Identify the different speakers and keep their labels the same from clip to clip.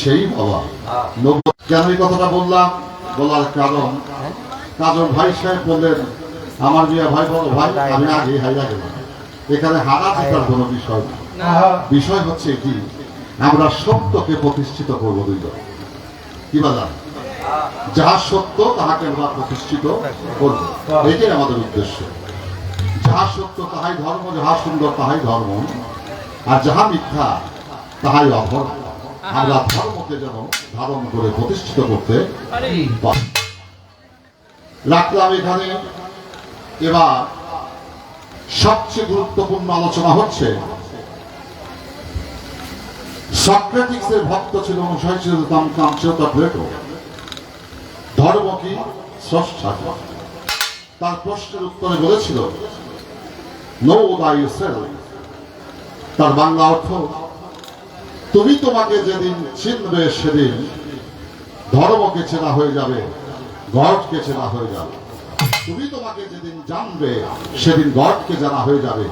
Speaker 1: সেই বাবা কেন এই কথাটা বললাম, বলার কারণ কাজল ভাই সাহেব বললেন আমার বিয়া ভাই বলো ভাই আমি আগে হাইয়া গেলাম। এখানে হারা জেতার কোনো বিষয় না, বিষয় হচ্ছে কি আমরা সত্যকে প্রতিষ্ঠিত করবো দুইজন। কি বলা, যাহা সত্য তাহাকে আমরা প্রতিষ্ঠিত করব, এটাই আমাদের উদ্দেশ্য। যাহা সত্য তাহাই ধর্ম, যাহা সুন্দর তাহাই ধর্ম, আর যাহা মিথ্যা তাহাই অধর্ম। আমরা ধর্মকে যেন ধারণ করে প্রতিষ্ঠিত করতে রাখলাম। এখানে এবার সবচেয়ে গুরুত্বপূর্ণ আলোচনা হচ্ছে সক্রেটিসের ভক্ত ছিল, অনুসারী ছিল, নাম ছিল তার প্লেটো। ধর্ম কি? স্রষ্টা। তার প্রশ্নের উত্তরে বলেছিল নো thyself। তার বাংলা অর্থ, তুমি তোমাকে যেদিন চিনবে সেদিন ধর্মকে চেনা হয়ে যাবে, গডকে চেনা হয়ে যাবে। তুমি তোমাকে যেদিন জানবে সেদিন গডকে জানা হয়ে যাবে।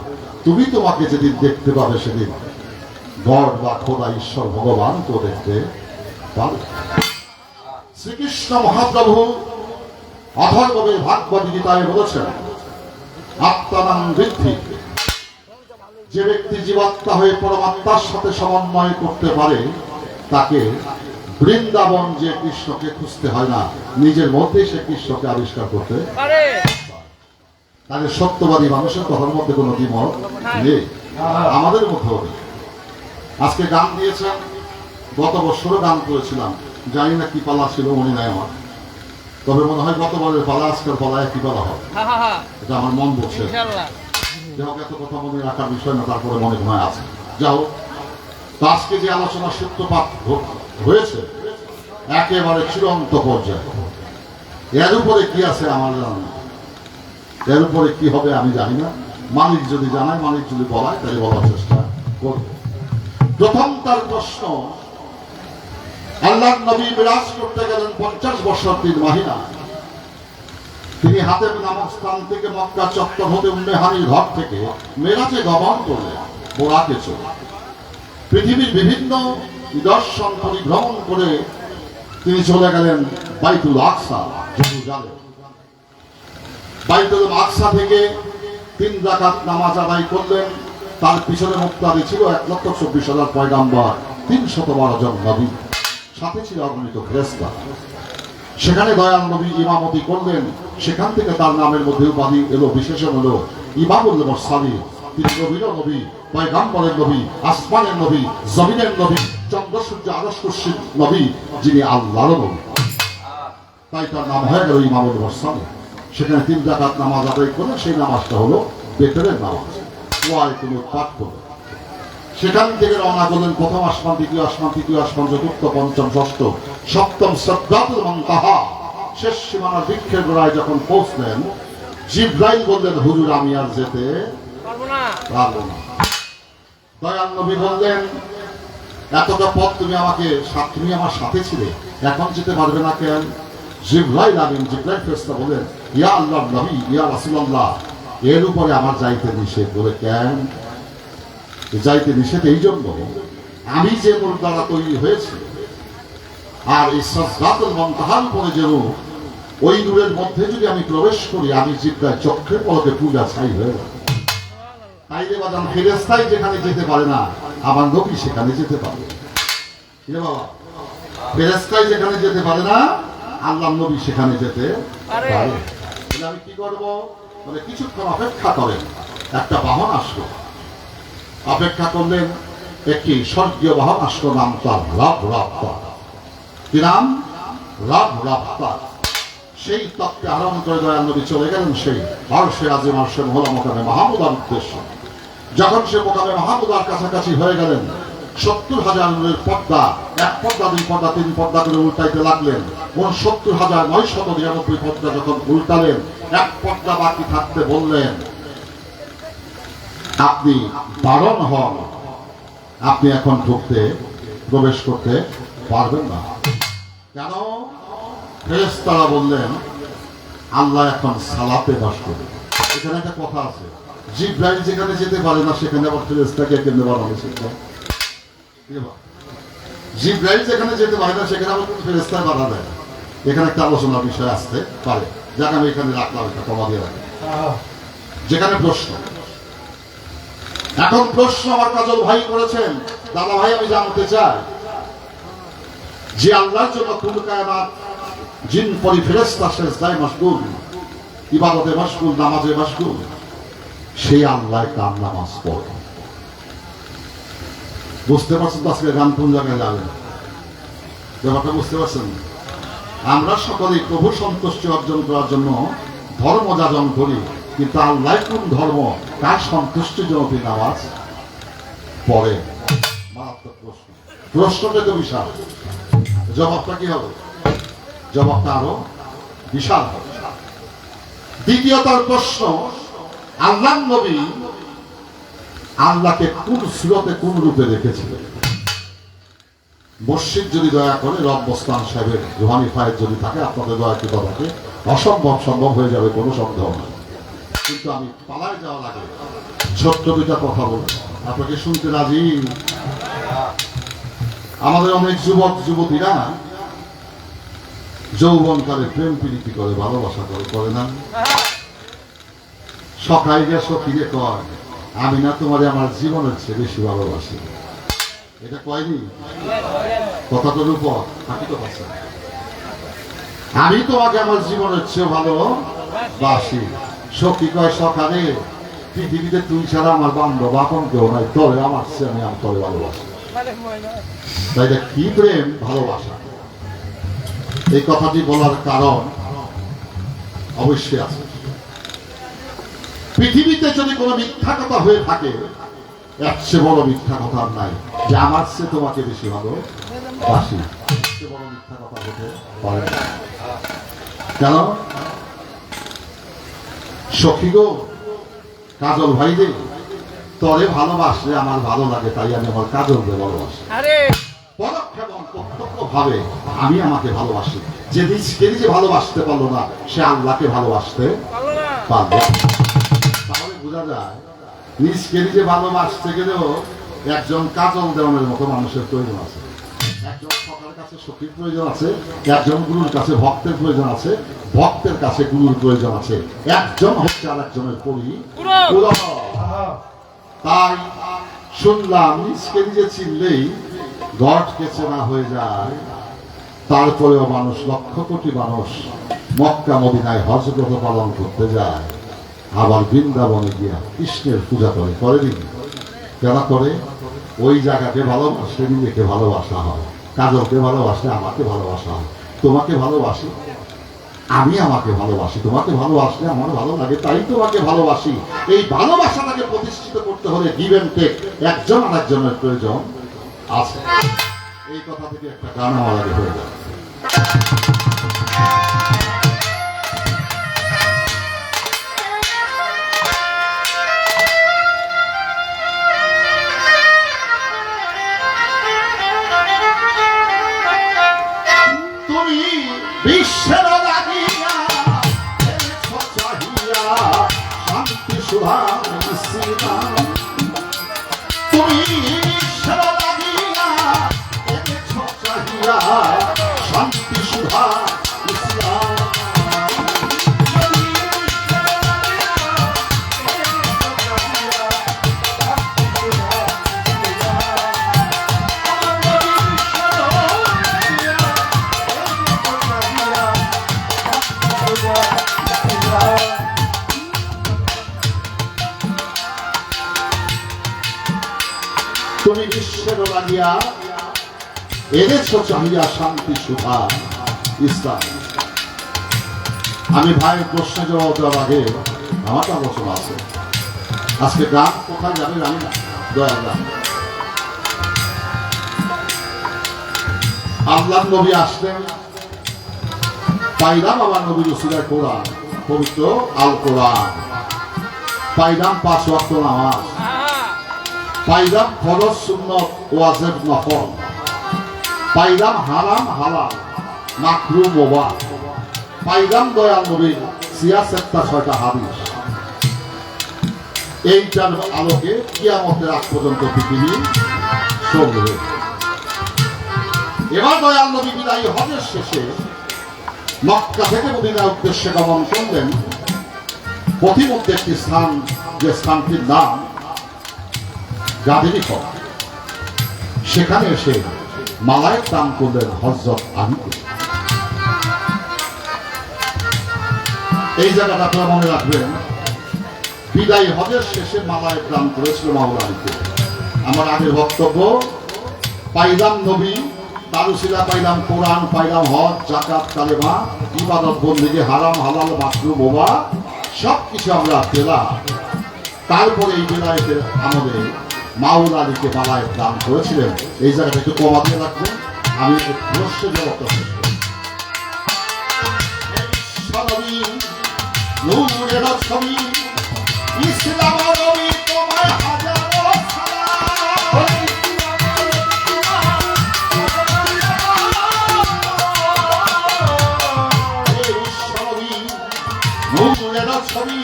Speaker 1: তুমি তোমাকে যেদিন দেখতে পাবে সেদিন গড বা খোদা ঈশ্বর ভগবানকেও দেখতে পাবে। শ্রীকৃষ্ণ মহাপ্রভু অথর্ববেদ ভাগবত গীতায় বলেছেন আত্মানাং বৃদ্ধি। যে ব্যক্তি জীবাত্মা হয়ে পরমাত্মার সাথে সমন্বয় করতে পারে তাকে বৃন্দাবন যে কৃষ্ণকে খুঁজতে হয় না, নিজের মধ্যেই সে কৃষ্ণকে আবিষ্কার করতে পারে। তাহলে সত্যবাদী মানুষের কথার মধ্যে কোনো দ্বিমত নেই, আমাদের মধ্যেও নেই। আজকে গান দিয়েছেন, গত বছরও গান করেছিলাম, জানি না কি পালা ছিল মনে নাই আমার, তবে মনে হয় গতবারের পালা আজকের পালায় কি পালা হবে, এটা আমার মন বলছে। যাই এত কথা মনে রাখার বিষয় না, তারপরে মনে ঘুমায় আছে। যাও, তো আজকে যে আলোচনার সূত্রপাত হয়েছে একেবারে চূড়ান্ত পর্যায়ে। এর উপরে কি আছে আমার জানা না, এর উপরে কি হবে আমি জানি না। মালিক যদি জানায়, মালিক যদি বলায়, তাহলে বলার চেষ্টা করবে। প্রথম তার প্রশ্ন, আল্লাহর নবী বিরাজ করতে গেলেন 50 বছর 3 মাহিনা। তিনি হাতেম নামক স্থান থেকে মক্কা চত্বর হতে উম্মেহানির ঘর থেকে মেরাজে গমন করলেন বোরাকে চলে। পৃথিবীর বিভিন্ন নিদর্শন পরিভ্রমণ করে তিনি চলে গেলেন বাইতুল আকসা, জেরুজালেম। বাইতুল আকসা থেকে 3 রাকাত নামাজ আদায় করলেন। তার পিছনে মুক্তাদি ছিল 1,24,000 পয়গাম্বর, 312 জন নবী, সাথে ছিল অগণিত ফেরেশতা। সেখানে দয়াল নবী ইমামতি করলেন। সেখান থেকে তার নামের মধ্যে উপাধি এলো, বিশেষণ হলো ইমামুল মুরসালিন। তিনি নবীর নবী, পয়গাম্বরের নবী, আসমানের নবী, জমিনের নবী, চন্দ্র সূর্য আরশ কুরসির নবী, যিনি আল্লাহর নবী। তাই তার নাম হয়ে গেল ইমামুল মুরসালিন। সেখানে 3 রাকাত নামাজ আদায় করলেন। সেই নামাজটা হলো বেতরের নামাজ, ওয়াই কোনো পাঠ করলেন। সেখান থেকে রওনা করলেন প্রথম আসমান, দ্বিতীয় আসমান, তৃতীয় আসমান, চতুর্থ, পঞ্চম, ষষ্ঠ, সপ্তম সিদরাতুল মুনতাহা। শেষ সীমানার বৃক্ষের গোড়ায় যখন পৌঁছলেন, জিবরাইল বললেন হুজুর আমি আর যেতে পারবো না। দয়াল নবী বললেন এতটা পথ তুমি আমার সাথে ছিলে, এখন যেতে পারবে না কেন? জিবরাইল আমিন, জিবরাইল ফেরেশতা বলেন ইয়া আল্লাহর নবী, ইয়া রাসূলুল্লাহ, এর উপরে আমার যাইতে নিষেধ। বলে কেন যাইতে নিষেধ? এই জন্য আমি যে নূর দ্বারা তৈরি হয়েছে, আর এই সিদরাতুল মুনতাহার উপরে যে নূর, ওই নূরের মধ্যে যদি আমি প্রবেশ করি, আমি জিবরাইল চক্ষের পলকে পূজা ছাই হয়ে যাবে। তাইলে বাজান ফেরেশতাই যেখানে যেতে পারে না, আমার নবী সেখানে যেতে পারে। বাবা, ফেরেশতাই যেখানে যেতে পারে না, আল্লাহর নবী সেখানে যেতে পারে। আমি কি করবো? মানে কিছুক্ষণ অপেক্ষা করেন, একটা বাহন আসলো। অপেক্ষা করলেন, একটি স্বর্গীয় বাহন আসলো, নাম তার রব রাফতার। কি নাম? রব রাফতার। সেই তত্ত্বে আরম্ভ করে দয়াল নবী চলে গেলেন সেই আরশে আজিম, আরশে মহলা, মোকামে মাহমুদার উদ্দেশ্য। যখন সে মোকামে মাহমুদার কাছাকাছি হয়ে গেলেন, 70,000 নূরের পর্দা, 1 পর্দা, 2 পর্দা, 3 পর্দা করে উল্টাইতে লাগলেন। 69,999 পর্দা যখন উল্টালেন, 1 পর্দা বাকি থাকতে বললেন আপনি বারণ হন, আপনি এখন প্রবেশ করতে পারবেন না। কেন? ফেরেশতারা বললেন আল্লাহ এখন সালাতে বাস করে। এখানে একটা কথা আছে, জিবরাইল যেখানে যেতে পারে না, সেখানে আবার ফেরেশতাকে কেন বানানো হয়েছে? জিব্রাইল যেখানে যেতে পারে না সেখানে আবার কিন্তু ফেরেশতায় বাধা দেয়। এখানে একটা আলোচনার বিষয় আসতে পারে, যাকে আমি এখানে রাখলাম, একটা কমা দিয়ে রাখি। যেখানে প্রশ্ন, এখন প্রশ্ন আমার কাজল ভাই করেছেন, দাদা ভাই আমি জানতে চাই যে আল্লাহর জন্য কুল কায়নাত জিন পরি ফেরেশতা সেজদায় মাশগুল, ইবাদতে মাশগুল, নামাজে মাশগুল, সেই আল্লাহ কার নামাজ পড়ে? বুঝতে পারছেন তো আজকে গান কোন জায়গায় যাবেন? ব্যাপারটা বুঝতে পারছেন? আমরা সকলেই প্রভু সন্তুষ্টি অর্জন করার জন্য ধর্ম যাজন করি, কিন্তু আল্লাহ কোন ধর্ম, কার সন্তুষ্টির জন্য তিনি নামাজ পড়ে? মারাত্মক প্রশ্ন। প্রশ্নটা তো বিশাল, জবাবটা কি হবে? জবাবটা আরো বিশাল হবে। দ্বিতীয়তর প্রশ্ন, আল্লাহ নবী আল্লাহকে কোন সুরতে কোন রূপে রেখেছিলেন? মসজিদ যদি দয়া করে রব্বস্তান সাহেবের রুহানি ফায়েজ যদি থাকে, আপনাদের দয়া কি কথাকে অসম্ভব সম্ভব হয়ে যাবে, কোনো সন্দেহ নেই। কিন্তু আমি পালায় যাওয়ার আগে ছোট্ট দুইটা কথা বলবো, আপনাকে শুনতে রাজি? আমাদের অনেক যুবক যুবতীরা যৌবনকালে প্রেম প্রীতি করে, ভালোবাসা করে না? সকালে গিয়ে সখীকে কয়, আমি না তোমারে আমার জীবনের চেয়ে বেশি ভালোবাসি। এটা কয়নি? কথাটার উপর হাকিকত আছে। আমি তোমাকে আমার জীবনের চেয়ে ভালোবাসি। সখী কয়, সকালে পৃথিবীতে তুই ছাড়া আমার বান্ধব আপন কেউ নাই, তবে আমার চেয়ে আমি আমার তবে ভালোবাসি। তাই এটা কি প্রেম ভালোবাসা? এই কথাটি বলার কারণ অবশ্যই আছে। পৃথিবীতে যদি কোনো মিথ্যা কথা হয়ে থাকে, এর চেয়ে বড় মিথ্যা কথা আর নাই যে আমার চেয়ে তোমাকে বেশি ভালোবাসি। সে বড় মিথ্যা কথা হতে পারে না। কেন? সখী গো, কাজল ভাই রে, তরে ভালোবাসলে আমার ভালো লাগে, তাই আমি আমার কাজলকে ভালোবাসি। পরোক্ষ এবং প্রত্যক্ষ ভাবে আমি আমাকে ভালোবাসি। যে নিজে ভালোবাসতে পারলো না, সে আল্লাহকে ভালোবাসতে পারলো। তাহলে বোঝা যায় নিজকে নিজে ভালোবাসতে গেলেও একজন কাজল দেওয়ানের মতো মানুষের প্রয়োজন আছে, একজন সকালের কাছে সখীর প্রয়োজন আছে, একজন গুরুর কাছে ভক্তের প্রয়োজন আছে, ভক্তের কাছে গুরুর প্রয়োজন আছে, একজন হচ্ছে আর একজনের পরিপূরক। তাই শুনলাম নিজকে নিজে চিনলেই গডকে চেনা হয়ে যায়। তারপরেও মানুষ, লক্ষ কোটি মানুষ মক্কা মদিনায় হজ ব্রত পালন করতে যায়, আবার বৃন্দাবনে গিয়া কৃষ্ণের পূজা করেনি? কেন করে? ওই জায়গাকে ভালোবাসলে নিজেকে ভালোবাসা হয়, কাজলকে ভালোবাসলে আমাকে ভালোবাসা হয়, তোমাকে ভালোবাসি আমি আমাকে ভালোবাসি, তোমাকে ভালোবাসলে আমার ভালো লাগে, তাই তোমাকে ভালোবাসি। এই ভালোবাসাটাকে প্রতিষ্ঠিত করতে হলে গিভ এন্ড টেক, একজন আর একজনের প্রয়োজন আছে। এই কথা থেকে একটা গান আমার আগে হয়ে যায়। তুমি বিশ্বের লাগিয়া চাহিয়া শান্তি সুধা, তুমি বিশ্বের লাগিয়া চাহিয়া শান্তি সুধা ইসলাম। তুমি বিশ্বের লাগিয়া এনেছ চাহিয়া শান্তি সুধা ইসলাম। আমি ভাইয়ের প্রশ্নের জবাব দেওয়ার আগে আমার আলোচনা আছে। আজকে গান কোথায় যাবে জানি না, দয়া গান। আল্লাহ নবী আসলেন, পাইলাম আমার নবীর উসিলায় কোরআন, পবিত্র আল কোরআন, পাইলাম 5 ওয়াক্ত নামাজ, পাইলাম ফরজ সুন্নত ওয়াজিব নফল, পাইলাম হারাম হালাল মাকরুহ মুবাহ, পাইলাম দয়াল নবীর সিয়াসেতটা 6টা হাদিস। এইটার আলোকে কিয়ামতের আগ পর্যন্ত পৃথিবী চলবে। এবার দয়াল নবী বিদায়ী হজের শেষে মক্কা থেকে মদিনার উদ্দেশ্যে গমন করলেন। পথিমধ্যে একটি স্থান, যে স্থানটির নাম গাদিনী পথ, সেখানে এসে মালায়ের দান করলেন হযরত আলীকে। এই জায়গাটা আপনারা মনে রাখবেন, বিদায়ী হজের শেষে মালায়ের দান করেছিল মাওলা আলীকে। আমার আগের বক্তব্য, পাইলাম নবী, তার উসিলা পাইলাম কোরআন, পাইলাম হজ, যাকাত, কালেমা, ইবাদত, বন্দেগী, হারাম হালাল, মাকরুহ, বোবা, সবকিছু আমরা পেলাম। তারপরে এই বেলায়েতের আমলে মাওলা আলীকে মালায়ের দান করেছিলেন। এই জায়গাটা একটু কমা দিয়ে রাখবেন, আমি প্রশ্নের জবাবটা শেষ করি। নূরের ছবি ইসলাম নবী তোমায় হাজারো সালাম। নূরের ছবি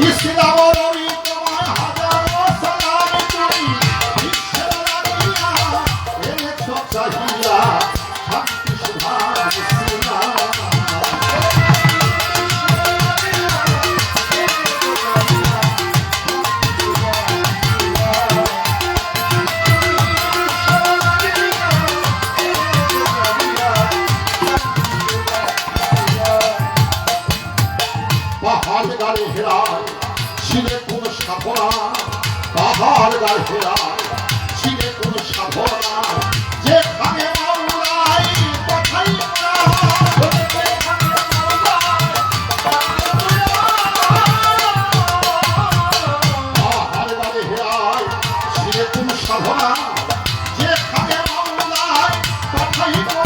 Speaker 1: ইসলাম নবী তোমায় হাজারো সালাম। তুমি বিশ্বের রাখিয়া এনেছ চাহিয়া শান্তি সুধা ইসলাম। পাহাড় গাড়ি হেরায় ছিলে কোন সাধনা, পাহাড় গাড়ি হেরায় ছিলে কোন সাধনা, যেখানে মাওলাই পাঠাইয়া। পাহাড় গাড়ি হেরায় ছিলে কোন সাধনা, যেখানে মাওলাই পাঠাইয়া।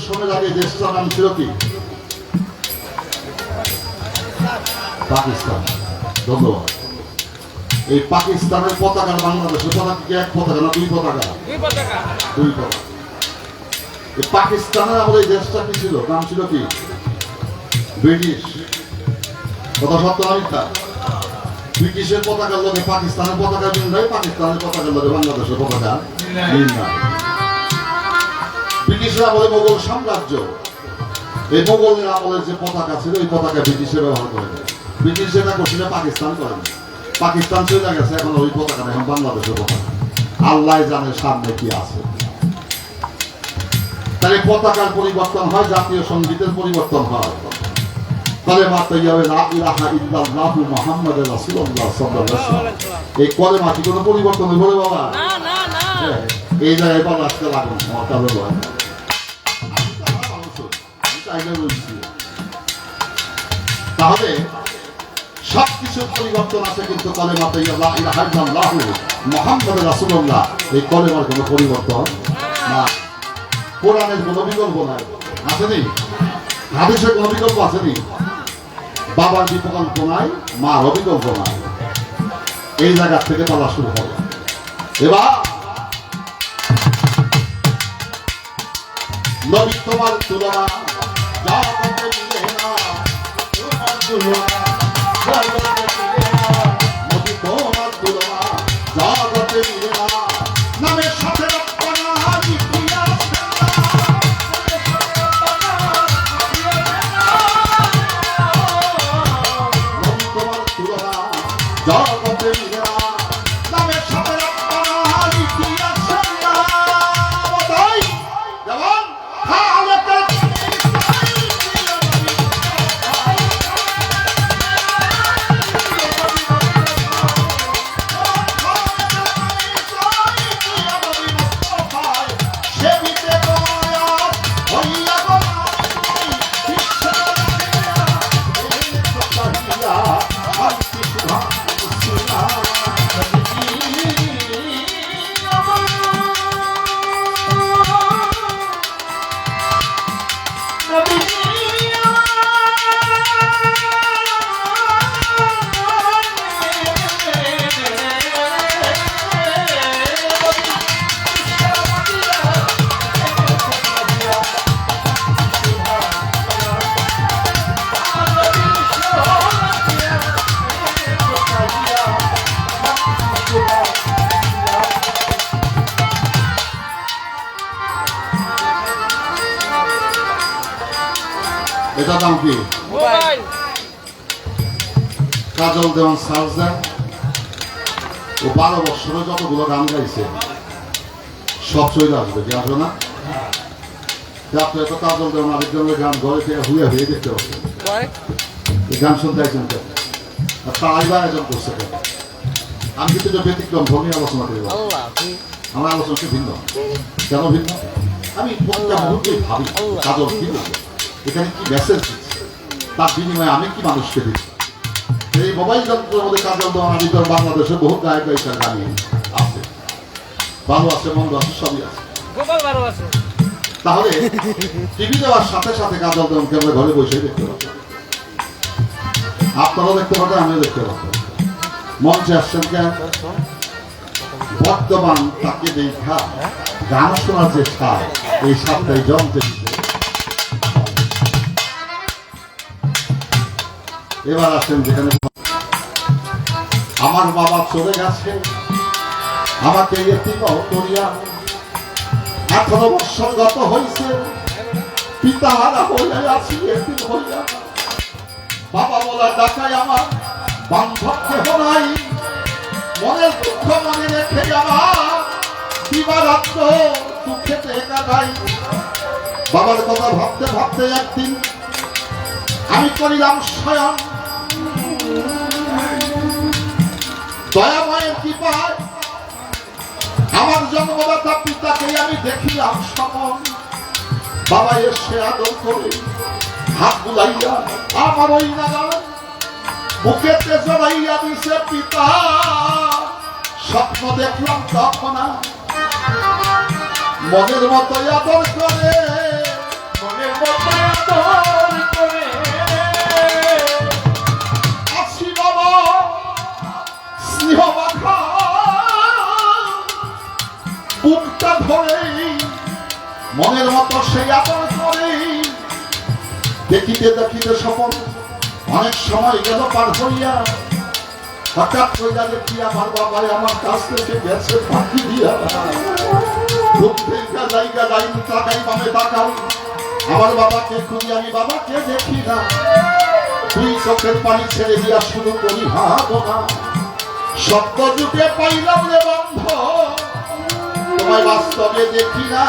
Speaker 1: সনের আগে দেশটার নাম ছিল কি? পাকিস্তান। ধন্যবাদ। এই পাকিস্তানের পতাকা বাংলাদেশের পতাকা কি এক পতাকা না দুই পতাকা? দুই পতাকা। এই পাকিস্তানের আমাদের এই দেশটা কি ছিল? নাম ছিল কি? ব্রিটিশ। কথা সত্য না মিথ্যা? ব্রিটিশের পতাকার লোকে পাকিস্তানের পতাকা মিল নাই, পাকিস্তানের পতাকার লোকে বাংলাদেশের পতাকা মিল নাই। ব্রিটিশরা বলে মোগল সাম্রাজ্য, এই মোগলের আমলের যে পতাকা ছিল এই পতাকা ব্রিটিশে ব্যবহার করে দেয়। ব্রিটিশ যেটা করছিল পাকিস্তান করেন, পাকিস্তান চলে গেছে, এখন ওই পতাকা এখন বাংলাদেশের পতাকা। আল্লাহ জানে সামনে কি আছে। তাহলে পতাকার পরিবর্তন হয়, জাতীয় সঙ্গীতের পরিবর্তন হয়। কলেমা তৈয়বে লা ইলাহা ইল্লাল্লাহু মুহাম্মাদুর রাসূলুল্লাহ সাল্লাল্লাহু আলাইহি ওয়াসাল্লাম। এই কলেমা কি কোনো পরিবর্তন হলো বাবা? না না না। এই জায়গায় বাবা আজকে লাগুন আমার কাছে বলে তাহলে সবকিছুর পরিবর্তন আছে, কিন্তু কলেমা তৈয়বা লা ইলাহা ইল্লাল্লাহু মুহাম্মাদুর রাসূলুল্লাহ এই কলেমার কোনো পরিবর্তন না। কোরআনের কোনো বিকল্প নাই, আসেনি? হাদিসের কোনো বিকল্প আসেনি? বাবার বিকল্প নাই, মার বিকল্প নাই। এই জায়গা থেকে বলা শুরু হবে। এবার নবী তোমার তুলনা জগতে মিলে না, তোমার তুলনা জগতে মিলে না। নবী তোমার তুলনা জগতে মিলে না, নামের সাথে রক্ষণা ইতিহাস। নবী তোমার তুলনা জগতে মিলে না, নামের সাথে রক্ষণা ইতিহাস। এটার নাম কি?
Speaker 2: মোবাইল।
Speaker 1: কাজল দেওয়ান সার্চ দেন। ও 12 বছরে যতগুলো গান গাইছে সব চলে আসবে, কি আসবে না? আপনার তো কাজল দেওয়ান আরেকজনের গান ঘরে থেকে হুয়ে হয়ে দেখতে পাচ্ছেন। এই গান শুনতে আইছেন কেন? আর তারাই বা আয়োজন করছে কেন? আমি কিন্তু এটা ব্যতিক্রম ধর্মী আলোচনা করি। আমার আলোচনা কি ভিন্ন? কেন ভিন্ন? আমি প্রত্যেকটা মুহূর্তে ভাবি কাজল কি বলছে, এখানে কি মেসেজ দিচ্ছে, তার বিনিময়ে আমি কি মানুষকে দিচ্ছি। এই মোবাইল যন্ত্রের মধ্যে কাজল দেওয়ান আদিতর বাংলাদেশে বহু গায়ক গায়িকার গানই আছে, ভালো আছে মন্দ আছে সবই আছে। তাহলে টিভি দেওয়ার সাথে সাথে কাজল দেওয়ানকে আমরা ঘরে বসে দেখতে পাচ্ছি, আপনারাও দেখতে পাবেন, আমিও দেখতে পাবো। মঞ্চে আসছেন কেন? বর্তমান তাকে দেখা গান শোনার যে স্বাদ, এই স্বাদটাই জমতে দিতে। এবার আসেন যেখানে আমার বাবা চলে গেছে আমাকে এতিম করিয়া, 18 বৎসর গত হইছে পিতাহারা হইয়া আছি এতিম হইয়া। বাবা বলা ডাকায় আমার বান্ধব কেহ নাই, মনের দুঃখ মনে রেখে আমার দিবারাত্র দুঃখেতে কাটাই। বাবার কথা ভাবতে ভাবতে একদিন আমি করিলাম স্বয়ং দয়াময়ের কৃপায় আমার জন্মদাতা পিতাকে আমি দেখিলাম স্বপন। বাবা এসে আদর করে হাত বুলাইয়া আমার ওই নাগাল বুকেতে জড়াইয়া দিছে পিতা। স্বপ্ন দেখলাম তখন মনের মতো আদর করে, মনের মতো আদর করে আছি বাবা স্নেহ মাখা বুকটা ধরে, মনের মতো সেই আদর করে দেখিতে দেখিতে স্বপন অনেক সময় গেল পার হইয়া। হঠাৎ কইরা দেখি আমার বাবাই আমার কাছ থেকে গেছে ফাঁকি দিয়া। জায়গা যাই তাকাই বামে তাকাই, আমার বাবাকে খুঁজি আমি বাবাকে দেখি না। দুই চোখের পানি ছেড়ে দিয়া শুরু করি ভাবনা, সত্য যুগে পাইলাম রে বন্ধ তোমায় বাস্তবে দেখি না।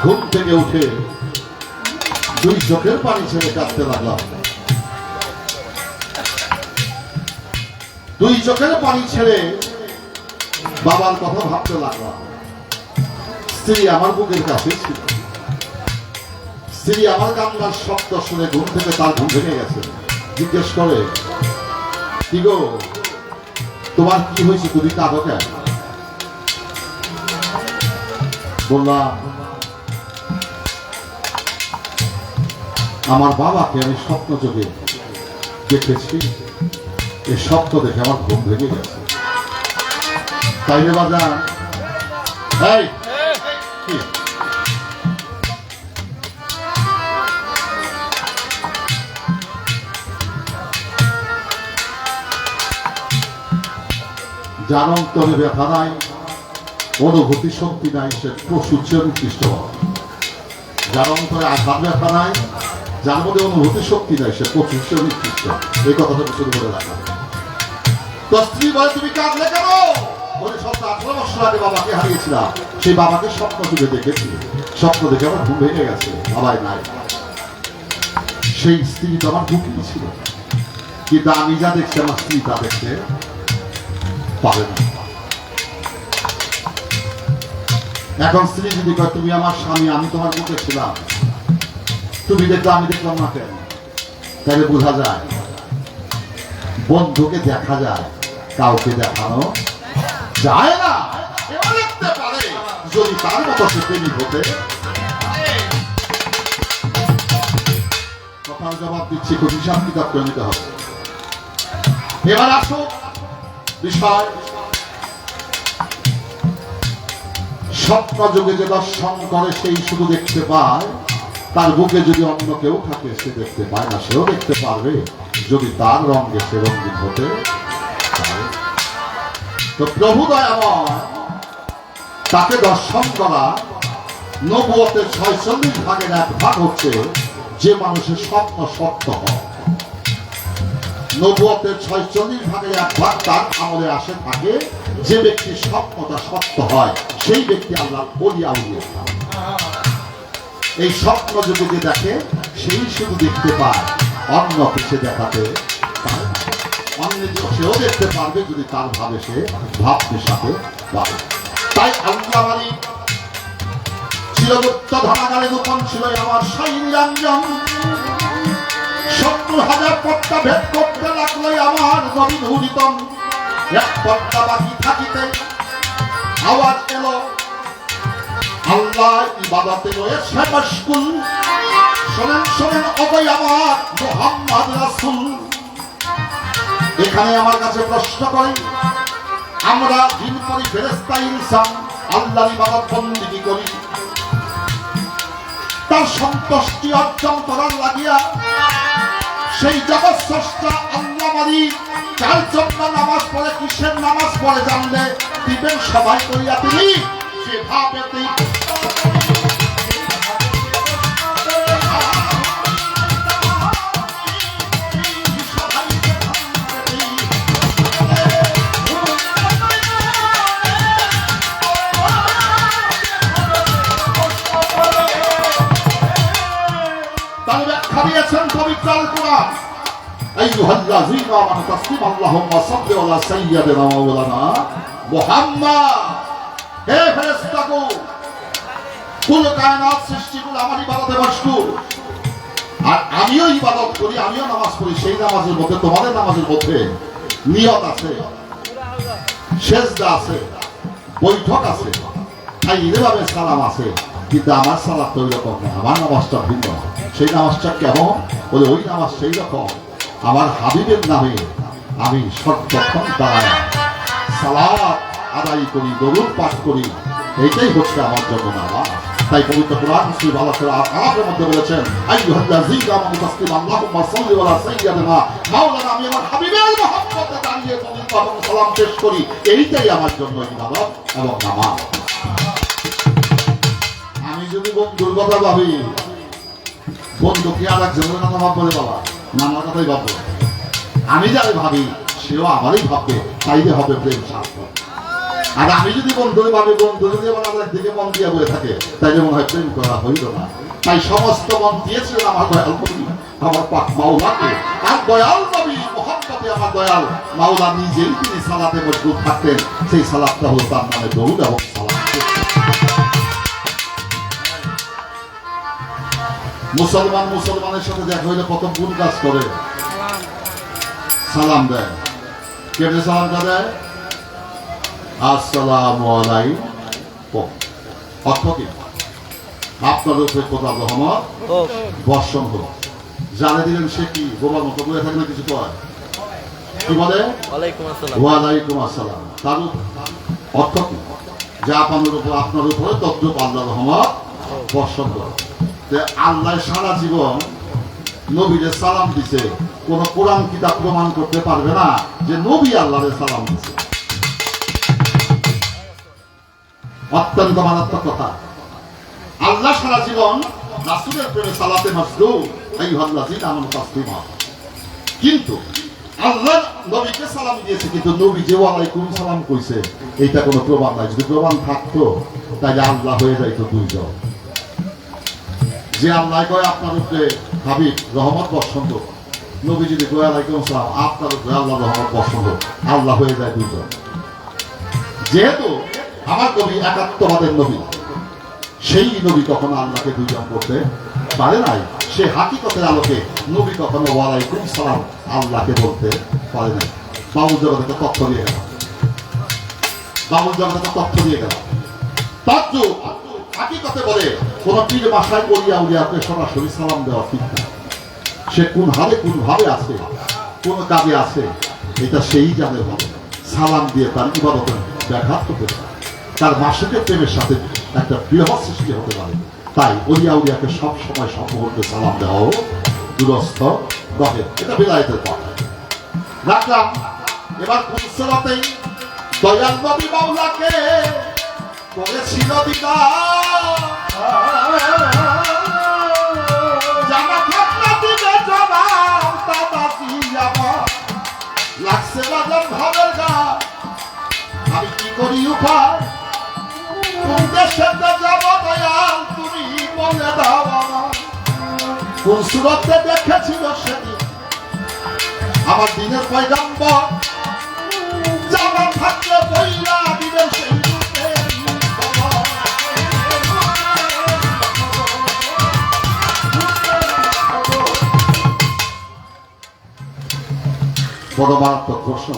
Speaker 1: ঘুম থেকে উঠে দুই চোখের পানি ছেড়ে কাঁদতে লাগলাম। দুই চোখের পানি ছেড়ে বাবার কথা ভাবতে লাগলাম। স্ত্রী আমার বুকের কাছে ছিল, স্ত্রী আমার কান্নার শব্দ শুনে ঘুম থেকে তার ঘুম ভেঙে গেছে। জিজ্ঞেস করে, কি গো তোমার কি হয়েছে, তুমি কাঁদো কেন? বললাম, আমার বাবাকে আমি স্বপ্ন যোগে দেখেছি, এই স্বপ্ন দেখে আমার ঘুম ভেঙে গেছে। তাই রে বাজান, এই যার অন্তরে ব্যথা নাই, অনুভূতি শক্তি নাই, সে প্রসূচ্যের উৎকৃষ্ট। যার অন্তরে আঘাত ব্যথা নাই, যার মধ্যে অনুভূতি শক্তি নাই, সে প্রসূচ্যের উৎকৃষ্ট। এই কথাটা শুরু করে রাখা। তো স্ত্রী বলে, তুমি কাঁদলে কেন? বলে, 18 বছর আগে বাবাকে হারিয়েছিলাম, সেই বাবাকে স্বপ্ন যুগে দেখেছি, স্বপ্ন দেখে আমার ঘুম ভেঙে গেছে, বাবাই নাই। সেই স্ত্রী তো আমার বুকেই ছিল, কিন্তু আমি যা দেখছি আমার স্ত্রী তা দেখতে পারে না। এখন স্ত্রী যদি কয়, তুমি আমার স্বামী, আমি তোমার বুকে ছিলাম, তুমি দেখলে আমি দেখলাম না কেন? তাহলে বোঝা যায় বন্ধুকে দেখা যায়, কাউকে দেখানো যায় না। দেখতে পারে যদি তার মতো সে প্রেমিক হতে। কথার জবাব দিচ্ছি, খুব হিসাব কিতাব করে নিতে হবে। এবার আসো বিষয়, স্বপ্ন যুগে যে দর্শন করে সেই শুধু দেখতে পায়, তার বুকে যদি অন্য কেউ থাকে সে দেখতে পায় না। সেও দেখতে পারবে যদি তার রঙে সে রঙিন হতে পারে। তো প্রভু দয়াময় তাকে দর্শন করা নবুয়তের 46 ভাগের 1 ভাগ হচ্ছে যে মানুষের স্বপ্ন সত্য হয়। নবুয়তের 46 ভাগের 1 ভাগ তার আমলে আসে থাকে যে ব্যক্তির স্বপ্নটা সত্য হয়, সেই ব্যক্তি আল্লাহ ওলি আউলিয়া। এই স্বপ্ন যদি দেখে সেই শুধু দেখতে পায়, অন্য কিছু দেখাতে পারে না। অন্য সেও দেখতে পারবে যদি তার ভাবে সে ভাব মেশাতে পারে। তাই আল্লাহ মালিক চিরগুপ্ত ধনাগারে গোপন ছিল আমার সেই নিরঞ্জন। 70,000 পর্দা ভেদ করতে লাগলো আমার নবী নূরিতম। এক পর্দা বাকি থাকিতে আওয়াজ এলো, আল্লাহ ইবাদতে রয়েছে মশগুল। শোনেন শোনেন অবৈ আমার মুহাম্মদ রাসূল। এখানে আমার কাছে প্রশ্ন করে, আমরা দিন করি ফেরেশতা ইনসান, আল্লাহর ইবাদত বন্দেগী করি, তার সন্তুষ্টি অর্জন করার লাগিয়া সেই জগৎ স্রষ্টা আল্লাহ মালিক কার জন্য নামাজ পড়ে, কিসের নামাজ পড়ে জানলে দিবেন সবাই করিয়া তিনি সেভাবে দিয়েছেন পবিত্র আল কোরআন। আইয়ুহাল্লাযীনা আমানু তাসলিমু আল্লাহুম্মা সাল্লি আলা সাইয়্যিদিনা মাওলানা মুহাম্মদ। হে ফেরেশতাগণ, কুল কায়নাত সৃষ্টিগুলো আমার ইবাদতে মশগুল, আর আমিও ইবাদত করি, আমিও নামাজ পড়ি। সেই নামাজের মধ্যে তোমাদের নামাজের মধ্যে নিয়ত আছে, সেজদা আছে, বৈঠক আছে, এইভাবে সালাম আছে। কিন্তু আমার সালাত তো ওই রকম না, আমার নামাজটা ভিন্ন। সেই নামাজটা কেমন বলে, ওই নামাজ সেই রকম আমার হাবিবের নামে আমি সর্বক্ষণ দাঁড়ায় সালাত আদায় করি, দরুদ পাঠ করি। এইটাই হচ্ছে আমার জন্য নামাজ। তাই পবিত্র কোরআন শরীফ আল্লাহ তাআলা আয়াতের মধ্যে বলেছেন, আইয়ুহাল্লাযীনা আমানু তাসলিমু আল্লাহুম্মা সাল্লি আলা সাইয়্যিদিনা মাওলানা। আমি আমার হাবিবের মহব্বতে দাঁড়িয়ে দরুদ এবং সালাম পেশ করি। এইটাই আমার জন্য ইবাদত এবং নামাজ। আমি যদি বন্ধুর কথা ভাবি, বন্ধু কি আর একজনের কথা ভাববো রে বাবা? নানার কথাই ভাববো। আমি যারে ভাবি সেও আমারই ভাববে, তাইলে হবে প্রেম শাস্ত্র। আর আমি যদি বন্ধু ভাবি, বন্ধু যদি আমার দিকে মন দিয়ে বয়ে থাকে, তাইলে মনে হয় প্রেম করা হইল না। তাই সমস্ত মন দিয়েছিলেন আমার দয়াল নবী, আমার পাক মাওলাকে। আর দয়াল নবী মহব্বতে আমার দয়াল মাওলা নিজেই তিনি সালাতে মজবুত থাকতেন। সেই সালাতটা হলো তার নামে দরুদ এবং সালাম। মুসলমান মুসলমানের সাথে দেখা হইলে প্রথম কোন কাজ করে? সালাম দেয়। কেমনে সালামটা দেয়? আসসালামু আলাইকুম। অর্থ কি? আপনার উপরে কোথাও রহমত বর্ষণ হোক। জানে দিলেন সে কি বোবার মতো বলে থাকলে কিছু কয়? কি বলে? ওয়ালাইকুম আসসালাম। তার অর্থ কি? যে আপনার উপরে তদ্রুপ আল্লাহ রহমত বর্ষণ করে। আল্লাহ সারা জীবন নবীরে সালাম দিছে, কোন কোরআন কিতাব প্রমাণ করতে পারবে না যে নবী আল্লাহরে সালাম দিছে। অত্যন্ত মারাত্মক কথা। আল্লাহ সারা জীবন রাসূলের প্রেমে সালাতে মশগুল। আইয়ুহাল্লাযীনা আমানু তাসলিমু। কিন্তু আল্লাহ নবীকে সালাম দিয়েছে, কিন্তু নবী যে ওয়ালাইকুম সালাম কইছে এইটা কোনো প্রমাণ নাই। যদি প্রমাণ থাকতো তাহলে আল্লাহ হয়ে যাইতো দুইজন। যে আল্লাহ কয় আপনার উপরে হাবিব রহমত বর্ষণ হোক, নবী যদি কয় আলাইকুম সালাম আপনার উপরে আল্লাহ রহমত বর্ষণ হোক, আল্লাহ হয়ে যায় দুইজন। যেহেতু আমার নবী একাত্মবাদের নবী, সেই নবী কখনো আল্লাহকে দুইজন করতে পারে নাই। সে হাকিকতের আলোকে নবী কখনো ওয়ালাইকুম সালাম আল্লাহকে বলতে পারে নাই। বাউল জগতে তথ্য দিয়ে গেল, বাউল জগতে তথ্য দিয়ে গেল। তাজ্জুব হাকিকতে বলে কোন পীর মাসায় বলিয়া উলিয়াকে সরাসরি সালাম দেওয়া ঠিক না। সে কোন হালে কোন ভাবে আছে, কোন কাজে আছে, এটা সেই জানে ভালো। সালাম দিয়ে তার ইবাদতের ব্যাঘাত করতে পারে, তার মাসুকের প্রেমের সাথে একটা বৃহৎ সৃষ্টি হতে পারে। তাই উলিয়া উলিয়াকে সব সময় সব মুহূর্তে সালাম দেওয়াও দুরস্থ কহে এটা বিলাইতের কথা রাখলাম। এবার কোন সুরাতেই দয়াল নবী মাওলাকে করেছিল দিদা জানা থাকলে দিবে জবাব দাদাজি আমার লাগছে বাজার ভাবের গা আমি কি করি উপায় কোন দেশে যাব দয়াল তুমি বলে দাও আমার কোন সুরতে দেখেছিল সেদিন আমার দিনের পয়গাম্বর জানা থাকলে বইলা দিবে সেই বড় মারাত্মক প্রশ্ন।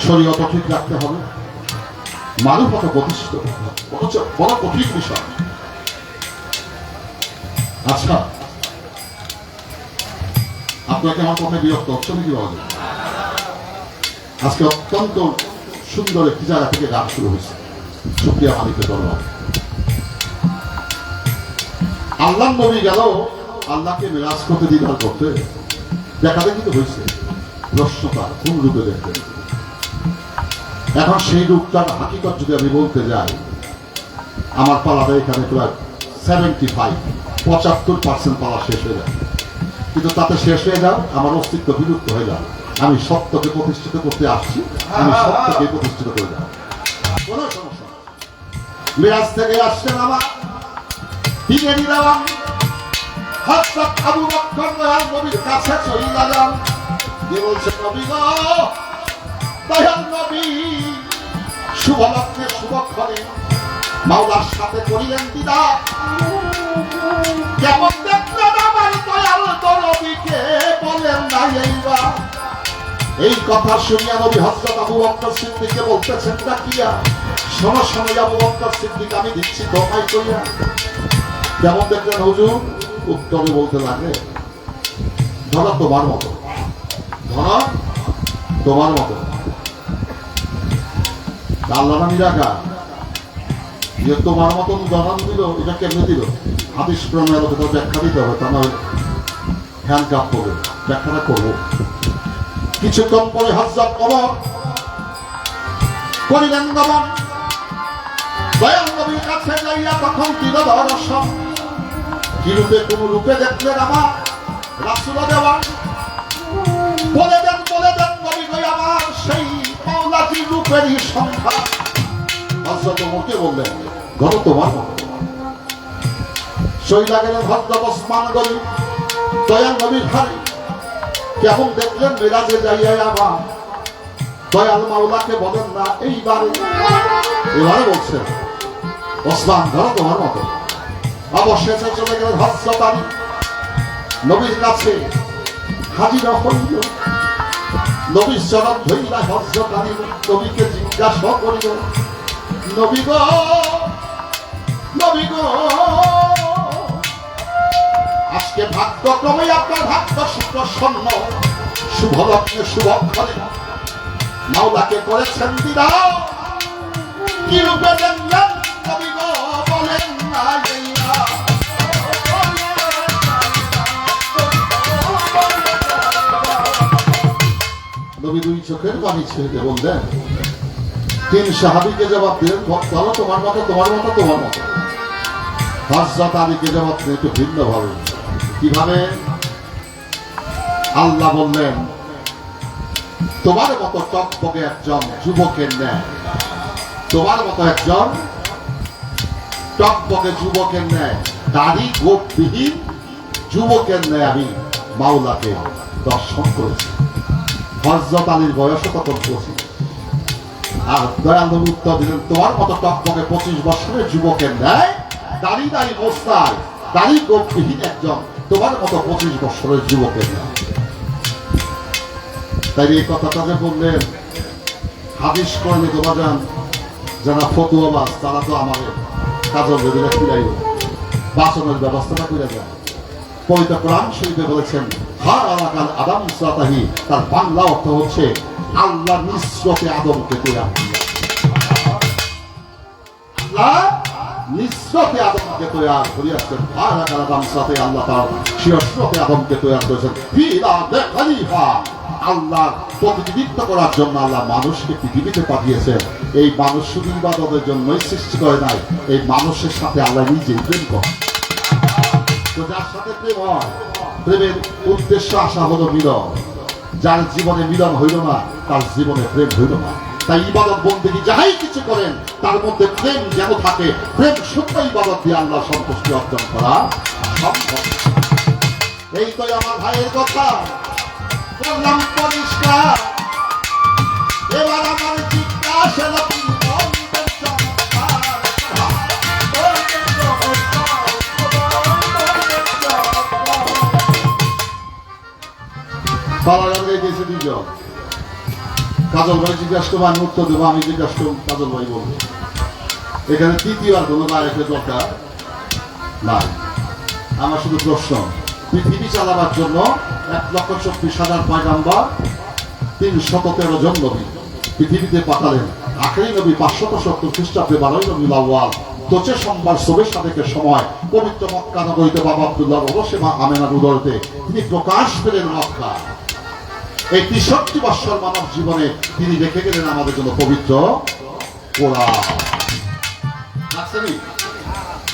Speaker 1: শরীয়ত ঠিক রাখতে হবে, মানবত প্রতিষ্ঠিত বড় কঠিন বিষয়। আচ্ছা, আপনাকে আমার কথায় বিরক্ত হচ্ছে নাকি বলেন? আজকে অত্যন্ত সুন্দর একটি জায়গা থেকে গান শুরু হয়েছে, শুকরিয়া মালিকের দরবার। আল্লাহ নবী গেল আল্লাহকে মেরাজ করতে দ্বিধার করতে, দেখা দেখি তো হয়েছে প্রশ্নটা কোন রূপে দেখতে। এখন সেই রূপটার হাকিকত যদি আমি বলতে যাই, আমার পালাটা এখানে প্রায় 75% পালা শেষ হয়ে যায়, কিন্তু তাতে শেষ হয়ে যাও আমার অস্তিত্ব বিলুপ্ত হয়ে যাবে। আমি সত্যকে প্রতিষ্ঠিত করতে আসছি, আমি সত্যকে প্রতিষ্ঠিত করে যাব, কোনো সমস্যা নেই। মিরাজ থেকে আসছেন আমার দিনে দিলাম হযরত আবু বকর দয়াল নবীর কাছে চলে যান। যে বলছে নবী গো, দয়াল নবী শুভ লগ্নে শুভক্ষণে মাওলার সাথে করিলেন দিদা কেমন দেখলেন আমার দয়াল নবীকে বলেন না এইবা। এই কথা শুনিয়া নবী হযরত আবু বকর সিদ্দিককে বলতেছেন ডাকিয়া, শোনো শোনো আবু বকর সিদ্দিক, আমি দিচ্ছি দোহাই কইয়া। কেমন দেখলেন হুজুর? উত্তরে বলতে লাগে, ধরা তোমার মতো, ধরা তোমার মতো। আল্লাহ না নিরাকার, যে তোমার মতন জনান দিল, এটা কেমনে দিল? হাদিস প্রণয় আলোকে তার ব্যাখ্যা দিতে হবে, তা নয় হ্যান্ড কাপ করবে, ব্যাখ্যাটা করবো। কিছুক্ষণ পরে হযরত ওমর করিলেন গমন, দয়াল নবীর কাছে যাইয়া তখন দিল দর্শন। কি রূপে কোন রূপে দেখলেন আমার রাসূল দেওয়ান? বলে দেন নবী গো আমার সেই মাওলাজি রূপেরই সংখ্যা। হযরত ওমরকে বললেন, ধর তোমার মতো। শহীদা গেলেন হযরত ওসমান গনি, দয়াল নবীর ঘরে কেমন দেখলেন মেরাজে যাইয়া আমার দয়াল মাওলাকে বলেন না এইবারে। এবারে বলছেন ওসমান ধরো তোমার মতো। অবশেষে চলে গেলেন হযরত আলী নবীর কাছে হাজির হইল। নবীর চরণ ধইলা হযরত আলী নবীকে জিজ্ঞাসা করিল, নবী গো, নবী গো, আজকে ভাগ্যক্রমে আপনার ভাগ্য সুপ্রসন্ন, শুভ লগ্নে শুভক্ষণে মাওলাকে করেছেন দিদা, কি রূপে দেখলেন নবী গো বলেন না যাইয়া। নবী দুই চোখের পানি ছেড়ে বললেন, তিন সাহাবীকে জবাব দিলেন, বলো তোমার মতো, তোমার মতো, তোমার মতো। হযরত আলীকে জবাব দিলেন একটু ভিন্ন ভাবে। কিভাবে? আল্লাহ বললেন, তোমার মতো টকবকে একজন যুবকের ন্যায়, তোমার মতো একজন টকবকে যুবকের ন্যায়, দাড়ি গোপবিহীন যুবকের ন্যায় আমি মাওলাকে দর্শন করেছি। হযরত আলীর বয়স তখন 25। আর দয়াল নবী উত্তর দিলেন, তোমার মতো টকবকে 25 বছরের যুবকের ন্যায় দাড়ি মোস্তায়, দাড়ি গোপবিহীন একজন তোমার মতো 25 বছরের যুবকের ন্যায়। তাই এই কথাটা যে বললেন, হাদিস করলে তোমার যারা ফতুয়াবাজ তারা তো আমাদের কাজল বেদিনে ফিরাইল, বাঁচানোর ব্যবস্থাটা করে যায়। পবিত্র কোরআন শরীফে বলেছেন, হার আলাকাল আদম সাতাহি, তার বাংলা অর্থ হচ্ছে আল্লাহ নিঃস্রতে আদমকে তৈরি। আল্লাহ নিঃস্রতে আদমকে তৈরি করিয়াছেন, সাথে আল্লাহ তার শিরস্রতে আদমকে তৈরি করেছেন খলিফা। আল্লাহর প্রতিনিধিত্ব করার জন্য আল্লাহ মানুষকে পৃথিবীতে পাঠিয়েছেন। এই মানুষ শুধু ইবাদতের জন্যই সৃষ্টি করে নাই, এই মানুষের সাথে আল্লাহ নিজেই প্রেম করে। তো যার সাথে প্রেম হয়, প্রেমের উদ্দেশ্য আশা হলো মিলন। যার জীবনে মিলন হইল না, তার জীবনে প্রেম হইল না। তাই ইবাদত বন্দেগী যাহাই কিছু করেন তার মধ্যে প্রেম যেন থাকে। প্রেম শুদ্ধ ইবাদত দিয়ে আল্লাহ সন্তুষ্টি অর্জন করা সম্ভব। এই তো আমার ভাইয়ের কথা বললাম পরিষ্কার। এবার আমার জিজ্ঞাসা কাজল ভাই জিজ্ঞাসা করবো, আমি উত্তর দেবো। আমি জিজ্ঞাসা করবো, কাজল ভাই বলবো। এখানে তৃতীয়বার কোনো নায়কের দরকার নাই। আমার শুধু প্রশ্ন, পৃথিবী চালাবার জন্য 1,24,000 পয়গাম্বর, 313 জন নবী পৃথিবীতে পাঠালেন। আখেরি নবী 570 খ্রিস্টাব্দে 12 রবিউল আউয়াল তোচে সোমবার সবের সাদেকের সময় পবিত্র মক্কা নগরীতে বাবা আব্দুল্লাহ অবশ্যই মা আমেনার উদরতে তিনি প্রকাশ পেলেন মক্কা। এই 63 বৎসর মানব জীবনে তিনি রেখে গেলেন আমাদের জন্য পবিত্র কোরআন।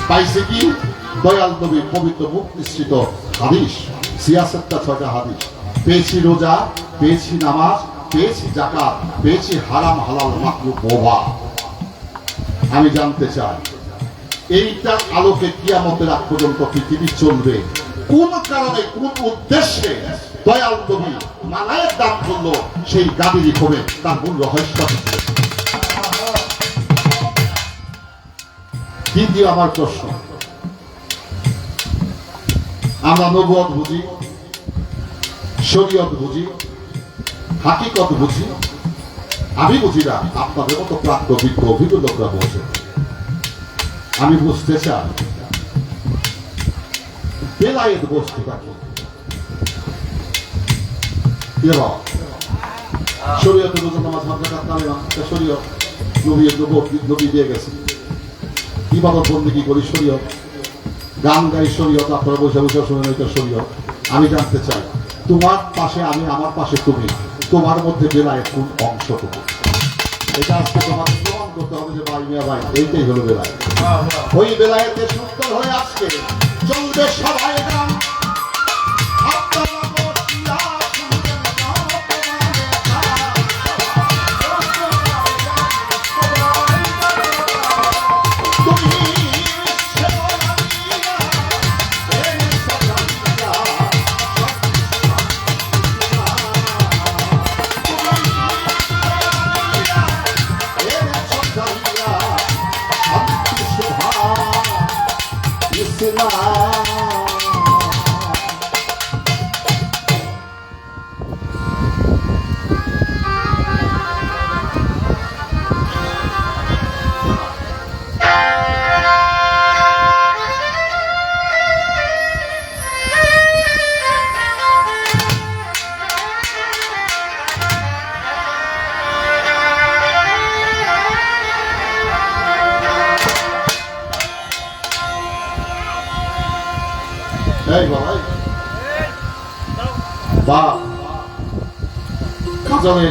Speaker 1: পাইছে কি? দয়াল নবীর পবিত্র মুখ নিঃসৃত হাদিস, 66টা 6টা হাদিস। পেয়েছি রোজা, পেয়েছি নামাজ, পেয়েছি যাকাত, পেয়েছি হারাম হালাল মাকরুহ মুবাহ। আমি জানতে চাই এইটার আলোকে কিয়ামতের আগ পর্যন্ত পৃথিবী চলবে কোন কারণে, কোন উদ্দেশ্যে দয়াল নবী মালায়ের দান করলো, সেই গাদিরই হবে তার মূল রহস্য। দ্বিতীয় আমার প্রশ্ন, আমরা নবুয়ত বুঝি, শরীয়ত বুঝি, হাকিকত বুঝি। আমি বুঝি না, আপনাদের মতো প্রাপ্ত বিজ্ঞ অভিজ্ঞ লোকরা বোঝে। আমি বুঝতে চাই বেলায়েত বস্তুটা কি। শরীয়তের রোজা নামাজ হজ যাকাত কালেমা, শরীয়ত নবী দিয়ে গেছে। ইবাদত বন্দেগী করি শরীয়ত, গান গাই শরীয়ত, আপনারা বসে বসে শুনেন এটা শরীয়ত। আমি জানতে চাই তোমার পাশে আমি, আমার পাশে তুমি, তোমার মধ্যে বেলায়েত কোন অংশটুকু? এটা আজকে তোমাকে প্রমাণ করতে হবে যে ভাই মিয়া ভাই এইটাই হলো বেলায়েত। ওই বেলায়েতের সূত্র হয়ে আজকে চলবে সবাই গান।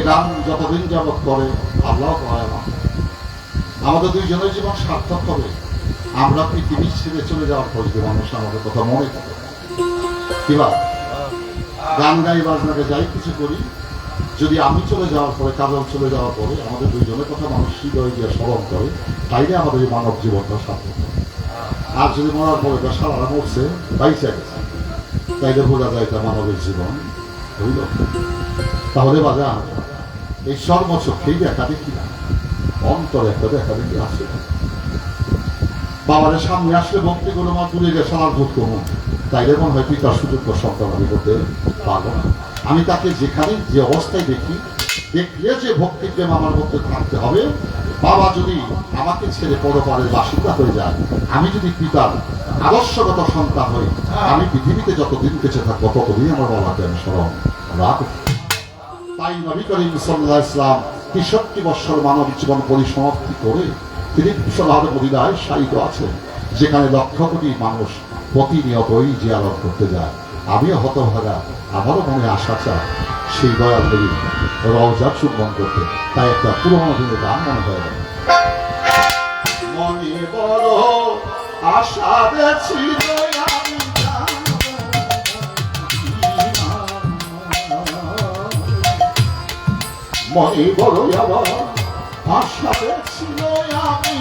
Speaker 1: গান যতদিন যাবৎ করে আল্লাহ করে না, আমাদের দুইজনের জীবন সার্থক হবে। আমরা পৃথিবী ছেড়ে চলে যাওয়ার পর যে মানুষ আমাদের কথা মনে থাকে কিবা গান গাই বাজনাকে যাই কিছু করি, যদি আমি চলে যাওয়ার পরে, কাজল চলে যাওয়ার পরে আমাদের দুইজনের কথা মানুষ হৃদয় দিয়ে স্মরণ করে, তাইলে আমাদের এই মানব জীবনটা সার্থক হবে। আর যদি মরার পরে সারারা মরছে, বাইচে গেছে, তাইলে বোঝা যায় এটা মানবের জীবন হইল। তাহলে বাজার এই সর্বচক্ষেই দেখা দেখি না, অন্তর একটা দেখা দেখি আসে। বাবার সামনে আসলে ভক্তি করো, মা দূরে গিয়ে সালার বোধ করবো, তাইলে মনে হয় পিতার সুযোগ্য সন্তান আমি করতে পারবো না। আমি তাকে যেখানে যে অবস্থায় দেখি, দেখলে যে ভক্তি প্রেম আমার মধ্যে থাকতে হবে। বাবা যদি আমাকে ছেড়ে পরপারের বাসিন্দা হয়ে যায়, আমি যদি পিতার আদর্শগত সন্তান হই, আমি পৃথিবীতে যতদিন বেঁচে থাকবো ততদিন আমার বাবাকে আমি স্মরণ রাখব। তাই নবী করিম সাল্লাল্লাহু আলাইহি ওয়াসাল্লাম 63 বৎসর মানব জীবন পরিসমাপ্তি করে তিনি বিশ্বনাথ মদিনায় শায়িত আছেন, যেখানে লক্ষ কোটি মানুষ প্রতিনিয়তই জিয়ারত করতে যায়। আমিও হতভাগা, আমারও মনে আশা চায় সেই দয়াল নবীর রওজা চুম্বন করতে। তাই একটা পুরোনো দিনের গান মনে হয়ে গেল। মনে বড় আশা ছিল আমি মনে বড় আবার আশা ছিল আমি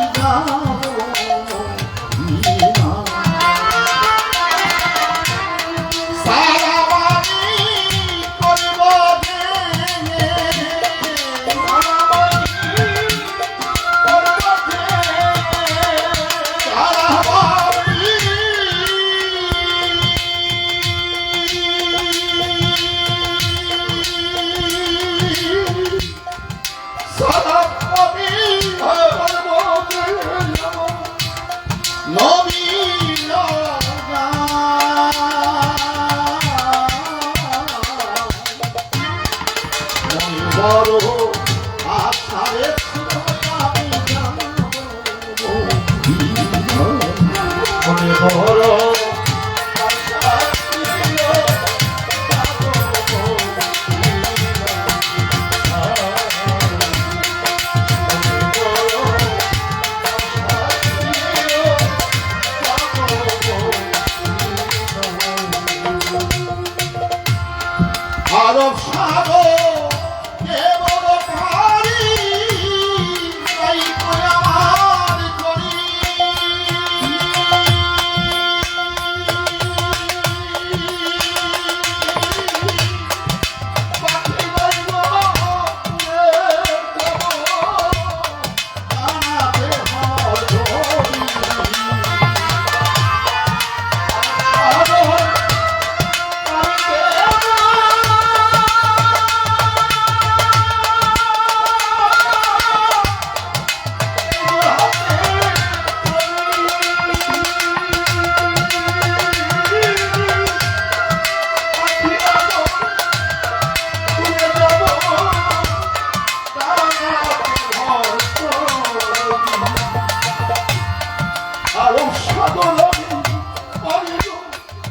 Speaker 1: আরব সাগর কেবল পারি তাই আমার করি পাখি বাইব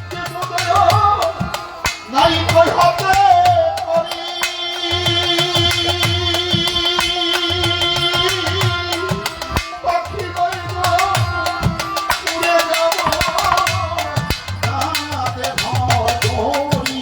Speaker 1: জানাতে নাই কই হবে করি পাখি বাইব উড়ে যাব জানাতে ভরি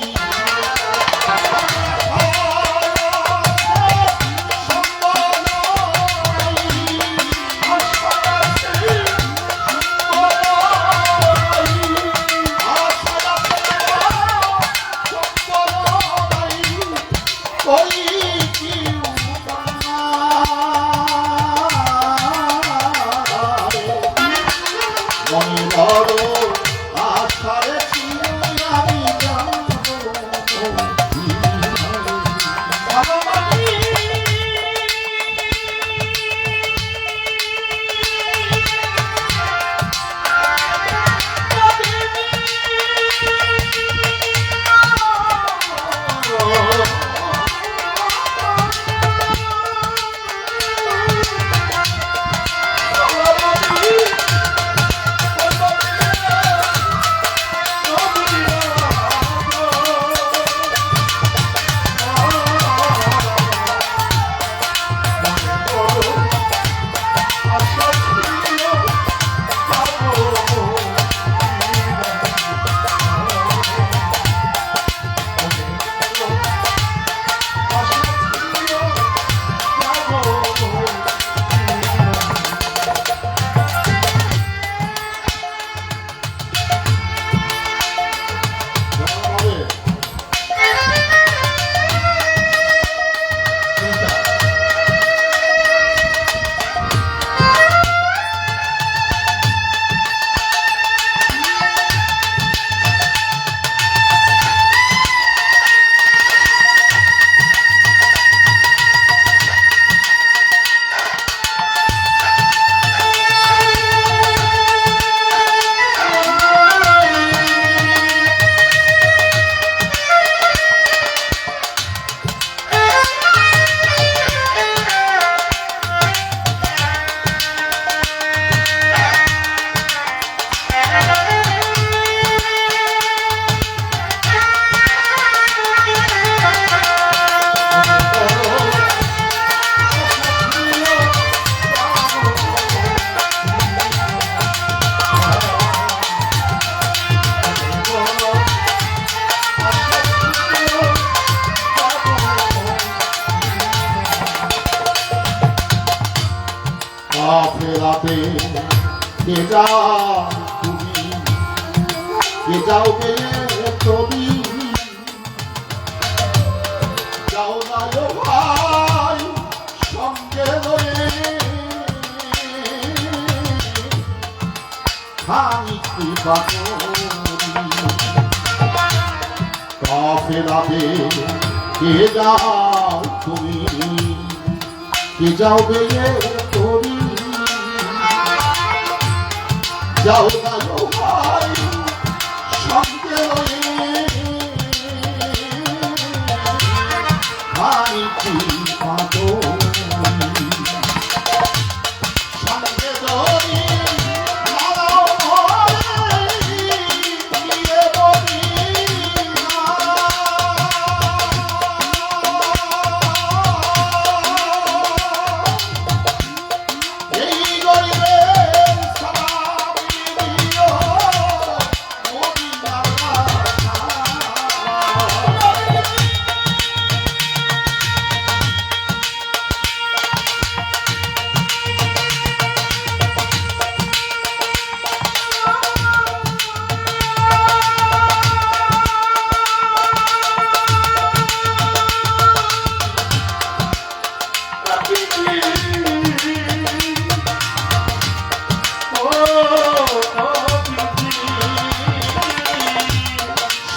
Speaker 1: কাফেলাতে কে যাও তুমি, কে যাও গে তুমি, যাও না গো ভাই সঙ্গে লয়ে খানিকটি বাকরি। কাফেলাতে কে যাও তুমি, কে যাও গে তুমি, যাও না গো ভাই সঙ্গে লয়ে খানিকটি বাকরি। সঙ্গে যদি নাও গিয়ে বলি এই গরিবের সালামি দিও মদিনার রাস্তা।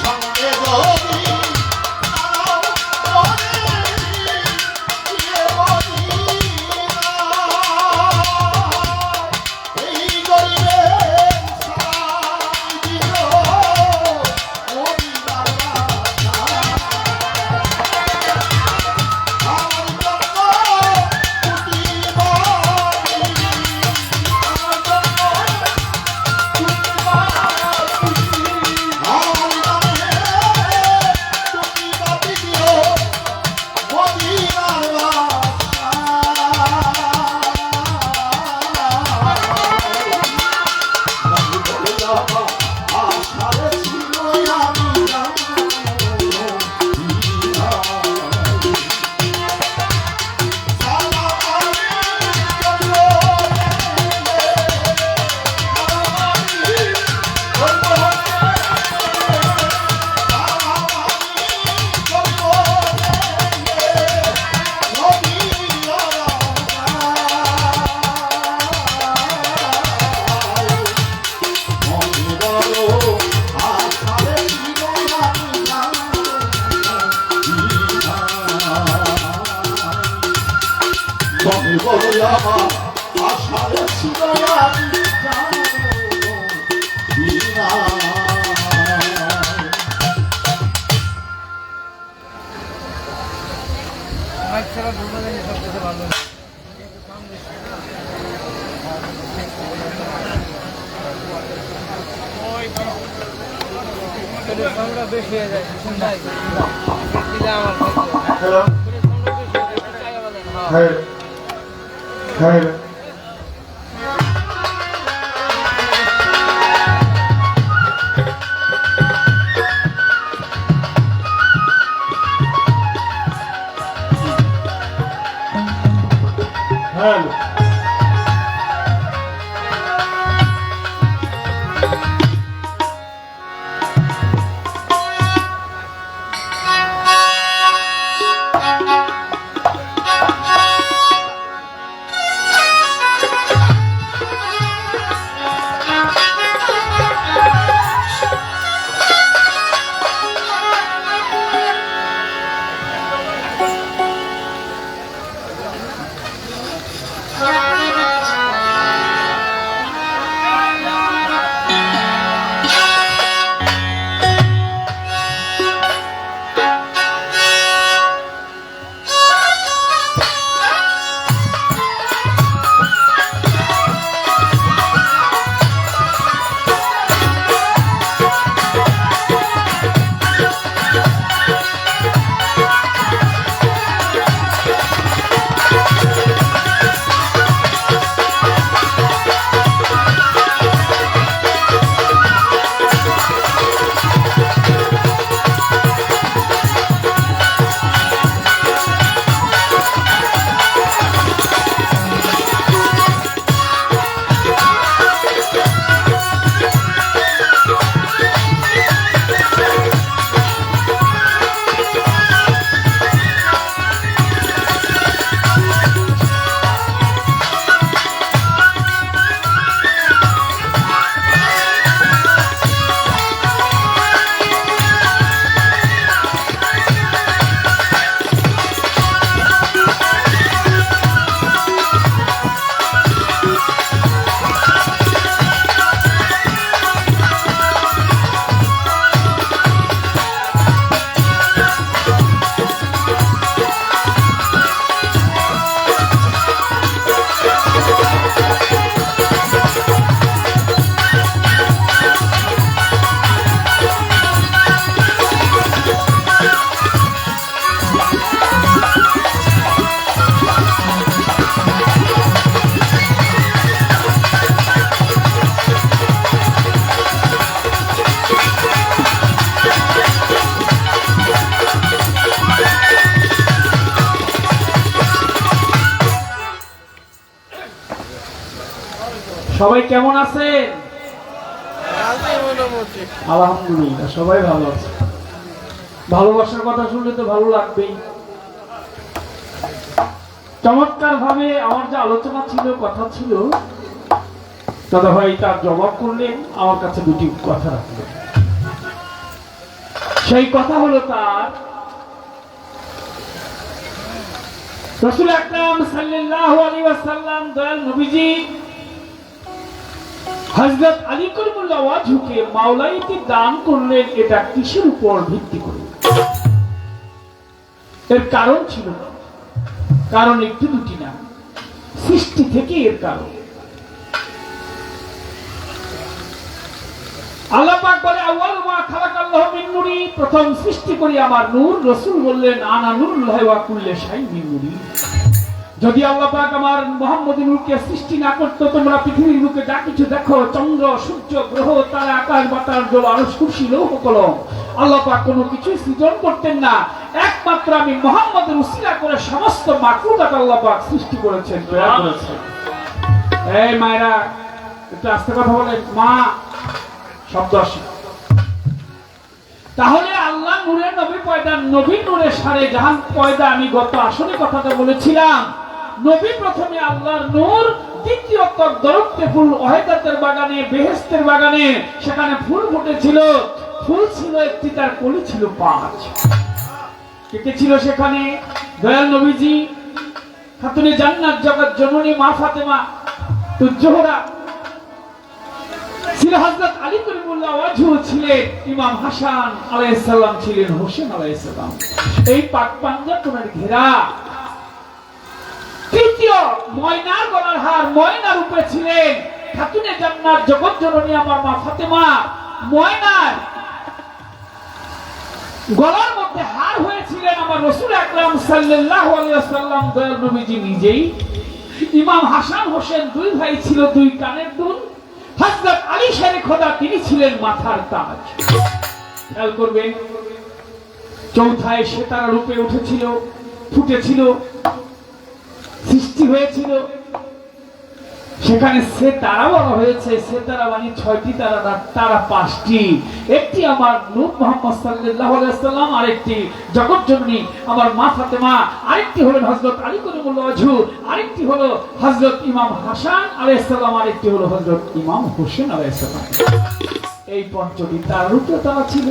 Speaker 1: সঙ্গে যদি নাও গিয়ে বলি এই গরিবের সালামি দিও মদিনার রাস্তা। আমার জন্য কুটি বাড়ি, আমার জন্য কুটি বাড়ি, আমার নামে কুটি বাড়ি দিও মদিনার রাস্তা। বাবু বলে যাবা আশারে ছিল আমি যাবো মদিনায়। সালাম আলাইকুম বলো আমার আশারে ছিল আমি যাবো মদিনায়।
Speaker 2: বেশি হয়ে যায় আমার
Speaker 3: Hello. Hey. Hey. Hello.
Speaker 4: সবাই কেমন আছেন?
Speaker 2: রাজি মোটামুটি।
Speaker 4: আলহামদুলিল্লাহ সবাই ভালো আছে। ভালোবাসার কথা শুনলে তো ভালো লাগবেই। চমৎকার ভাবে আমার যে আলোচনা ছিল, কথা ছিল, দাদা ভাই তার জবাব করলেন, আমার কাছে দুটি কথা রাখলেন। সেই কথা হলো তার রাসূল আকরাম সাল্লাল্লাহু আলাইহি ওয়াসাল্লাম দয়াল নবীজি হযরত আলী কাররামাল্লাহু ওয়াজহুকে মাওলাইতি দান করলেন। এটা কিসের উপর ভিত্তি করে? এর কারণ ছিল, কারণ একটু দুটি না, সৃষ্টি থেকে এর কারণ। আল্লাহ পাক বলে আউয়াল মা খালাকাল্লাহু মিন নূরি, প্রথম সৃষ্টি করি আমার নূর। রাসূল বললেন আনা নূরুল্লাহি ওয়া কুল্লু শাইইন মিন নূরি। যদি আল্লাহ পাক আমার মুহাম্মদের নূরকে সৃষ্টি না করতো, তোমরা পৃথিবীর বুকে যা কিছু দেখো, চন্দ্র সূর্য গ্রহ তারা আকাশ বাতাস জল আরশ কুরসি লৌহ কলম, আল্লাহ পাক কোনো কিছুই সৃজন করতেন না। একমাত্র আমি মুহাম্মদের উসিলা করে সমস্ত মাখলুকাত আল্লাহ পাক সৃষ্টি করেছেন, তৈরি করেছেন। এই মায়েরা একটু আস্তে কথা বলেন, মা শব্দ আসে। তাহলে আল্লাহ নূরে নবী পয়দা, নবী নূরে সারে জাহান পয়দা। আমি গত আসলে কথাটা বলেছিলাম, নবী প্রথমে আল্লাহর নূর, দ্বিতীয় দরুদে ফুল ওয়াহিদাতের বাগানে, বেহেশতের বাগানে, সেখানে ফুল ফুটেছিল। ফুল ছিল একটি, তার কলি ছিল 5। কে কে ছিল সেখানে? দয়াল নবীজি, খাতুনে জান্নাত জগৎ জননী মা ফাতেমা তুজ-জোহরা ছিল, হযরত আলী কাররামাল্লাহু ওয়াজহু ছিলেন, ইমাম হাসান আলাইহিস সালাম ছিলেন, হোসেন আলাইহিস সালাম। এই পাক পাঞ্জাতনের ঘেরা। তৃতীয় ময়নার গলার হার, ময়নার উপরে ছিলেন খাতুনে জান্নাত জগৎ জননী আমার মা ফাতেমা। ময়নার গলার মধ্যে হার হয়েছিলেন আমার রাসূল আকরাম সাল্লাল্লাহু আলাইহি ওয়াসাল্লাম দয়াল নবীজি নিজেই। ইমাম হাসান হোসেন 2 ভাই ছিল, 2 কানের দুল। হযরত আলী শেরে খোদা, তিনি ছিলেন মাথার তাজ। খেয়াল করবেন, চৌথায় সেতারা রূপে উঠেছিল, ফুটেছিল, সৃষ্টি হয়েছিল। সেখানে সেতারা বলা হয়েছে, সেতারা মানে 6টি তারা, তারা 5টি। একটি আমার নূর মুহাম্মদ সাল্লাল্লাহু আলাইহি ওয়াসাল্লাম, আরেকটি জগৎজননী আমার মা ফাতেমা, আরেকটি হলেন হযরত আলী কাররামাল্লাহু ওয়াজহু, আরেকটি হলো হযরত ইমাম হাসান আলাইহিস সালাম, আরেকটি হলো হযরত ইমাম হোসেন আলাইহিস সালাম। এই 5টি তার রূপে তারা ছিল।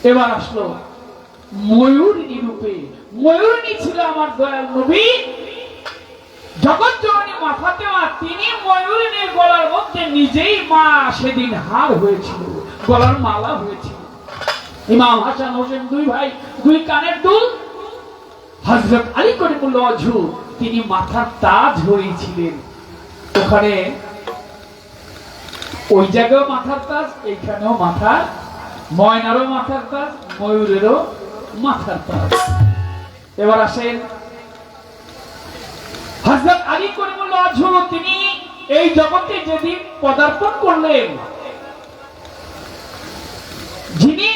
Speaker 4: এবার আসলো ময়ূরী রূপে। ময়ূরী ছিল আমার দয়াল নবী জগৎ জননী মা ফাতেমা। তিনি ময়ূরীর গলার মধ্যে নিজেই মা সেদিন হার হয়েছিল, গলার মালা হয়েছিল। ইমাম হাসান হোসেন 2 ভাই, 2 কানের দুল। হযরত আলী কাররামাল্লাহু ওয়াজহু, তিনি মাথার তাজ হয়েছিলেন। ওখানে ওই জায়গাও মাথার তাজ, এইখানেও মাথার, ময়নারও মাথার তাজ, ময়ূরেরও মাথার তাজ। এবার আসেন হযরত আলী কাররামাল্লাহু ওয়াজহু, তিনি এই জগতে যেদিন পদার্পণ করলেন, যিনি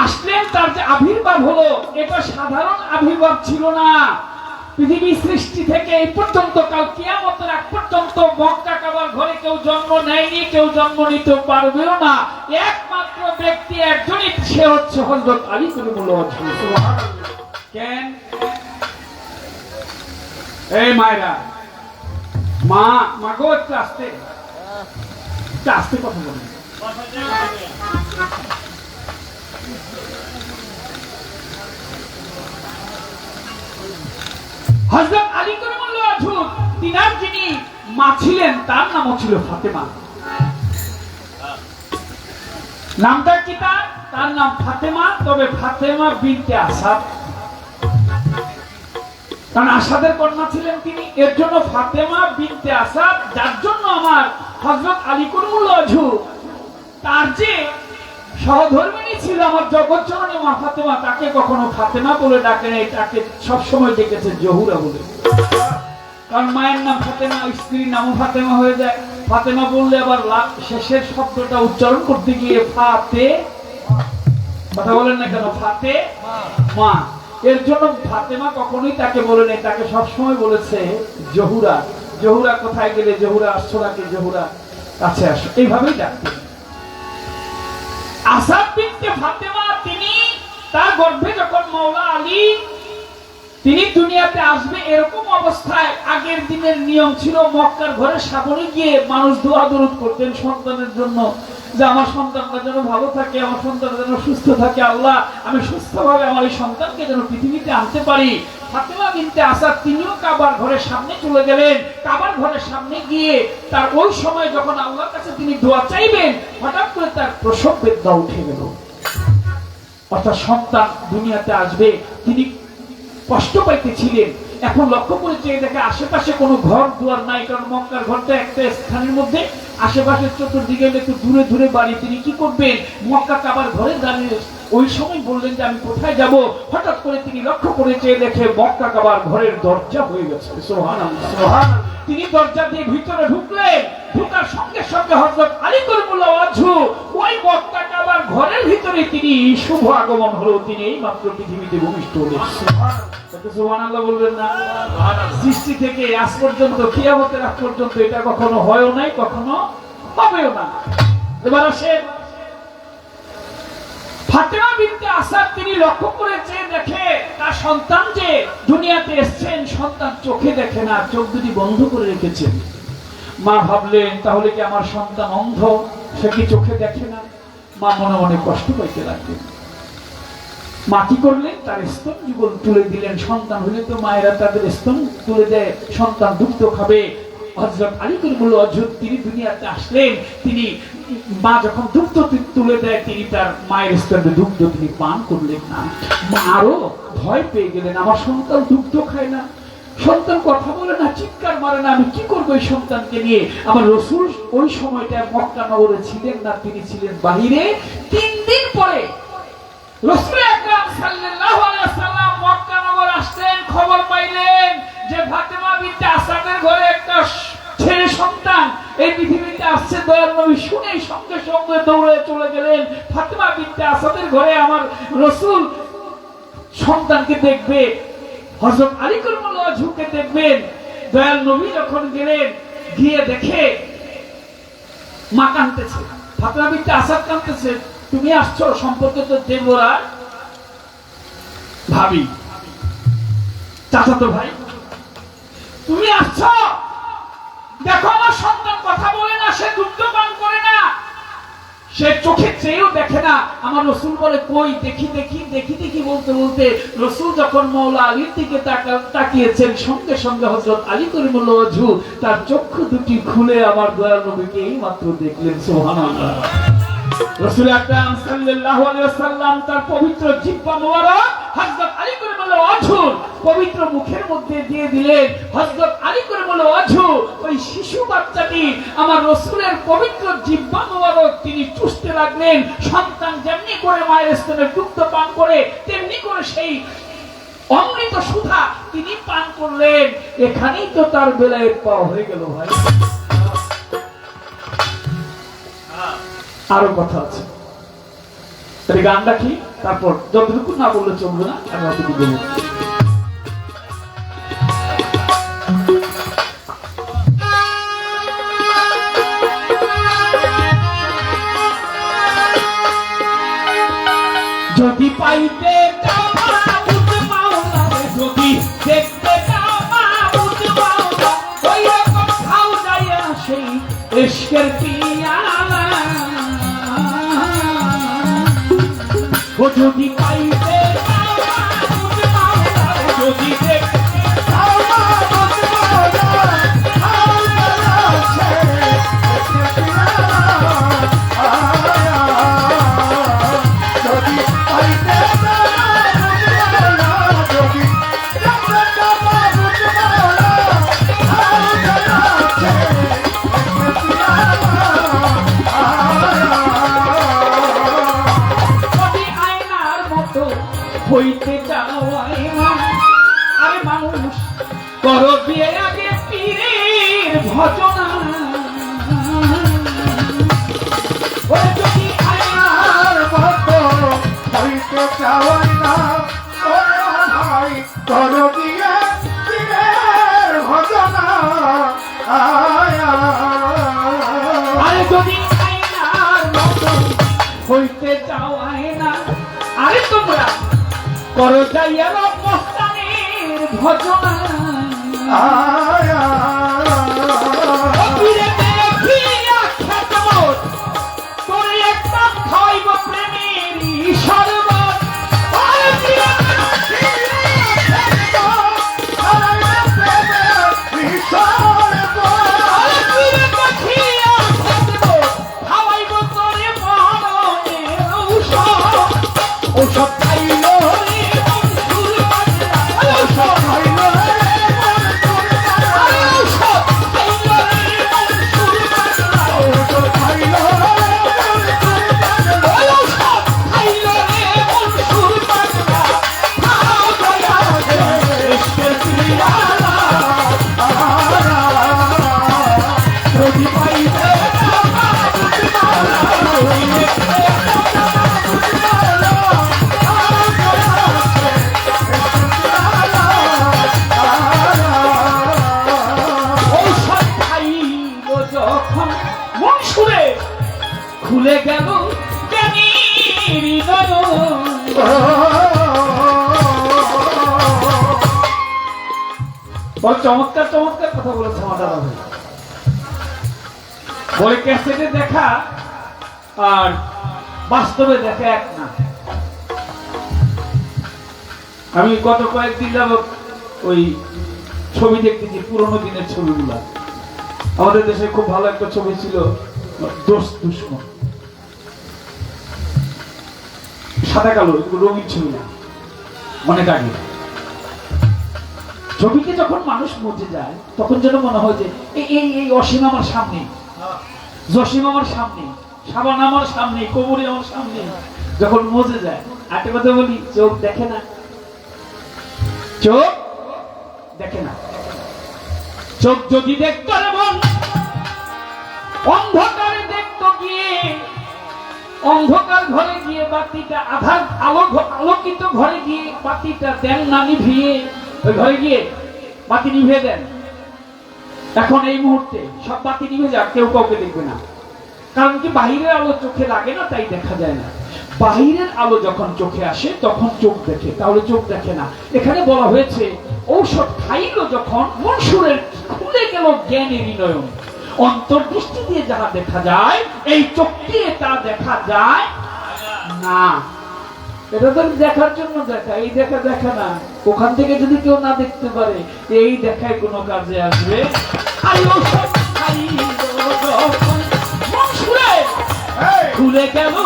Speaker 4: আসলেন, তার যে আবির্ভাব হলো, এটা সাধারণ আবির্ভাব ছিল না। পৃথিবী সৃষ্টি থেকে এই পর্যন্ত, কাল কিয়ামতের আগ পর্যন্ত মক্কা কাবার ঘরে কেউ জন্ম নেয়নি, কেউ জন্ম নিতে পারবেও না। একমাত্র ব্যক্তি একজনই, সে হচ্ছে হযরত আলী কাররামাল্লাহু ওয়াজহু। সুবহানাল্লাহ। কেন? এই মায়েরা, মা মাগো একটু আস্তে আস্তে কথা বলেন। হযরত আলী কাররামাল্লাহু ওয়াজহু, তিনার যিনি মা ছিলেন, তার নামও ছিল ফাতেমা। নামটা কি তার? তার নাম ফাতেমা, তবে ফাতেমা বিনতে আসাদ। কারণ আসাদের কন্যা ছিলেন তিনি, এর জন্য ফাতেমা বিনতে আসাদ। যার জন্য আমার হযরত আলী কাররামাল্লাহু ওয়াজহু, তার যে সহধর্মিণী ছিল আমার জগৎজননী মা ফাতেমা, তাকে কখনো ফাতেমা বলে ডাকে নাই, তাকে সবসময় ডেকেছে জহুরা বলে। কারণ মায়ের নাম ফাতেমা, স্ত্রীর নামও ফাতেমা হয়ে যায়। ফাতেমা বললে আবার শেষের শব্দটা উচ্চারণ করতে গিয়ে ফাতে, কথা বলেন না কেন, ফাতে মা। এর জন্য ফাতেমা কখনোই তাকে বলে নেই, তাকে সবসময় বলেছে জহুরা। জহুরা কোথায় গেলে? জহুরা আসছো নাকি? জহুরা কাছে আসো, এইভাবেই ডাকতেন। আসাদ বিনতে ফাতেমা তিনি তার গর্ভে যখন মাওলা আলী তিনি দুনিয়াতে আসবে এরকম অবস্থায় আগের দিনের নিয়ম ছিল মক্কার ঘরে সাগরে গিয়ে মানুষ দোয়া দরুদ করতেন সন্তানের জন্য, যে আমার সন্তানটা যেন ভালো থাকে, আমার সন্তানটা যেন সুস্থ থাকে, আল্লাহ আমি সুস্থভাবে আমার এই সন্তানকে যেন পৃথিবীতে আনতে পারি। ফাতেমা বিনতে আসাদ তিনিও কাবার ঘরের সামনে চলে গেলেন। কাবার ঘরের সামনে গিয়ে তার ওই সময় যখন আল্লাহর কাছে তিনি দোয়া চাইবেন, হঠাৎ করে তার প্রসব বেদনা উঠে গেল। অর্থাৎ সন্তান দুনিয়াতে আসবে, তিনি কষ্ট পাইতেছিলেন। এখন লক্ষ্য করে চেয়ে দেখে আশেপাশে কোনো ঘর দুয়ার নাই, কারণ মক্কার ঘরটা একটা স্থানের মধ্যে, আশেপাশে চতুর্দিকে একটু দূরে দূরে বাড়ি। তিনি কি করবেন? মক্কা কাবার ঘরে দাঁড়িয়ে ওই সময় বললেন যে আমি কোথায় যাব। হঠাৎ করে তিনি লক্ষ্য করে চেয়ে দেখে মক্কা কাবার ঘরের দরজা হয়ে গেছে। সুবহানাল্লাহ, সুবহানাল্লাহ। তিনি দরজা দিয়ে ভিতরে ঢুকলেন। ঢুকার সঙ্গে সঙ্গে হযরত আলী কারামাল্লাহু ওয়াজহু ওই মক্কা কাবার ঘরের ভিতরে তিনি শুভ আগমন হলো। তিনি এই মাত্র পৃথিবীতে ভূমিষ্ঠ হলেন। সুবহানাল্লাহ বলবেন না? সৃষ্টি থেকে আজ পর্যন্ত, কিয়ামতের আগ পর্যন্ত এটা কখনো হয়ও নাই, কখনো হবেও না। এবার আসেন ফাতেমা বিনতে আসাদ, তিনি লক্ষ্য করে চেয়ে দেখে তার সন্তান যে দুনিয়াতে এসেছেন, সন্তান চোখে দেখে না, চোখ দুটি বন্ধ করে রেখেছেন। মা ভাবলেন তাহলে কি আমার সন্তান অন্ধ, সে কি চোখে দেখে না? মা মনে মনে কষ্ট পাইতে লাগলেন। মা কি করলেন? তার স্তন যুগল তুলে দিলেন। সন্তান হলে তো মায়েরা তাদের স্তন তুলে দেয়, সন্তান দুগ্ধ খাবে। হযরত আলী কারামাল্লাহু ওয়াজহু তিনি দুনিয়াতে আসলেন, তিনি মা যখন দুগ্ধ তুলে দেয়, তিনি তার মায়ের স্তনে দুগ্ধ তিনি পান করলেন না। মা আরো ভয় পেয়ে গেলেন, আমার সন্তান দুগ্ধ খায় না, সন্তান কথা বলে না, চিৎকার মারে না, আমি কি করবো এই সন্তানকে নিয়ে? আমার রাসূল ওই সময়টা মক্কা নগরে ছিলেন না, তিনি ছিলেন বাহিরে। 3 দিন পরে রাসূল আকরাম সাল্লাল্লাহু আলাইহি ওয়াসাল্লাম মক্কা নগর আসলেন। খবর পাইলেন যে ফাতেমা বিনতে আসাদের ঘরে একটা ছেলে সন্তান এই পৃথিবীতে আসছে। দয়ার নবী শুনে সঙ্গে সঙ্গে দৌড়ে চলে গেলেন। ফাতেমা বিনতে আসাদের ঘরে আমার রাসূল সন্তানকে দেখবে, হযরত আলী কারামাল্লাহু ওয়াজহুকে দেখবেন। দয়াল নবী যখন গেলেন, গিয়ে দেখে মা কাঁদতেছে, ফাতেমা বিনতে আসাদ কাঁদতেছে। তুমি আসছো, সম্পর্কে তো দেবরা ভাবি, চাচাতো ভাই, তুমি আসছো, দেখো আমার সন্তান কথা বলে না, সে দুগ্ধ পান করে না, সে চোখে চেয়েও দেখে না। আমার রাসূল বলে কই দেখি দেখি দেখি দেখি বলতে বলতে রাসূল যখন মাওলা আলীর দিকে তাকিয়েছেন, সঙ্গে সঙ্গে হযরত আলী কারামাল্লাহু ওয়াজহু তার চক্ষু দুটি খুলে আমার দয়াল নবীকে এই মাত্র দেখলেন। সুবহানাল্লাহ। রাসূল আকরাম সাল্লাল্লাহু আলাইহি ওয়াসাল্লাম তার পবিত্র জিহ্বা মোবারক হযরত আলী কারামাল্লাহু ওয়াজহুর পবিত্র মুখের মধ্যে দিয়ে দিলেন। হযরত আলী কারামাল্লাহু ওয়াজহু ওই শিশু বাচ্চাটি আমার রাসূলের পবিত্র জিহ্বা মোবারক তিনি চুষতে লাগলেন। সন্তান যেমনি করে মায়ের স্তনে দুগ্ধ পান করে, তেমনি করে সেই অমৃত সুধা তিনি পান করলেন। এখানেই তো তার বেলায়েত পাওয়া হয়ে গেল ভাই। আরো কথা আছে, তাহলে গানটা কি? তারপর যতটুকু না বললে চলবে না, আমি অতটুকু বলবো। যদি পাইতে চাও মাহবুব মাওলা, যদি দেখতে চাও মাহবুব মাওলা, ওই রকম খাও যাইয়া সেই ইশকের পিয়ালা। ও যদি পাইতে চাও মাহবুব মাওলা, যদি দেখতে চাও মাহবুব মাওলা, খাও যাইয়া সেই ইশকের পিয়ালা। যদি পাইতে চাও মাহবুব মাওলা, যদি দেখতে চাও মাহবুব মাওলা, খাও যাইয়া সেই ইশকের পিয়ালা। হইতে চাও আরে মানুষ, করো বিয়ে আগে পীরের ভজনা। ওই যদি আয়নার মতো হইতে চাও না, ও ভাই করো বিয়ে পীরের ভজনা। আরে যদি আয়নার মতো হইতে চাও আয়না, আরে তোমরা করো যাইয়া রব মস্তানের ভজনা। ফিরে দেখিয়া খ্যাতমত তোরে একটা খাইব প্রেমের শরবত। আরে ফিরে দেখিয়া খ্যাতমত আরে ফিরে দেখিয়া খ্যাতমত খাওয়াইব তোরে মরণের ঔষধ। ঔষধ খাইলো রে মনসুর বাজরা, ঔষধ খাইলো রে মনসুর বাজরা, ঔষধ খাইলো রে মনসুর বাজরা, ঔষধ খাইলো রে মনসুর বাজরা, ঔষধ খাইলো রে মনসুর বাজরা। খাও দয়া রে ইশকের পিয়ালা, যদি পাইবে খুলে গেল জ্ঞানীর হৃদয়। বল চমৎকার চমৎকার কথা বলেছে আমার দাদা ভাই। বলে ক্যাসেটে দেখা আর বাস্তবে দেখা এক না। আমি গত কয়েকদিন যাবত ওই ছবি দেখতেছি, পুরোনো দিনের ছবিগুলা। আমাদের দেশে খুব ভালো একটা ছবি ছিল দোস্ত দুশ্মন, সাদা কালো, রঙিন ছিল না, অনেক আগে। ছবিতে যখন মানুষ মজে যায় তখন যেন মনে হয় যে এই অসীম আমার সামনে, জসিম আমার সামনে, সাবান আমার সামনে, কবরী আমার সামনে। যখন মজে যায়, একটা কথা বলি, চোখ দেখে না, চোখ দেখে না। চোখ যদি দেখতো রে মন, অন্ধকারে দেখতো গিয়ে, অন্ধকার ঘরে গিয়ে বাতিটা আধার আলোকিত ঘরে গিয়ে বাতিটা দেন না নিভিয়ে, ওই ঘরে গিয়ে বাতি নিভিয়ে দেন। এখন এই মুহূর্তে সব বাতি নিভে যাক, কেউ কাউকে দেখবে না। কারণ কি, বাহিরের আলো চোখে লাগে না, তাই দেখা যায় না। বাহিরের আলো যখন চোখে আসে তখন চোখ দেখে, তাহলে চোখ দেখে না। এখানে বলা হয়েছে ঔষধ খাইলো যখন মনসুরের খুলে গেল জ্ঞানের নয়ন। অন্তর্দৃষ্টি দিয়ে যাহা দেখা যায়, এই চোখ দিয়ে তা দেখা যায় না। এটা তো দেখার জন্য দেখা, এই দেখা দেখা না। ওখান থেকে যদি কেউ না দেখতে পারে, এই দেখায় কোনো কাজে আসবে। খুলে গেল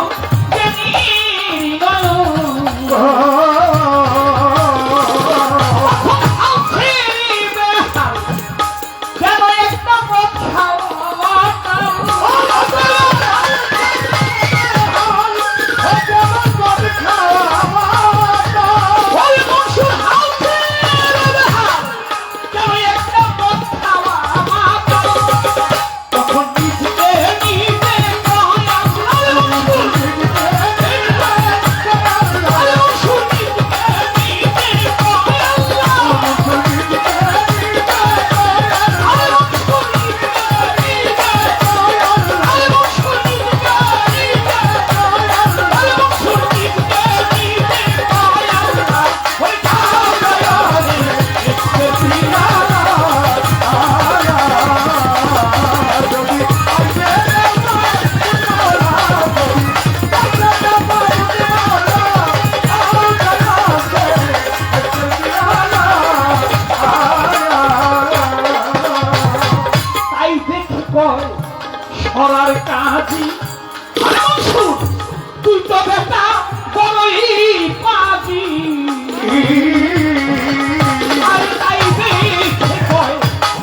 Speaker 4: সরার কাজী, তুই তো বেটা বড়ই পাজি।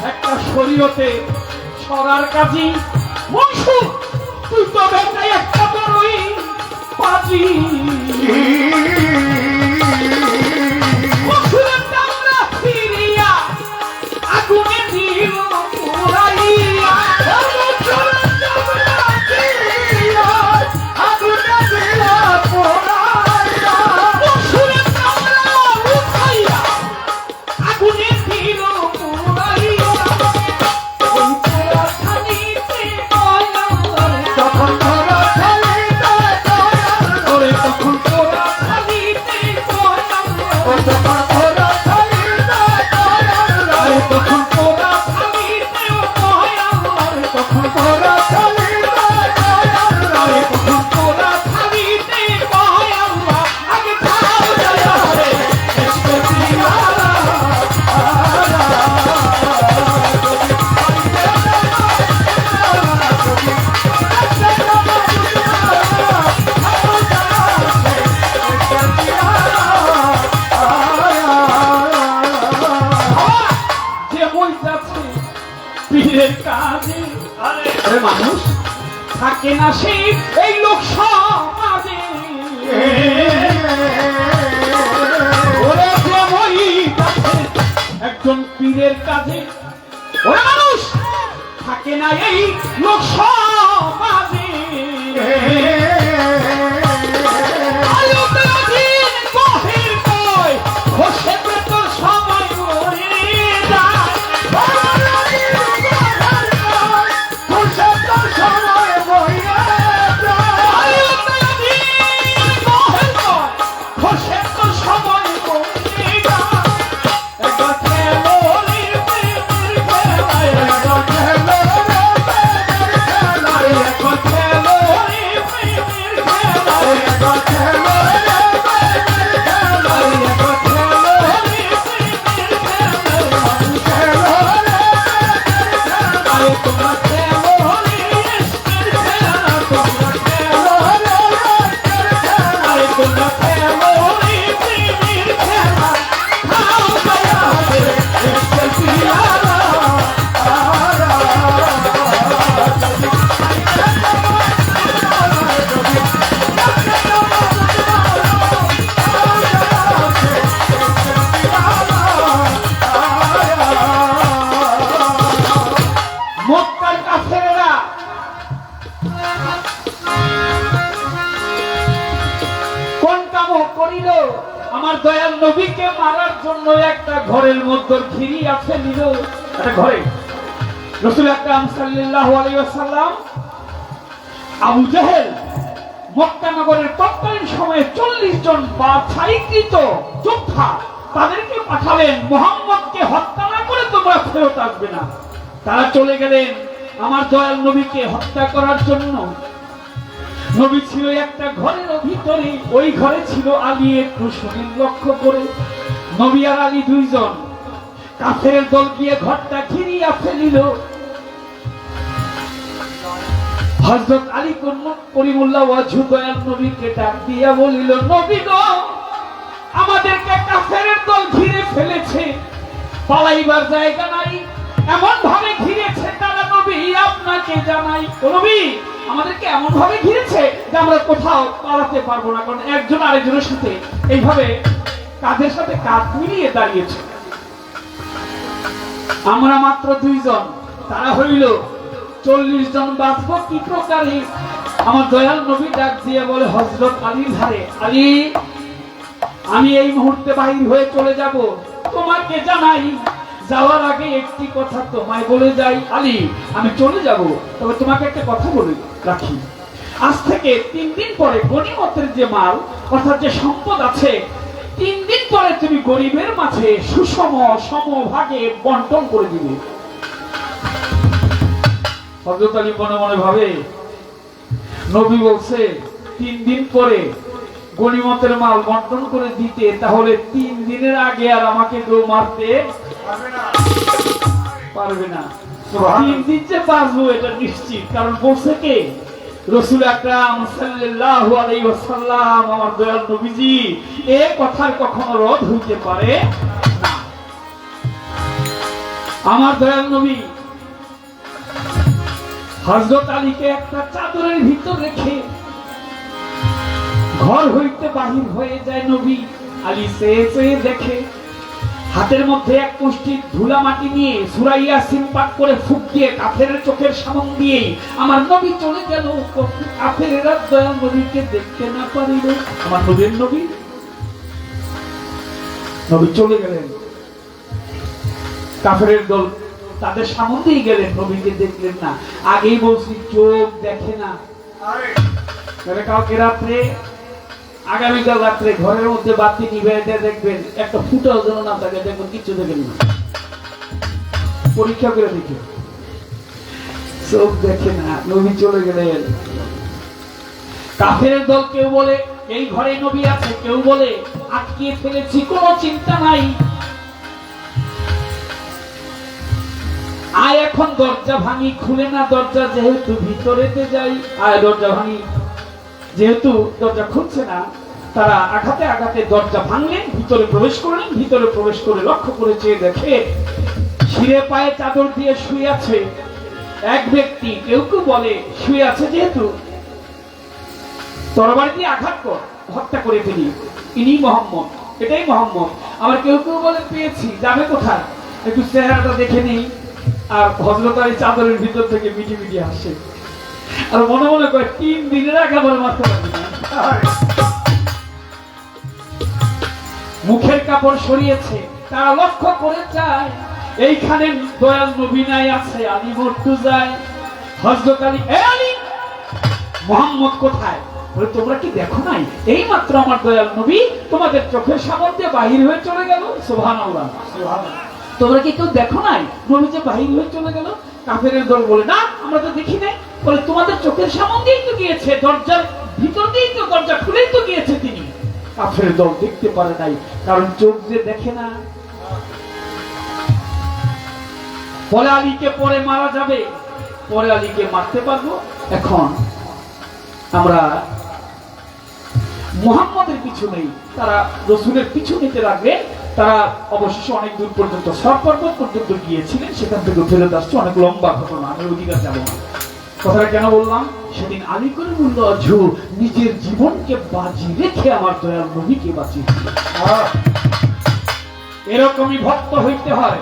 Speaker 4: একটা শরীয়তে সরার কাজী, মনসুর তুই তো বেটা একটা বড়ই পাজি। মনসুরের দামরা ফিরিয়া আগুনে দিল পোড়াইয়া, তখন তোরা থাকিতে দয়াল, তখন তোরা তখন তোরা থাকিতে দয়াল, আগে খাও দয়াল রে, একটু পিয়ারা। যে বইতাছে পীরের কাজে, আরে মানুষ থাকে না সেই এই লোক সমাজে। ওরে যে বইতাছে একজন পীরের কাজে, ওরে মানুষ থাকে না এই লোক সমাজে। আলোতের দিন বহির কয়, বসে তোর সময় করে যায়। আলোতের দিন বহির কয়, বসে তোর সময় করে যায়। একবার খেলো রে প্রেমের খেলায়, একবার খেলো রে প্রেমের খেলায়, একবার খেলো রে প্রেমের খেলায়, একবার খেলো রে প্রেমের খেলায়, একবার খেলো রে প্রেমের খেলায়, মানুষ খেলো রে প্রেমের খেলায়, তোমরা খেলো রে ইশকের খেলা, তোমরা খেলো রে ইশকের খেলায়, তোমরা খেলো রে প্রেমের খেলা, খাও দয়া রে ইশকের পিয়ারা। মক্কার কাফেরেরা কোন কাম করিল, আমার দয়াল নবীকে মারার জন্য একটা ঘরের মধ্যে ঘিরিয়া ফেলিল। একটা ঘরে রাসূল আকরাম সাল্লাল্লাহু আলাইহি ওয়াসাল্লাম আবু জেহেল মক্কা নগরের তৎকালীন সময়ে 40 জন বাছাইকৃত যোদ্ধা তাদেরকে পাঠালেন, মুহাম্মদকে হত্যা না করে তোমরা ফেরত আসবে না। তারা চলে গেলেন আমার দয়াল নবীকে হত্যা করার জন্য। নবী ছিল একটা ঘরের ভিতরে, ওই ঘরে ছিল আলী। একটু শরীর লক্ষ্য করে নবী আর আলী দুইজন, কাফেরের দল গিয়ে ঘরটা ঘিরিয়া ফেলিল। হযরত আলী করিমুল্লাহ ওয়াজহু দয়াল নবীকে ডাক দিয়া বলিল, নবী গো, আমাদেরকে কাফেরের দল ঘিরে ফেলেছে, পালাইবার জায়গা নাই, এমন ভাবে ঘিরেছে তারা, নবী আপনাকে জানাই। ও নবী, আমাদেরকে এমন ভাবে ঘিরেছে যে আমরা কোথাও পালাতে পারবো না, কারণ একজন আরেকজনের সাথে এইভাবে কাঁধের সাথে কাঁধ মিলিয়ে দাঁড়িয়েছে। আমরা মাত্র 2 জন, তারা হইল 40 জন, বাঁচবো কি প্রকারে? আমার দয়াল নবী ডাক দিয়ে বলে হযরত আলীর ধারে, আলী, আমি এই মুহূর্তে বাহির হয়ে চলে যাব, তোমাকে জানাই। যাওয়ার আগে একটি কথা তোমায় বলে যাই, আলী, আমি চলে যাব, তবে তোমাকে একটা কথা বলে রাখি। আজ থেকে 3 দিন পরে গনিমতের যে মাল, অর্থাৎ যে সম্পদ আছে, 3 দিন পরে তুমি গরিবের মাঝে সুষম সমভাগে বন্টন করে দিবে। হযরত আলী মনে মনে ভাবে, নবী বলছে 3 দিন পরে গনিমতের মাল বন্টন করে দিতে, তাহলে 3 দিনের আগে আর আমাকে কেউ মারতে পারবে না। 3 দিন যে বাঁচবো এটা নিশ্চিত, কারণ বলছে কে? রাসূল আকরাম সাল্লাল্লাহু আলাইহি ওয়াসাল্লাম, আমার দয়াল নবীজি। এই কথার কখনো রদ হইতে পারে না। আমার দয়াল নবী হযরত আলীকে একটা চাদরের ভিতর রেখে ঘর হইতে বাহির হয়ে যায়। নবী আলী চেয়ে চেয়ে দেখে, হাতের মধ্যে এক মুষ্টি ধুলা মাটি নিয়ে সূরা ইয়াসিন পাঠ করে ফুঁক দিয়ে কাফেরের চোখের সামনে দিয়ে আমার নবী চলে গেল। কাফেরেরা দয়াল নবীকে দেখতে না পারিল। আমার নবীর নবী চলে গেলেন, কাফেরের দল তাদের সামনে দিয়ে গেলেন, নবীকে দেখলেন না। আগেই বলছি চোখ দেখে না। কালকে রাত্রে আগামীকাল রাত্রে ঘরের মধ্যে বাতি নিভে দেখবেন একটা ফুটাও যেন না থাকে, দেখবেন কিচ্ছু দেখেন না। পরীক্ষা করে দেখে চোখ দেখে না, নবী চলে গেলেন। কাফেরের দল কেউ বলে এই ঘরে নবী আছে, কেউ বলে আটকিয়ে ফেলেছি, কোনো চিন্তা নাই, আয় এখন দরজা ভাঙি, খুলে না দরজা, যেহেতু ভিতরেতে যাই, আয় দরজা ভাঙি। যেহেতু দরজা খুলছে না, তারা আঘাতে আঘাতে দরজা ভাঙলেন, ভিতরে প্রবেশ করলেন। ভিতরে প্রবেশ করে লক্ষ্য করে চেয়ে দেখে শিরে পায়ে চাদর দিয়ে শুয়ে আছে এক ব্যক্তি। কেউ কেউ বলে শুয়ে আছে যেহেতু তরবারি দিয়ে আঘাত কর, হত্যা করে ফেলি, ইনি মোহাম্মদ, এটাই মোহাম্মদ। আবার কেউ কেউ বলে পেয়েছি, যাবে কোথায়, একটু চেহারাটা দেখে নেই। আর হযরত আলী চাদরের ভিতর থেকে মিটি মিটি আসে, আর মনে মনে করে 3 দিনের একেবারে মারতে পারবি না। মুখের কাপড় সরিয়েছে, তারা লক্ষ্য করে চায় এইখানে দয়াল নবী নাই আছে, আলী মরতু যায়। হযরত আলী, এ আলী, মুহাম্মদ কোথায়? বলে তোমরা কি দেখো নাই, এই মাত্র আমার দয়াল নবী তোমাদের চোখের সামনে দিয়ে বাহির হয়ে চলে গেল। সুবহানাল্লাহ, সুবহানাল্লাহ। তোমরা কি কেউ দেখো নাই নবী যে বাহির হয়ে চলে গেল? কাফেরের দল বলে না, আমরা তো দেখি নাই। বলে তোমাদের চোখের সামনে দিয়েই তো গিয়েছে, দরজার ভিতর দিয়েই তো, দরজা খুলেই তো গিয়েছে তিনি। কাফেরের দল দেখতে পারে নাই, কারণ চোখ যে দেখে না। বলে আলীকে পরে মারা যাবে, পরে আলীকে মারতে পারবো, এখন আমরা মুহাম্মদের পিছু নেই। তারা রাসূলের পিছু নিতে লাগবে। তারা অবশেষে অনেক দূর পর্যন্ত, সর পর্বত পর্যন্ত গিয়েছিলেন, সেখান থেকে ফেরত আসছে। অনেক লম্বা ঘটনা, আমি ওদিকে যাব না। কথাটা কেন বললাম, সেদিন আলী করে বলল আজু নিজের জীবনকে বাজি রেখে আমার দয়াল নবীকে বাঁচিয়েছিল। এরকমই ভক্ত হইতে হয়,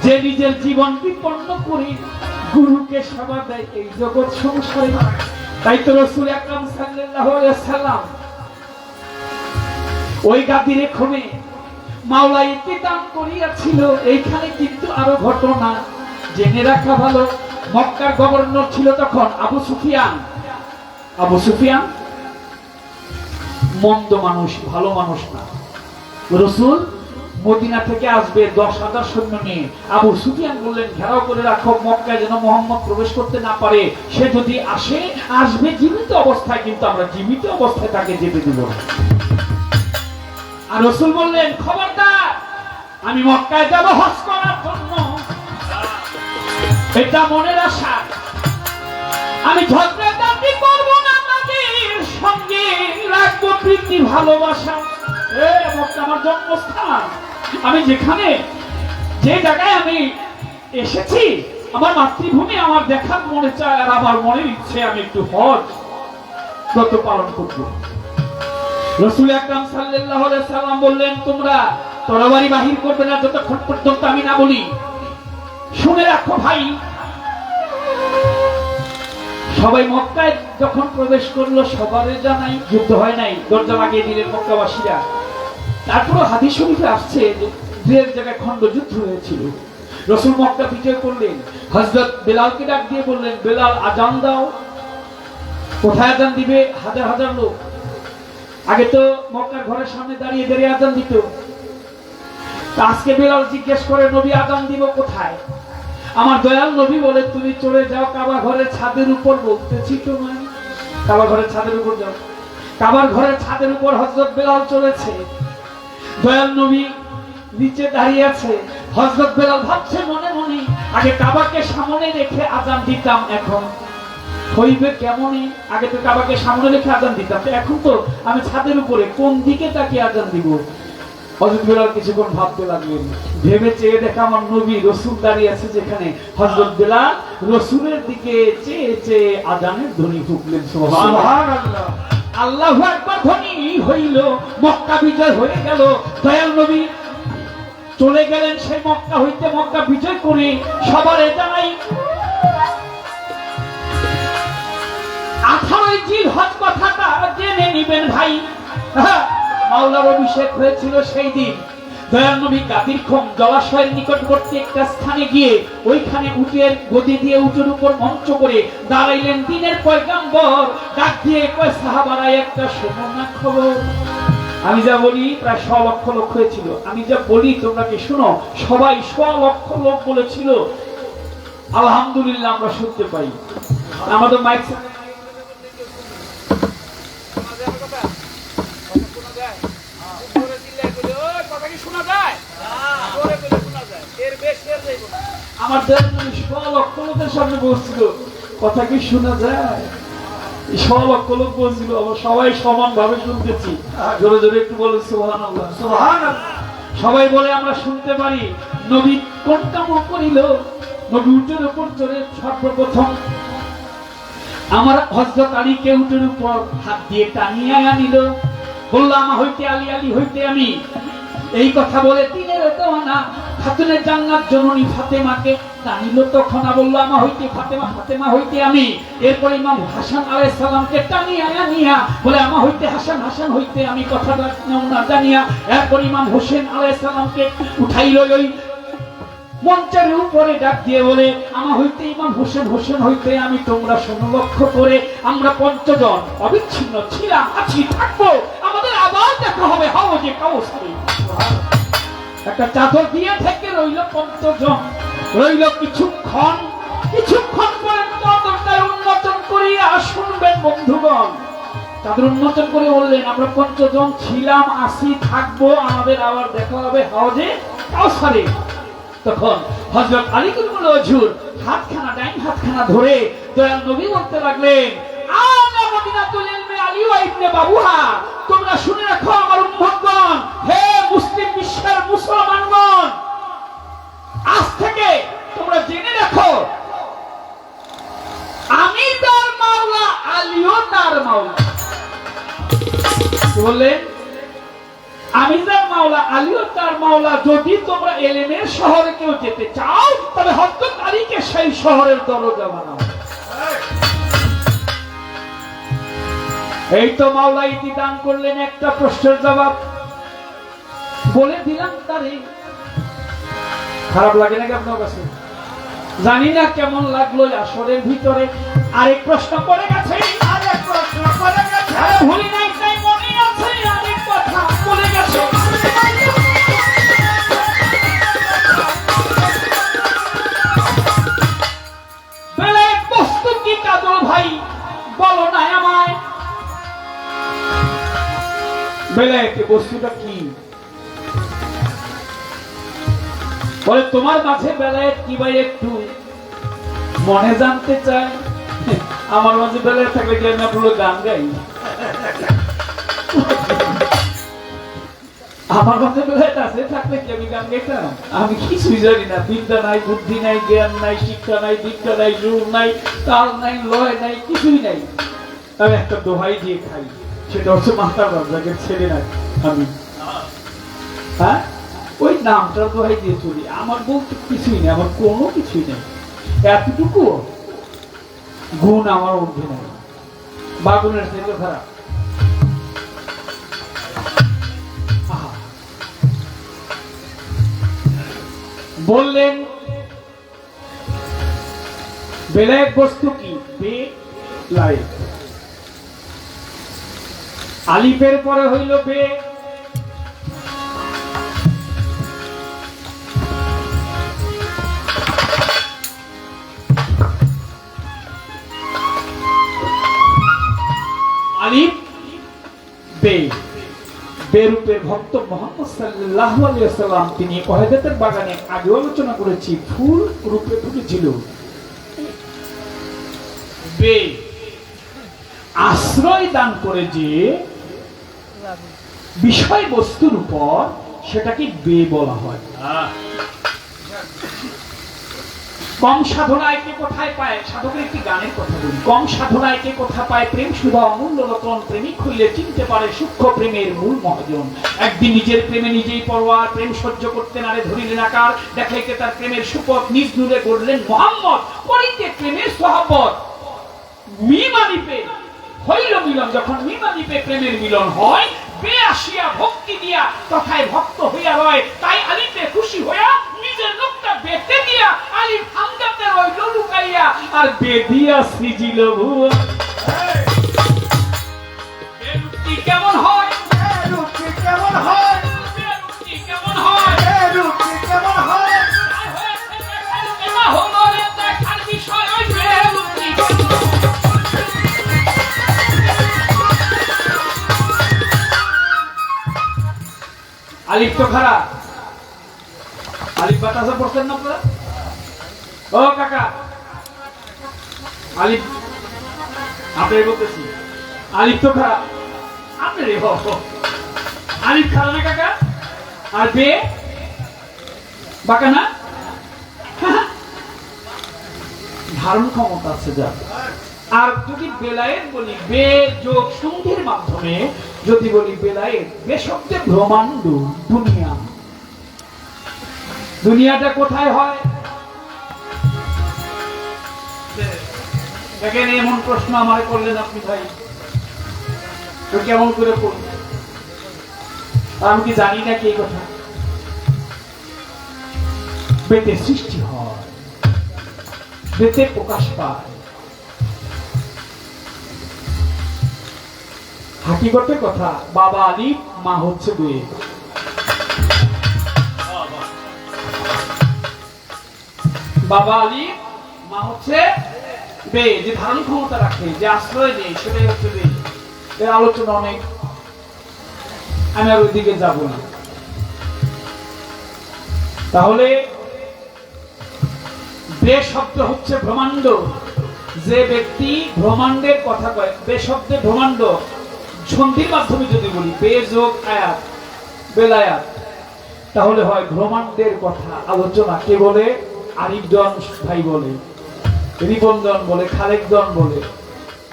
Speaker 4: যে নিজের জীবন বিপন্ন করে গুরুকে সেবা দেয় এই জগৎ সংসারে। তাই তো রাসূল আকরাম সাল্লাল্লাহু আলাইহি ওয়াসাল্লাম ওই গাদিরে খুমে মাওলা ইতিদান করিয়াছিল। এইখানে কিন্তু আরো ঘটনা জেনে রাখা ভালো। মক্কার গভর্নর ছিল তখন আবু সুফিয়ান। আবু সুফিয়ান মন্দ মানুষ, ভালো মানুষ না। রাসূল মদিনা থেকে আসবে 10,000 সৈন্য নিয়ে। আবু সুফিয়ান বললেন ঘেরাও করে রাখো, মক্কায় যেন মুহাম্মদ প্রবেশ করতে না পারে। সে যদি আসে, আসবে জীবিত অবস্থায়, কিন্তু আমরা জীবিত অবস্থায় তাকে যেতে দেব না। আর রাসূল বললেন খবরদার, আমি মক্কায় যাব হজ করার জন্য, এটা মনের আশা। আমি ঝগড়াঝাটি করব না, তাদের সঙ্গে রাখবো প্রীতি ভালোবাসা। মক্কা আমার জন্মস্থান, আমি যেখানে যে জায়গায় আমি এসেছি, আমার মাতৃভূমি, আমার দেখার মনে চায়, আর আমার মনের ইচ্ছে আমি একটু হজ ব্রত পালন করব। রাসূল আকরাম সাল্লাল্লাহু আলাইহি ওয়াসাল্লাম বললেন তোমরা তরবারি বাহির করবে না যতক্ষণ পর্যন্ত আমি না বলি। শুনে রাখো ভাই, সবাই মক্কায় যখন প্রবেশ করলো সবারে জানাই, যুদ্ধ হয় নাই, দরজা লাগিয়ে দিলেন মক্কাবাসীরা। তারপরে হাদিস শরীফে আসছে যে দুয়ের জায়গায় খন্ড যুদ্ধ হয়েছিল। রাসূল মক্কা বিজয় করলেন, হযরত বেলালকে ডাক দিয়ে বললেন বেলাল আজান দাও। কোথায় আজান দিবে? হাজার হাজার লোক। আগে তো মক্কার ঘরের সামনে দাঁড়িয়ে দাঁড়িয়ে আজান দিত। আজকে বেলাল জিজ্ঞেস করে নবী আজান দিব কোথায়? আমার দয়াল নবী বলে তুমি চলে যাও কাবা ঘরের ছাদের উপর। বলতেছি তোমায়, কাবা ঘরের ছাদের উপর যাও। কাবার ঘরের ছাদের উপর হযরত বেলাল চলেছে, দয়াল নবী নিচে দাঁড়িয়ে আছে। হযরত বেলাল ভাবছে মনে মনে, আগে কাবাকে সামনে রেখে আজান দিতাম, এখন হইবে কেমনে? আগে তো কাবাকে সামনে রেখে আজান দিতাম, এখন তো আমি ছাদের উপরে, কোন দিকে তাকিয়ে আজান দিব? হযরত বেলাল কিছুক্ষণ ভাবতে লাগলেন। ভেবে চেয়ে দেখা আমার নবী রাসূল দাঁড়িয়ে আছে যেখানে, হযরত বেলাল রাসূলের দিকে চেয়ে চেয়ে আজানের ধ্বনি ফুঁকলেন। সুবহানাল্লাহ, আল্লাহু আকবার ধ্বনি হইল, মক্কা বিজয় হয়ে গেল। দয়াল নবী চলে গেলেন সেই মক্কা হইতে, মক্কা বিজয় করে সবার জানাই 18 জিলহজ কথাটা জেনে নিবেন ভাই। মাওলার অভিষেক হয়েছিল সেই দিন। দয়াল নবী গাদিরক্ষম জলাশয়ের নিকটবর্তী একটা স্থানে গিয়ে ওইখানে উটের গদি দিয়ে উটের উপর মঞ্চ করে দাঁড়াইলেন দিনের পয়গাম্বর। ডাক দিয়ে কয় সাহাবারা একটা শোনো না খবর। আমি যা বলি প্রায় 100 লক্ষ লোক হয়েছিল। আমি যা বলি তোমরা কি শুনো? সবাই 100 লক্ষ লোক বলেছিল। আলহামদুলিল্লাহ আমরা শুনতে পাই। আমাদের মাইক আমার 100 লক্ষ লোকের সামনে বলছিল, কথা কি শোনা যায়? 100 লক্ষ লোক বলছিল, সবাই সমান ভাবে শুনতেছি। জোরে জোরে একটু বলে সুবহানাল্লাহ। সুবহানাল্লাহ। সবাই বলে আমরা শুনতে পারি। নবী কোন কাম করিল? নবী উটের উপর চড়ে সর্বপ্রথম আমার হযরত আলীকে উটের উপর হাত দিয়ে টানিয়ে আনিল। বলল আমা হইতে আলী, আলী হইতে আমি। এই কথা বলে দিনের দেওয়ানা খাতুনে জান্নাত জননী ফাতেমাকে টানিল। তখন বলল আমা হইতে ফাতেমা, ফাতেমা হইতে আমি। এরপর ইমাম হাসান আলাইহিস সালামকে টানিয়ে আনিয়া বলে আমা হইতে হাসান, হাসান হইতে আমি। কথাটা না জানিয়া এরপর ইমাম হোসেন আলাইহিস সালামকে উঠাইল ওই মঞ্চের উপরে, ডাক দিয়ে বলে আমা হইতে ইমাম হোসেন, হোসেন হইতে আমি। তোমরা শোনো, লক্ষ্য করে আমরা 5 জন অবিচ্ছিন্ন ছিলাম, আছি, থাকবো। আমাদের আবার দেখা হবে হাওজে কাউসারে। একটা চাদর দিয়ে থেকে রইল 5 জন। রইল কিছুক্ষণ, কিছুক্ষণ পরে চাদরটা উন্মোচন করিয়া শুনবেন বন্ধুগণ। চাদর উন্মোচন করে বললেন আমরা 5 জন ছিলাম, আছি, থাকবো। আমাদের আবার দেখা হবে হাওজে কাউসারে। তখন হযরত আলী কুরমুল ওজুর হাতখানা, ডাইন হাতখানা ধরে দয়াল নবী বলতে লাগলেন আনা মদিনাতুল ইলমে আলী ওয়া ইবনে বাবুহা। তোমরা শুনে রাখো আমার উম্মতগণ, হে মুসলিম বিশ্বের মুসলমানগণ, আজ থেকে তোমরা জেনে রাখো আমি তার মাওলা, আলীও তার মাওলা। কি বললেন? আমি তার মাওলা, আলীও তার মাওলা। যদি তোমরা এলেমের শহরে কেউ যেতে চাও তবে হযরত আলীকে সেই শহরের দরজা বানাও। এই তো মাওলা ইতি দান করলেন। একটা প্রশ্নের জবাব বলে দিলাম তারে। খারাপ লাগে নাকি আপনার কাছে? জানি না কেমন লাগলো আসরের ভিতরে। আরেক প্রশ্ন করে গেছে, আরেক প্রশ্ন করে গেছে। ভুলি নাই তাই মনে আছে, আরেক কথা বলে গেছে। বেলায়েত বস্তু কি কাজল ভাই বলো না আমায়? বেলায়েতে বস্তুটা কি? বলে তোমার মাঝে বেলায়েত কি ভাই একটু মনে জানতে চাই। আমার মাঝে বেলায়েত থাকলে কি আমি আপনার গান গাই? আমার মাঝে বেলায়েত আছে থাকলে কি আমি গান গাইতাম? আমি কিছুই জানি না। বিদ্যা নাই, বুদ্ধি নাই, জ্ঞান নাই, শিক্ষা নাই, দীক্ষা নাই, সুর নাই, তাল নাই, লয় নাই, কিছুই নাই। আমি একটা দোহাই দিয়ে খাই, সেটা হচ্ছে মাতার বাজাকে ছেড়ে নাই আমি। হ্যাঁ, ওই নামটা দোহাই দিয়ে চলি। আমার বলতে কিছুই নেই, আমার কোনো কিছুই নেই। এতটুকু গুণ আমার মধ্যে নেই। বাগুনের থেকে খারাপ। বললেন বেলায়েত বস্তু কি? বেলায়েত। আলিফের পরে হইল বে। আলিফ বে। বেরূপের ভক্ত মুহাম্মদ সাল্লাল্লাহু আলাইহি ওয়াসাল্লাম তিনি ওয়াহিদাতের বাগানে আগে আলোচনা করেছি ফুল রূপে ফুটেছিল। বে আশ্রয় দান করে যে বিষয়বস্তুর উপর সেটাকে বে বলা হয়। কম সাধনায় কে কোথায় পায়? সাধকের একটি গানের কথা বলি। কম সাধনায় কে কোথা পায়? প্রেম সুধা অমূল্য রতন। প্রেমিক হইলে চিনতে পারে সূক্ষ্ম প্রেমের মূল মহাজন। একদিন নিজের প্রেমে নিজেই পরোয়ার, প্রেম সহ্য করতে নারে ধরিলেন আকার। দেখাইতে তার প্রেমের সুপথ, নিজ নূরে গড়লেন মোহাম্মদ। করিতে প্রেমের সোহাবত, মিমানিপে হইল মিলন। যখন মিমানিপে প্রেমের মিলন হয়, বে আসিয়া ভক্তি দিয়া তথায় ভক্ত হইয়া রয়। তাই আলিতে খুশি হইয়া নিজের লোকটা বেতে দিয়া আলী হামদাতে রইল লুকাইয়া আর বেদিয়া সিজিল ভুয়া। বেরুক্তি কেমন হয়?
Speaker 3: রুটি কেমন হয়?
Speaker 4: বেরুক্তি কেমন হয়?
Speaker 3: রুটি কেমন হয়?
Speaker 4: আর হয়েছে দেখার কেনা হলো রে দেখার বিষয় ওই বেরুক্তি। আলিফ তো খারাপ। আলিফ বাতাসা পড়ছেন না আপনারা? ও কাকা আলিফ আপনি বলতেছি আলিফ তো খারাপ। আপনি রে আলিফ খারাপ না কাকা? আর বে বাঁকা না? ধারণ ক্ষমতা আছে যা। আর যদি বেলায়েত বলি বে যোগ সন্ধির মাধ্যমে যদি বলি বেলায়েত, বে শব্দে ব্রহ্মাণ্ড দুনিয়া। দুনিয়াটা কোথায় হয়? দেখেন এমন প্রশ্ন আমার করলেন আপনি ভাই, তো কেমন করে করলেন? আমি কি জানি না কি এই কথা? বেতে সৃষ্টি হয়, বেতে প্রকাশ পায়। হাকিগতে কথা, বাবা আলী মা হচ্ছে বে। বাবা আলী মা হচ্ছে বে, যে ধারণ ক্ষমতা রাখে, যে আশ্রয় দেয়, সেটাই হচ্ছে বে। এর আলোচনা অনেক, আমি আর ওইদিকে যাব না। তাহলে বে শব্দ হচ্ছে ব্রহ্মাণ্ড। যে ব্যক্তি ব্রহ্মাণ্ডের কথা কয়, বে শব্দে ব্রহ্মাণ্ড সন্ধির মাধ্যমে যদি বলি বে যোগ আয়াত বেলায়াত, তাহলে হয় ব্রহ্মাণ্ডের কথা আলোচনা। কে বলে? আরিফজন ভাই বলে, রিপনজন বলে, খালেকজন বলে,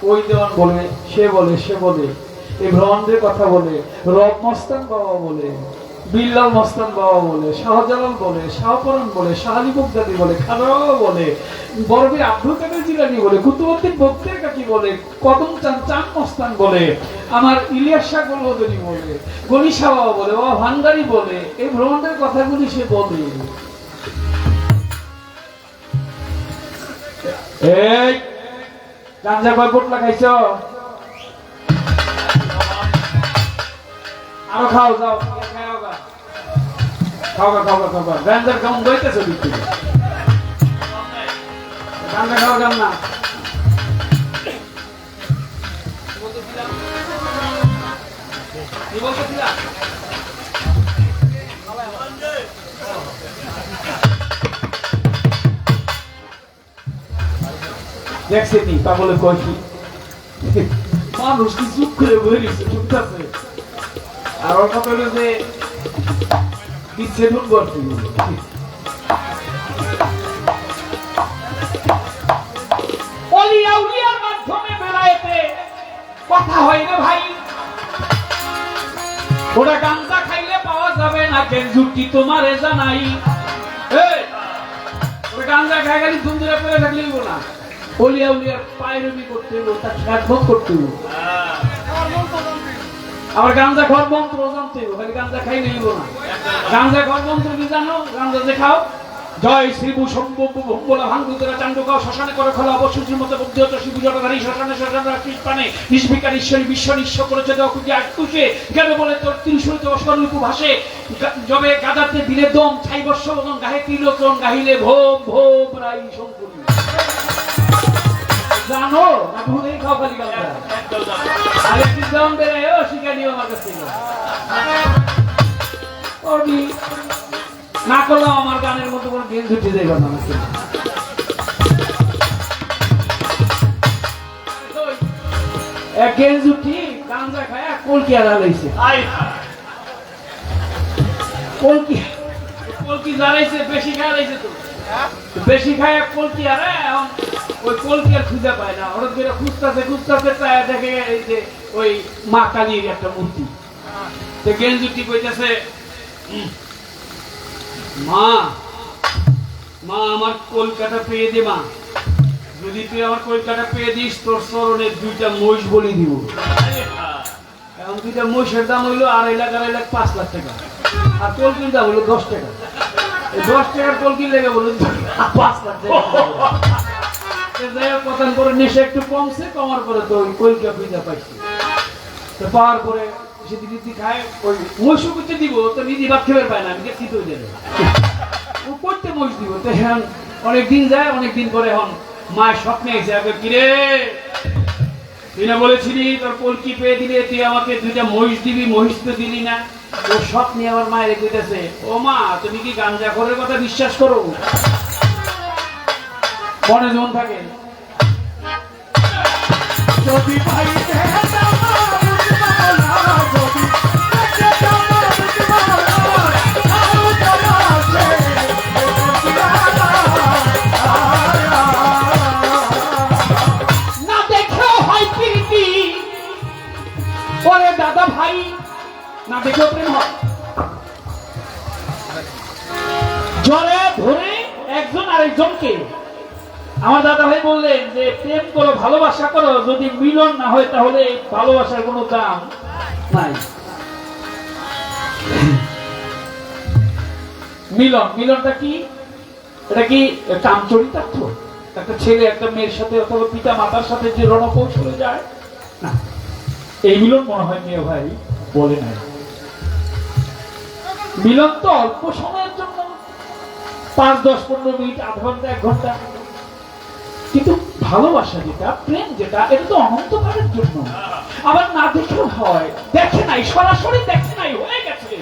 Speaker 4: ওইজন বলে, সে বলে, সে বলে, এই ব্রহ্মাণ্ডের কথা বলে। রব মস্তান বাবা বলে, বিল্লাল মস্তান বাবা বলে, শাহজালাল বলে, শাহপরান বলে, শাহালি বগদাদি বলে, খানাওয়া বলে, বরবীর আব্দুল কাদের জিলানী বলে, কুতুবউদ্দিন বক্তের কাকি বলে, কদম চাঁদ চাঁদ মস্তান বলে, আমার ইলিয়াস শাহ গোলবদনী বলে, গনি শাহ বাবা বলে, বাবা ভান্ডারি বলে। এই ব্রহ্মাণ্ডের কথাগুলি সে বলে। এই গাঞ্জা কয় পোটলা খাইছ? আরো খাও, যাও খাও গা, খাও গা, খাও গা, খাও গা। গাঞ্জার কেমন বইতেছে দিচ্ছি, গাঞ্জা খাও গান না। কি বলতেছিলাম? দেখছেন পাগলে কয় কি মানুষ কি চুপ করে বয়ে গেছে, চুপটাছে। আর ওর কথা হলো যে বিচ্ছেদ করতে অলিয়াউলিয়ার মাধ্যমে বেলায়েতে কথা হয় না ভাই। ওরা গাঞ্জা খাইলে পাওয়া যাবে না, কেন জুটি তোমারে জানাই। ওরা গাঞ্জা খাই গেলে ধুমধুরা করে থাকলেই না, অলিয়াউলিয়ার পায়রবি করতে হইব, তার খেদমত করতে হইব। আবার গাঞ্জা খাওয়ার মন্ত্র জানতে হইব, খালি গাঞ্জা খাই নিব না। গাঞ্জা খাওয়ার মন্ত্র কি জানো? গাঞ্জা যে খাও, জয় শ্রীভু সম্ভব ভঙ্গলা ভাঙ্গুতরা চাণ্ডুকাও শ্মশানে করে খোলা অবসূচির মতো বুদ্ধি হতো শিবু জটাধারী শ্মশানে শ্মশানে কৃষ্ণপানে নিষ্পিকার ঈশ্বরী বিশ্ব নিঃস্ব করেছে খুঁজে আকুশে কেন বলে তোর ত্রিশুরিত অস্বরূপু ভাসে জবে গাদাতে দিলে দম ছাই বর্ষ বদন গাহে ত্রিলোচন গাহিলে ভোম ভোম রাই শঙ্করী। জানো না ভুলেই খাও খালি গাঞ্জা। আরে কি দাম বেড়ে ও শিখানিও আমার কাছে করবি না করলাম আমার গানের মতো কোনো গেঞ্জ উঠে যাইব না। এক গেঞ্জ উঠি গাঞ্জা খায় কলকি আড়া লাইছে, কলকি কলকি জ্বালাইছে, বেশি খায় লাইছে তো, বেশি খায় কলকি আরে ওই কলকি আর খুঁজে পায় না। হঠাৎ করে খুঁজতেছে খুঁজতেছে তাই দেখে এই যে ওই মা কালীর একটা মূর্তি, গেঞ্জ উঠি কইতেছে মা মা আমার কলকাতা পেয়ে দে মা, যদি তুই আমার কলকাতা পেয়ে দিস তোর চরণে দুইটা মহিষ বলি দিব। এখন দুইটা মহিষের দাম হইলো 2.5 লাখ 5 লাখ টাকা, আর কলকির দাম হইলো 10 টাকা। এই 10 টাকার কলকির লেগে বলুন 5 লাখ টাকা। কথা করে নেশা একটু কমছে, কমার পরে তো ওই কলকা পিজা পাইছি। তো পাওয়ার পরে সেদিন দিদি খায়, ওই মহিষ করতে দিব তো নিজে ভাত খেতে পায় না, আমি দেখছি তো যাবে ও করতে মহিষ দিব। তো হ্যাঁ অনেকদিন যায়, অনেকদিন পরে এখন মায়ের স্বপ্নে এসে আগে কিরে তুই না বলেছিলি তোর কলকি পেয়ে দিলে তুই আমাকে 2টা মহিষ দিবি, মহিষ তো দিলি না। ওর স্বপ্নে আমার মায়ের কইতেছে, ও মা তুমি কি গাঞ্জা খোরের কথা বিশ্বাস করো? মনে যেমন থাকে
Speaker 3: যদি ভাই
Speaker 4: না দেখেও হয় প্রীতি, ওরে দাদা ভাই না দেখেও প্রেম হয়। জলে ধরে একজন আরেকজনকে, আমার দাদা ভাই বললেন যে প্রেম করো, ভালোবাসা করো, যদি মিলন না হয় তাহলে ভালোবাসার কোনো দাম নাই। মিলন, মিলনটা কি? এটা কি কামচরিতার্থ? একটা ছেলে একটা মেয়ের সাথে অথবা পিতা মাতার সাথে যে রণকৌশলে যায় না, এই মিলন মনে হয় মেয়ে ভাই বলে নাই। মিলন তো অল্প সময়ের জন্য, 5, 10, 15 মিনিট, আধ ঘন্টা, 1 ঘন্টা, কিন্তু ভালোবাসা যেটা, প্রেম যেটা, এটা তো অনন্তকালের জন্য। আবার না দেখেও হয়, দেখে নাই, সরাসরি দেখে নাই, হয়ে গেছে।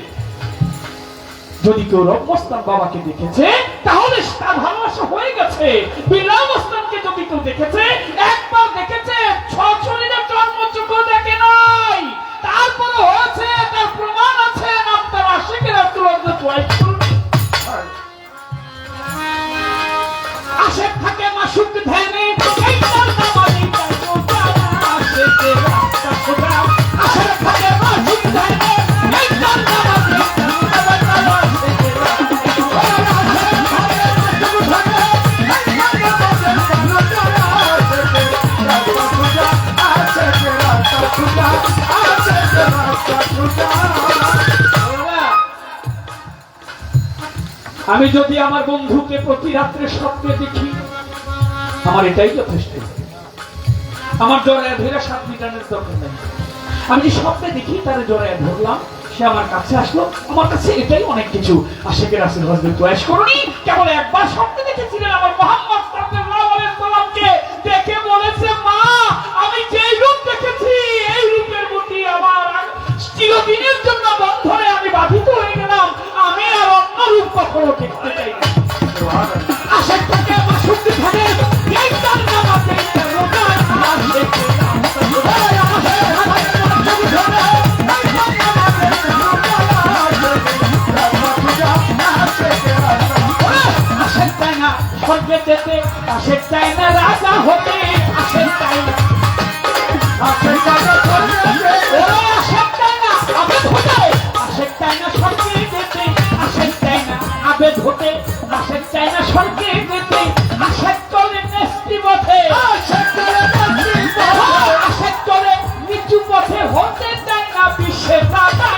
Speaker 4: যদি কেউ রব্বস্তান বাবাকে দেখেছে তাহলে তার ভালোবাসা হয়ে গেছে। বিলাবস্তানকে যদি কেউ দেখেছে, একবার দেখেছে, সশরীরে জন্মযোগ্য দেখে নাই, তারপরে হয়েছে, তার প্রমাণ আছে, নাম তার আশিকের আশেক থাকে মাসুক ধ্যানে, এই তার নামাজি আশেক থাকে মাসুক ধ্যানে, এই তার নামাজি আমি যদি আমার বন্ধুকে প্রতি রাত্রে স্বপ্নে দেখি, আমার এটাই যথেষ্ট। আমার জড়ায় ধরে 7 মিটারের দরকার নেই। আমি যে স্বপ্নে দেখি তার জড়ায় ধরলাম, সে আমার কাছে আসলো, আমার কাছে এটাই অনেক কিছু। আশিকের রাসূল হযরত ওয়াইস করুনি কেবল একবার স্বপ্নে দেখেছিলেন আমার মুহাম্মদ সাল্লাল্লাহু আলাইহি ওয়াসাল্লামকে, দেখে বলেছে, মা আমি যেই রূপ দেখেছি এই রূপের প্রতি আমার চিরদিনের জন্য বন্ধনে আমি বাধিত হয়ে গেলাম, আমি আর অন্য রূপ কখনো দেখতে চাই না। আশেক থাকে মাসুক ধ্যানে, এই তার নামাজে আশেক চাই না স্বর্গে যেতে, আশেক চাই না রাজা হতে, আশেক চাই না, আশেক চাই না আবেদ হতে, আশেক চাই না স্বর্গে যেতে, আশেক চাই না আবেদ হতে, আশেক চাই না স্বর্গে যেতে, আশেক চলে নেস্তি পথে, আশেক চলে নিচু পথে, হতে চাই না বিশ্বের রাজা।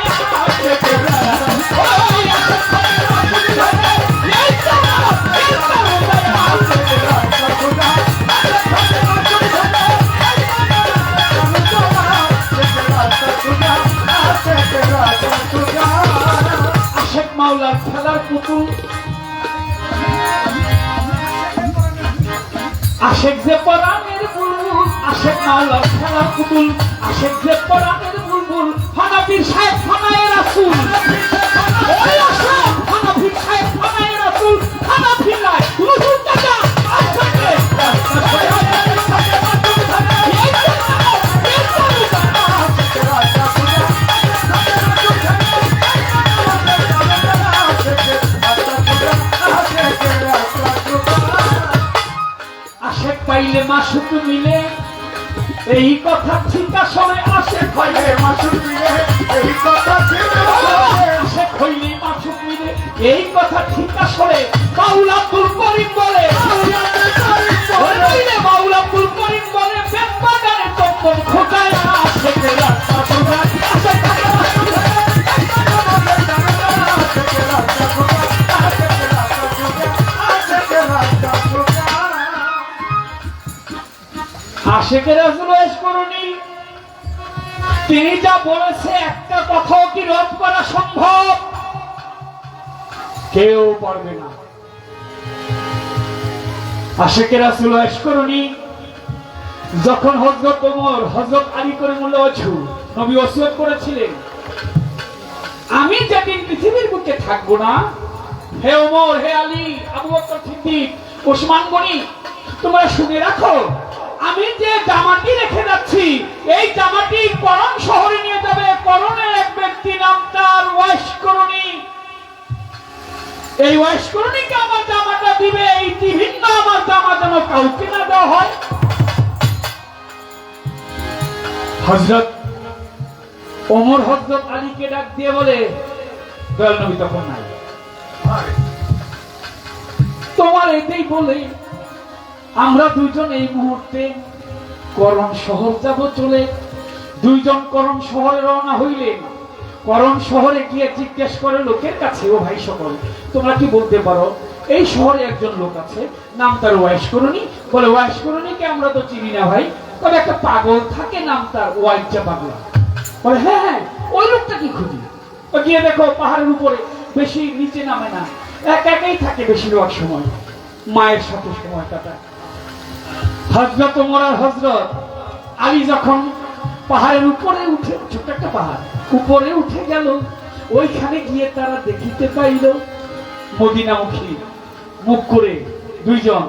Speaker 4: আশেক মাওলার খেলার পুতুল, আশেক যে পরাণের বুলবুল, আশেক মাওলার খেলার পুতুল, আশেক যে পরাণের বুলবুল, হানাফির সাহেব ফানায়ে রাসূল, ওই আশেক হানাফির সাহেব ফানায়ে রাসূল, হানাফি নাই রসুল টাকা আশেকে আশেক পাইলে মাসুক মিলে, এই কথা ঠিক আসলে আশেক হইলে মাসুক মিলে, এই কথা ঠিক আশেক হইলে মাসুক মিলে, এই কথা ঠিক আসলে বাউল আব্দুল করিম বলে, বাউল আব্দুল করিম বলে, বেশ বাগানে চপ্পল খোঁজায় আশেকের রাস্তা খোঁজায়, আশিকে রাসূল ওয়াইস করুনি, তিনি যা বলেছে একটা কথাও কি রদ করা সম্ভব? কেউ পারবে না। আশিকে রাসূল ওয়াইস করুনি যখন হযরত ওমর হযরত আলী করিমুল্লাহ ওয়াজহু নবী ওসিয়ত করেছিলেন, আমি যেদিন পৃথিবীর বুকে থাকবো না, হে ওমর, হে আলী, আবু বকর সিদ্দিক, ওসমান গনি, তোমরা শুনে রাখো, আমি যে জামাটি রেখে যাচ্ছি এই জামাটি করণ শহরে নিয়ে যাবে করণের এক ব্যক্তি, নাম তার ওয়াইস করুনি। এই ওয়াইস করুনিকে আমার জামাটা দিবে, এই বিভিন্ন আমার জামা যেন কাউকে না দেওয়া হয়। হযরত ওমর হযরত আলীকে ডাক দিয়ে বলে, দয়াল নবী তখন নাই, তোমার এটাই বলে আমরা দুইজন এই মুহূর্তে করণ শহর যাব চলে। দুইজন করণ শহরে রওনা হইলেন। করণ শহরে গিয়ে জিজ্ঞেস করে লোকের কাছে, ও ভাই সকল, তোমরা কি বলতে পারো এই শহরে একজন লোক আছে, নাম তার ওয়াইস করুনি? বলে, ওয়াইস করুনিকে আমরা তো চিনি না ভাই, তবে একটা পাগল থাকে নাম তার ওয়াইজা পাগলা। বলে, হ্যাঁ হ্যাঁ, ওই লোকটা কি খুঁজি? গিয়ে দেখো পাহাড়ের উপরে, বেশি নিচে নামে না, একাই থাকে বেশিরভাগ সময়, মায়ের সাথে সময় কাটায়। হযরত ওমর আর হযরত আলী যখন পাহাড়ের উপরে উঠে, ছোট্ট একটা পাহাড়, উপরে উঠে গেল, ওইখানে গিয়ে তারা দেখিতে পাইল মদিনামুখী মুখ করে দুইজন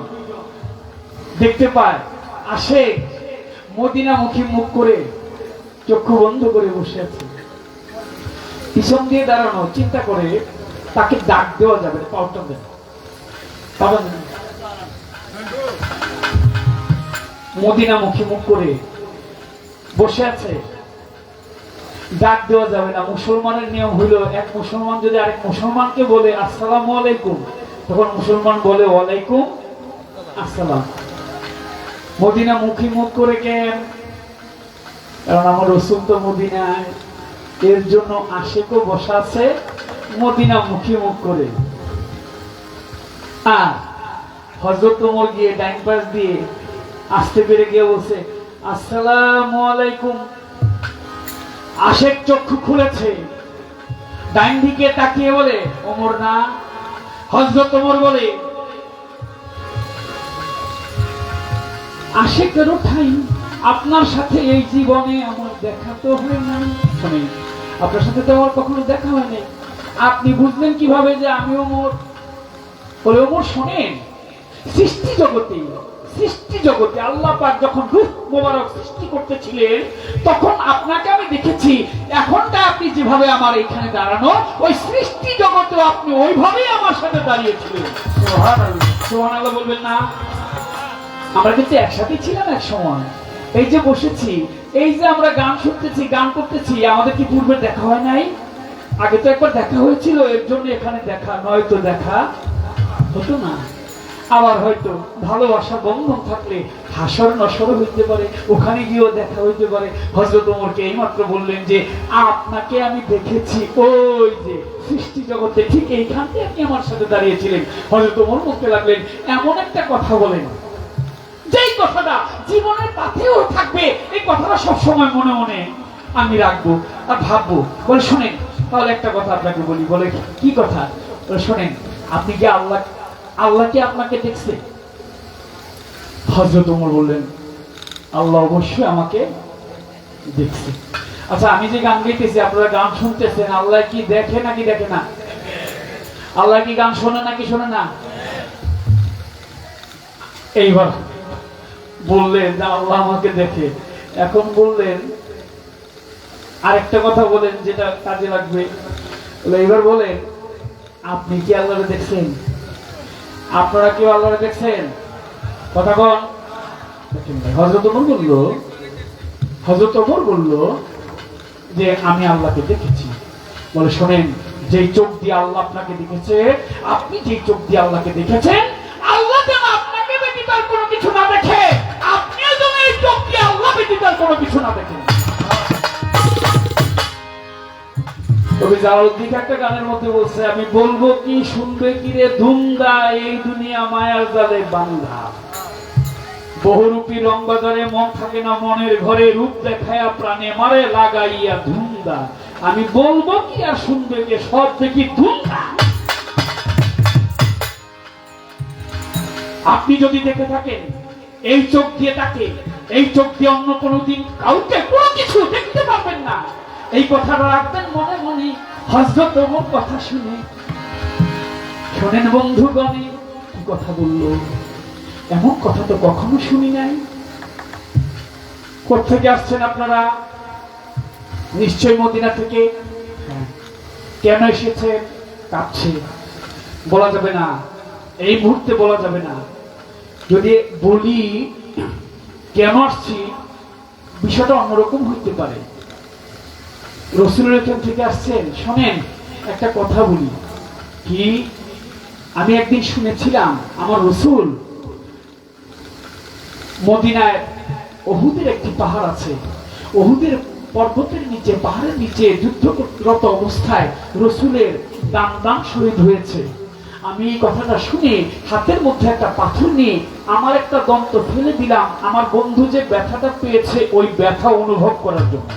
Speaker 4: দেখতে পায়, আসে মদিনামুখী মুখ করে চক্ষু বন্ধ করে বসে আছে, পিছন দিয়ে দাঁড়ানো, চিন্তা করে তাকে ডাক দেওয়া যাবে, পাউটা দেন পাবেন না। মদিনামুখী মুখ করে বসে আছে, ডাক দেওয়া যাবে না। মুসলমানের নিয়ম হইল, এক মুসলমান যদি আরেক মুসলমানকে বলে আসসালামু আলাইকুম, তখন মুসলমান বলে ওয়ালাইকুম আসসালাম। মদিনামুখী মুখ করে কেন? কারণ আমার রাসূল তো মদিনায়, এর জন্য আশিকও বসা আছে মদিনামুখী মুখ করে। আর হযরত ওমর গিয়ে ডাইন পাশ দিয়ে আসতে পেরে গিয়ে বলছে আসসালামু আলাইকুম। আশিক চক্ষু খুলেছে, ডাইন দিকে তাকিয়ে বলে ওমর না। হযরত ওমর বলে, আশিকের ঠাই আপনার সাথে এই জীবনে আমার দেখা তো হয় না। শুনেন, আপনার সাথে তো আমার কখনো দেখা হয় নাই, আপনি বুঝলেন কিভাবে যে আমি ওমর? বলে, ওমর শোনেন, সৃষ্টি জগতে আল্লাহ পাক যখন রূহ মোবারক সৃষ্টি করতেছিলেন, তখন আপনাকে আমি দেখেছি, এখনটা আপনি যেভাবে আমার এখানে দাঁড়ানো, ওই সৃষ্টি জগতেও আপনি ওইভাবেই আমার সাথে দাঁড়িয়েছিলেন। সুবহানাল্লাহ, সুবহানাল্লাহ বলবেন না? আমরা কিন্তু একসাথে ছিলাম এক সময়, এই যে বসেছি, এই যে আমরা গান শুনতেছি, গান করতেছি, আমাদের কি পূর্বে দেখা হয় নাই? আগে তো একবার দেখা হয়েছিল, এর জন্য এখানে দেখা, নয়তো দেখা হতো না। আবার হয়তো ভালোবাসা বন্ধন থাকলে হাসর নসর হইতে পারে, ওখানে গিয়েও দেখা হইতে পারে। হযরত ওমরকে এইমাত্র বললেন যে আপনাকে আমি দেখেছি ওই যে সৃষ্টি জগতে, ঠিক এইখানে আপনি আমার সাথে দাঁড়িয়েছিলেন। হযরত ওমর বলতে লাগলেন, এমন একটা কথা বলেন যেই কথাটা জীবনের পাথেও থাকবে, এই কথাটা সবসময় মনে মনে আমি রাখবো আর ভাববো। বলে, শোনেন তাহলে একটা কথা আপনাকে বলি। বলে, কি কথা? বলে, শোনেন, আপনি কি আল্লাহ কি আপনাকে দেখছে? হযরত ওমর বললেন, আল্লাহ অবশ্যই আমাকে দেখছে। আচ্ছা, আমি যে গান গাইতেছি, আপনারা গান শুনতেছেন, আল্লাহ কি দেখে নাকি দেখে না? আল্লাহ কি গান শোনে নাকি শোনে না? এইবার বললেন যে আল্লাহ আমাকে দেখে। এখন বললেন আরেকটা কথা বলেন যেটা কাজে লাগবে। এইবার বলেন, আপনি কি আল্লাহকে দেখছেন? আপনারা কেউ আল্লাহকে দেখছেন? কথা কন। হযরত ওমর বলল যে আমি আল্লাহকে দেখেছি। বলে, শোনেন, যেই চোখ দিয়ে আল্লাহ আপনাকে দেখেছে, আপনি যেই চোখ দিয়ে আল্লাহকে দেখেছেন, আল্লাহ যেন আপনাকে ব্যতীত আর কোনো কিছু না দেখে, আপনিও যেন এই চোখ দিয়ে আল্লাহ ব্যতীত আর কোনো কিছু না দেখেন। তবে জালালউদ্দিন একটা গানের মধ্যে বলছে, আমি বলবো কি শুনবে কি রে ধুমদা, এই দুনিয়া মায়ার জালে বান্ধা। বহুরূপী রং বাজারে মন থাকে না মনের ঘরে, রূপ দেখায়া প্রাণে মারে লাগাইয়া ধুন্দা। আমি বলবো কি আর শুনবে কে, সব দেখি ধুন্দা। আপনি যদি দেখে থাকেন এই চোখ দিয়ে তাকে, এই চোখ দিয়ে অন্য কোনোদিন কাউকে কোনো কিছু দেখতে পারবেন না। এই কথাটা রাখবেন মনে মনে। হযরত ওমর কথা শুনে, শোনেন বন্ধুগণে, কি কথা বললো, এমন কথা তো কখনো শুনি নাই। কোত্থেকে আসছেন আপনারা? নিশ্চয় মদিনা থেকে। কেন এসেছে? কাঁপছে, বলা যাবে না, এই মুহূর্তে বলা যাবে না। যদি বলি কেন আসছি, বিষয়টা অন্যরকম হইতে পারে। রাসূলের এখান থেকে আসছেন। শোনেন একটা কথা বলি, কি আমি একদিন শুনেছিলাম আমার রাসূল মদিনায় উহুদের একটি পাহাড় আছে, উহুদের পর্বতের নিচে, পাহাড়ের নিচে যুদ্ধরত অবস্থায় রাসূলের দান শহীদ হয়েছে। আমি এই কথাটা শুনে হাতের মধ্যে একটা পাথর নিয়ে আমার একটা দন্ত ফেলে দিলাম, আমার বন্ধু যে ব্যথাটা পেয়েছে ওই ব্যথা অনুভব করার জন্য।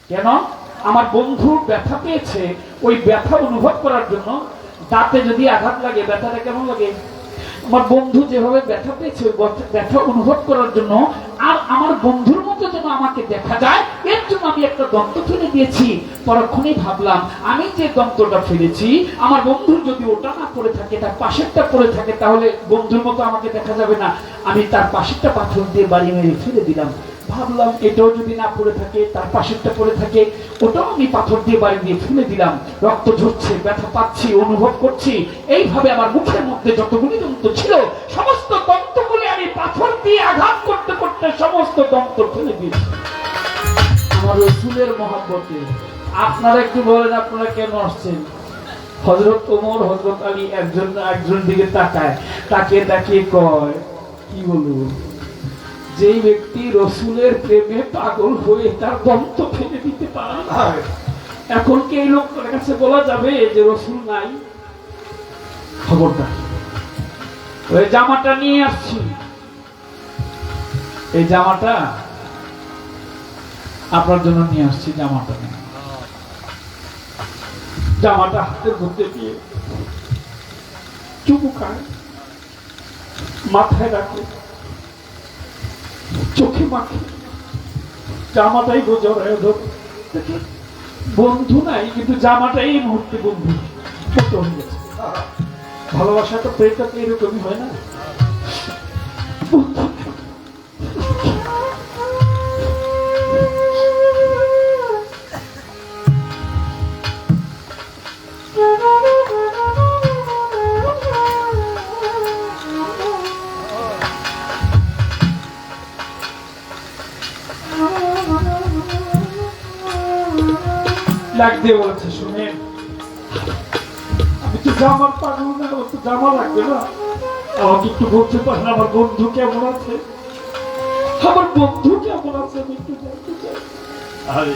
Speaker 4: কেন? আমার বন্ধু ব্যথা পেয়েছে ওই ব্যথা অনুভব করার জন্য। দাঁতে যদি আঘাত লাগে ব্যথাটা কেমন লাগে? আমার বন্ধু যেভাবে ব্যথা পেয়েছে ব্যথা অনুভব করার জন্য, আর আমার বন্ধুর মতো যেন আমাকে দেখা যায় এর জন্য আমি একটা দন্ত ফেলে দিয়েছি। পরক্ষণেই ভাবলাম, আমি যে দন্তটা ফেলেছি আমার বন্ধুর যদি ওটা না পড়ে থাকে, তার পাশেরটা পড়ে থাকে, তাহলে বন্ধুর মতো আমাকে দেখা যাবে না। আমি তার পাশেরটা পাথর দিয়ে বাড়ি মেরে ফেলে দিলাম। ভাবলাম এটাও যদি না পড়ে থাকে, তার পাশেরটা পড়ে থাকে, ওটাও আমি পাথর দিয়ে বাড়ি দিয়ে ফেলে দিলাম। রক্ত ঝরছে, ব্যথা পাচ্ছি, অনুভব করছি। এইভাবে আমার মুখের মধ্যে যতগুলি দন্ত ছিল সমস্ত দন্তগুলি আমি পাথর দিয়ে আঘাত করতে করতে সমস্ত দন্ত ফেলে দিয়েছি আমার রাসূলের মহব্বতে। আপনারা একটু বলেন, আপনারা কেন আসছেন? হযরত ওমর, হযরত আলী একজন দিকে তাকায়, তাকিয়ে কয়, কি বলবো, যেই ব্যক্তি রাসূলের প্রেমে পাগল হয়ে তার দন্ত ফেলে দিতে পারে, এখন কি এই লোকটার কাছে বলা যাবে যে রাসূল নাই? খবরদার। ওই জামাটা নিয়ে আসছি, এই জামাটা আপনার জন্য নিয়ে আসছি। জামাটা হাতের মধ্যে দিয়ে চুমু খায়, মাথায় রাখে, চোখে মাখে, জামাটাই জড়ায় ধরে। বন্ধু নাই, কিন্তু জামাটাই এই মুহূর্তে বন্ধু মতো হয়ে গেছে। ভালোবাসা তো প্রেমটা তো এরকমই হয় না? বন্ধু ডাক দিয়ে বলেছে, শুনেন আমি তো জামার পাগল না, ও তো জামা লাগবে না, আমাকে একটু বলতে পারেন আমার বন্ধু কেমন আছে? আমার বন্ধু কেমন আছে আমি একটু জানতে চাই। আরে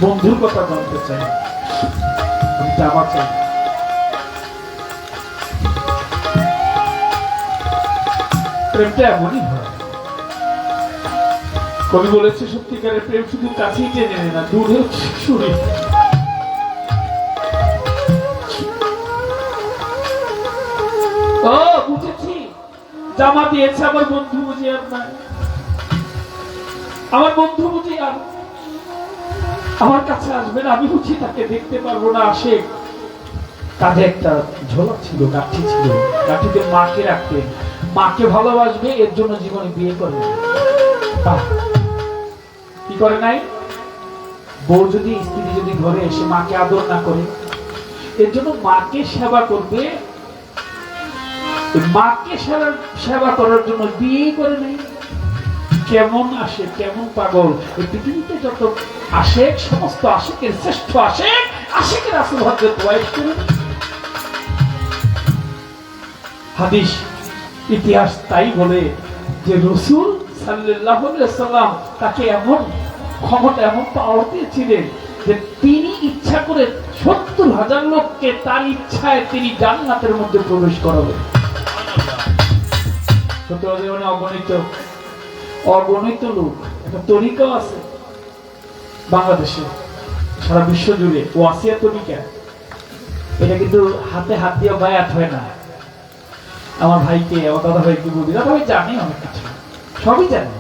Speaker 4: বন্ধুর কথা জানতে চাই, আমি জামা চাই। প্রেমটা এমনই হয়। কবি বলেছে, সত্যিকারের প্রেম শুধু কাছেই টেনে নেয় না, দূরেও শুনে। ও বুঝেছি, জামা দিয়েছে আমার বন্ধু বুঝি আর নাই, আমার বন্ধু বুঝি আর আমার কাছে আসবে না, আমি বুঝি তাকে দেখতে পারবো না। আসে কাঁধে একটা ঝোলা ছিল, কাঠি ছিল, কাঠিতে মাকে রাখতে, মাকে ভালোবাসবে এর জন্য জীবনে বিয়ে করে। কি করে নাই? বউ যদি, স্ত্রী যদি ঘরে এসে মাকে আদর না করে, এর জন্য মাকে সেবা করবে, মাকে সেবা করার জন্য বিয়ে করে নাই। কেমন আসে, কেমন পাগল! এই পৃথিবীতে যত আশেক, সমস্ত আশেকের শ্রেষ্ঠ আশেক, আশেকের রাসূল হযরত ওয়াইস। হাদিস ইতিহাস তাই বলে যে রাসূল সাল্লাল্লাহু আলাইহি ওয়াসাল্লাম তাকে এমন ক্ষমতা, এমন পাওয়ার দিয়েছিলেন যে তিনি ইচ্ছা করে ৭০,০০০ লোককে তার ইচ্ছায় তিনি জান্নাতের মধ্যে প্রবেশ করাবেন। ৭০,০০০ মানে অগণিত লোক। একটা তরিকা আছে বাংলাদেশে, সারা বিশ্ব জুড়ে, ওয়াসিয়া তরিকা। এটা কিন্তু হাতে হাত দিয়ে বায়াত হয় না। আমার ভাইকে, আমার দাদা ভাইকে বলি, দাদা ভাই জানে অনেক কিছু, সবই জানে।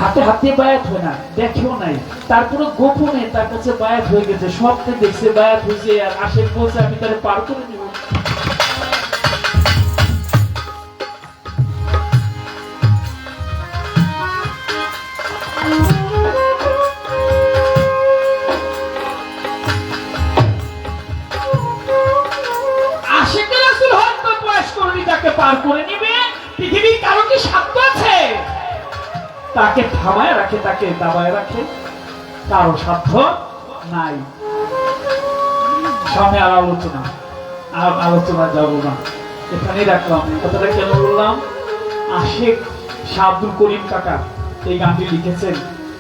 Speaker 4: হাতে হাত দিয়ে বায়াত হয় না, দেখেও নাই, তারপরে গোপনে তার কাছে বায়াত হয়ে গেছে, সবকে দেখছে বায়াত হয়েছে, আর আশেক বলছে আমি তারে পার করে নিব। পার করে নিবে, পৃথিবীর কারো কি সাধ্য আছে তাকে থামায় রাখে, তাকে দাবায় রাখে? কারো সাধ্য নাই। সামনে আর আলোচনা যাব না, এখানেই রাখলাম। কথাটা কেন বললাম? আশেক শাহ আব্দুল করিম কাকা এই গানটি লিখেছেন,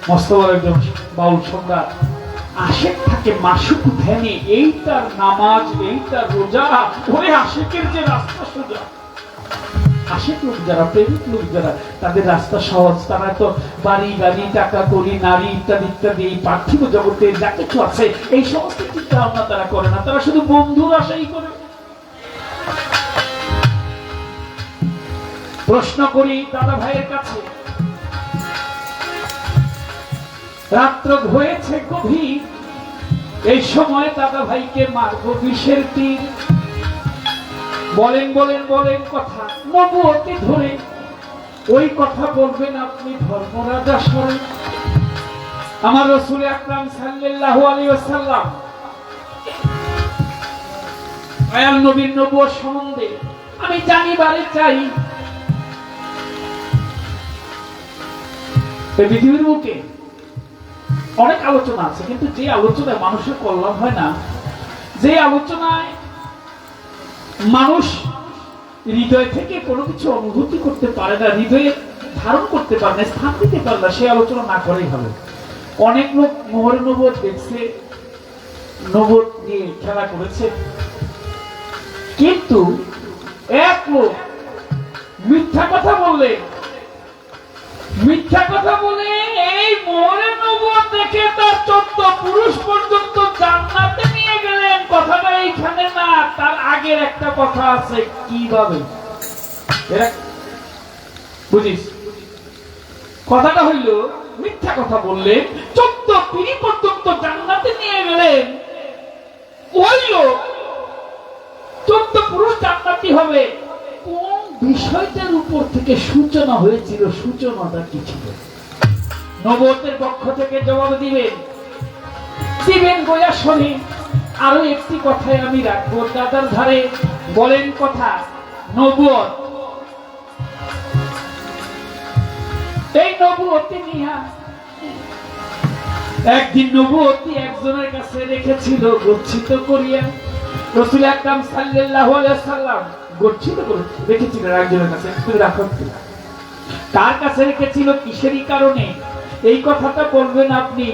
Speaker 4: মস্ত বড় একজন বাউল সম্রাট। আশেক থাকে মাসুক ধ্যানে, এইটার নামাজ, এইটার রোজা, ওরে আশেকের যে রাস্তা সোজা। আশেক লোক যারা, প্রেমিক লোক যারা, তাদের রাস্তা সহজ। তারা তো বাড়ি গাড়ি, টাকা করি, নারী ইত্যাদি ইত্যাদি, এই পার্থিব জগতে যা কিছু আছে এই সমস্ত চিন্তা ভাবনা তারা করে না, তারা শুধু বন্ধুর আশাই করে। প্রশ্ন করি দাদা ভাইয়ের কাছে, রাত্র হয়েছে গভীর, এই সময় দাদা ভাইকে মারব বিষের তীর। বলেন বলেন বলেন কথা নবুয়তে ধরে, ওই কথা বলবেন আপনি ধর্মরাজা স্বরে। আমার রাসূল আকরাম সাল্লাল্লাহু আলাইহি ওয়াসাল্লাম আয়াল নবীর নবুয়ত সম্বন্ধে আমি জানিবারে চাই। এই পৃথিবীর বুকে অনেক আলোচনা আছে, কিন্তু যে আলোচনায় মানুষের কল্যাণ হয় না, যে আলোচনায় মানুষ হৃদয় থেকে কোনো কিছু অনুভূতি করতে পারে না, হৃদয়ে ধারণ করতে পারে না, স্থান দিতে পারে না, সেই আলোচনা না করেই ভালো। অনেক লোক মোহরে নবুয়ত দেখছে, নবুয়ত নিয়ে খেলা করেছে, কিন্তু এক লোক মিথ্যা কথা বলে এই মোহরে নবুয়ত দেখে তার 14 পুরুষ পর্যন্ত জান্নাতে নিয়ে গেলেন। কথাটা এইখানে না, তার আগের একটা কথা আছে। কিভাবে বুঝিস? কথাটা হইল, মিথ্যা কথা বললেন, 14 পিঁড়ি পর্যন্ত জান্নাতে নিয়ে গেলেন। ওই লোক 14 পুরুষ জান্নাতি হবে, কোন বিষয়টার উপর থেকে সূচনা হয়েছিল? সূচনাটা কি ছিল? নবুয়তের পক্ষ থেকে জবাব দিবেন গোয়া শরীফ। আরো একটি কথাই আমি রাখবো দাদার ধারে। বলেন কথা নবুয়ত, এই নবুয়তি নিয়া একদিন নবুয়তি একজনের কাছে রেখেছিল গচ্ছিত করিয়া। রাসূল আকরাম সাল্লাল্লাহু আলাইহি ওয়াসাল্লাম গচ্ছিত করে রেখেছিলেন একজনের কাছে। কার কাছে রেখেছিল, কিসেরই কারণে, এই কথাটা বলবেন আপনি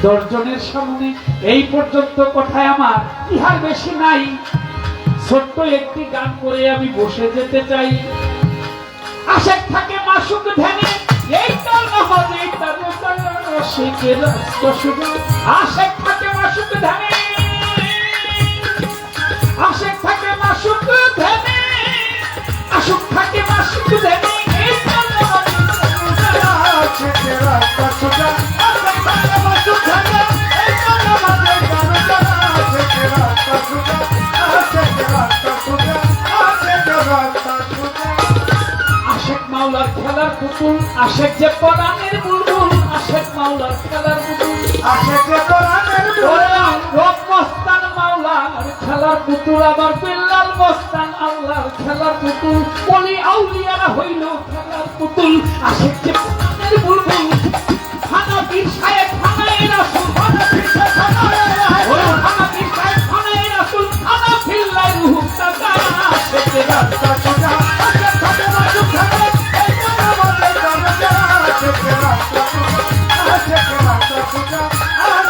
Speaker 4: 10 জনের সামনে। এই পর্যন্ত কথায় আমার ইহার বেশি নাই, ছোট্ট একটি গান করে আমি বসে যেতে চাই। আশেক থাকে মাসুক ধ্যানে, এইটা নামাজ, এইটা রোজা, আশেকের রাস্তা সোজা। আশেক থাকে মাসুক ধ্যানে, আশেক থাকে মাসুক ধ্যানে, আশুক থাকে মাসুক ধ্যানে, এইটা নামাজ,
Speaker 3: আশেকের রাস্তা সোজা। আশেক থাকে মাসুক ধ্যানে, এইটা নামাজ, এইটা রোজা। আশেকের রাস্তা সোজা, আশেকের রাস্তা সোজা, আশেকের রাস্তা সোজা।
Speaker 4: আশেক মাওলার খেলার পুতুল, আশেক যে কোরআনের বুলবুল, আশেক মাওলার খেলার পুতুল,
Speaker 3: আশেক যে কোরআনের বুলবুল।
Speaker 4: রব মস্তান মাওলার খেলার পুতুল, আবার বিল্লাল মস্তান আল্লাহর খেলার পুতুল। ওলি আউলিয়ারা হইল খেলার পুতুল, আশেক যে কোরআনের বুলবুল। হানাফির সাহেব হানায়ে রাসূল, হানাফির সাহেব হানায়ে রাসূল, হানাফির সাহেব হানায়ে রাসূল, হানাফিল্লাহ রুহ তাকা।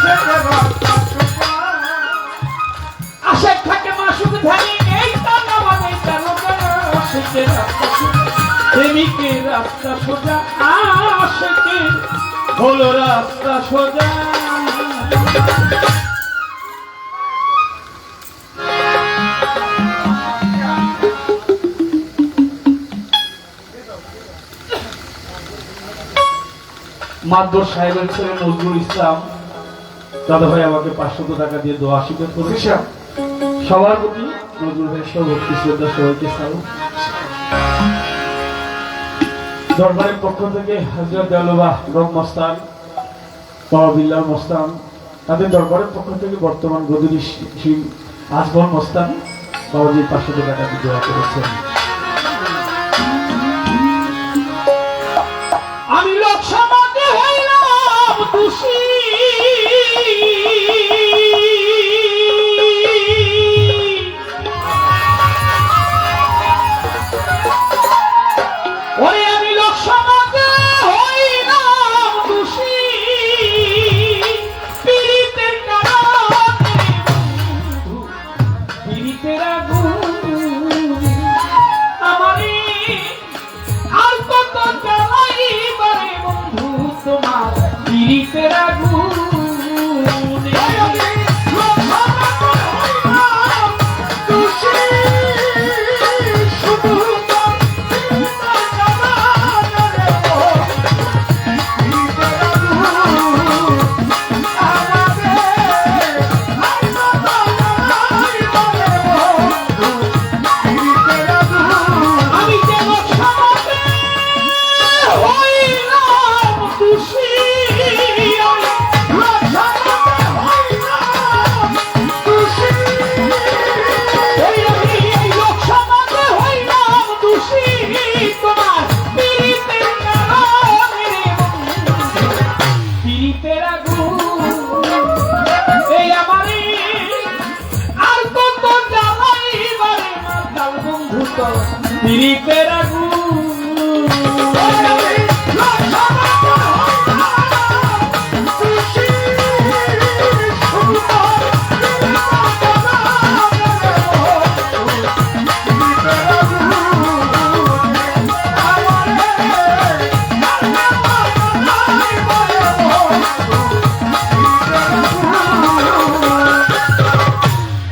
Speaker 3: থেকে রাস্তা সোজা
Speaker 4: আশেক থাকে মাসুক ধানি এই টানা মানে কেন আশেকের রাস্তা সোজা প্রেমিকের রাস্তা সোজা আশেকের হলো রাস্তা সোজা মাদবর সাহেবের ছেলে নজরুল ইসলাম দাদা ভাই আমাকে 500 টাকা দিয়ে দোয়া আশীর্বাদ করেছে সবার প্রতি নজরুল ভাই সর্বত্র শ্রদ্ধা সবাইকে সালাম দরবারের পক্ষ থেকে হযরত দেওয়ালবা রব মস্তান বাবা বিল্লাল মস্তান তাদের দরবারের পক্ষ থেকে বর্তমান গদিনী সিং আজগর মস্তান বাবাজি 500 টাকা দিয়ে দোয়া করেছেন আমি লোক সমাজে হইলাম দোষী ওরে আমি লোক সমাজে হইলাম দোষী পীড়িতের কারণে পীড়িতের আগুন আমারে আর কত জ্বালাইবারে বন্ধু তোমার পীড়িতের আগুন পীড়িতের আগুন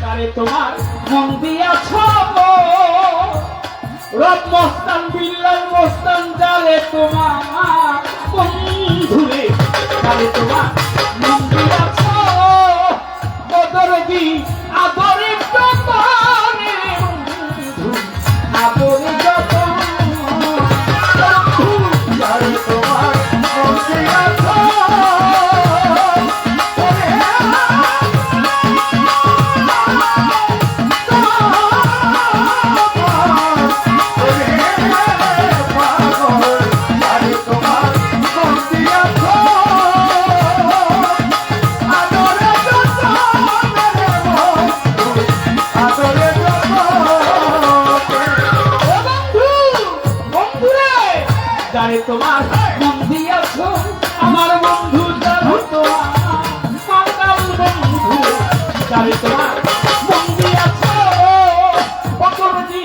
Speaker 4: তারে তোমার মন দিয়াছ রব মস্তান বিল্লাল মস্তান জালে তোমার বন্ধুরে জালে তোমার মন দিয়াছ বদরদি আদরে যতনে বন্ধু আদরে যতন বন্ধু
Speaker 3: জালে তোমার মন দিয়াছ
Speaker 4: জানে তোমার মন দিয়াছ আমার বন্ধু জানো তোমার পাগল বন্ধু জানে তোমার মন দিয়াছ বদরদি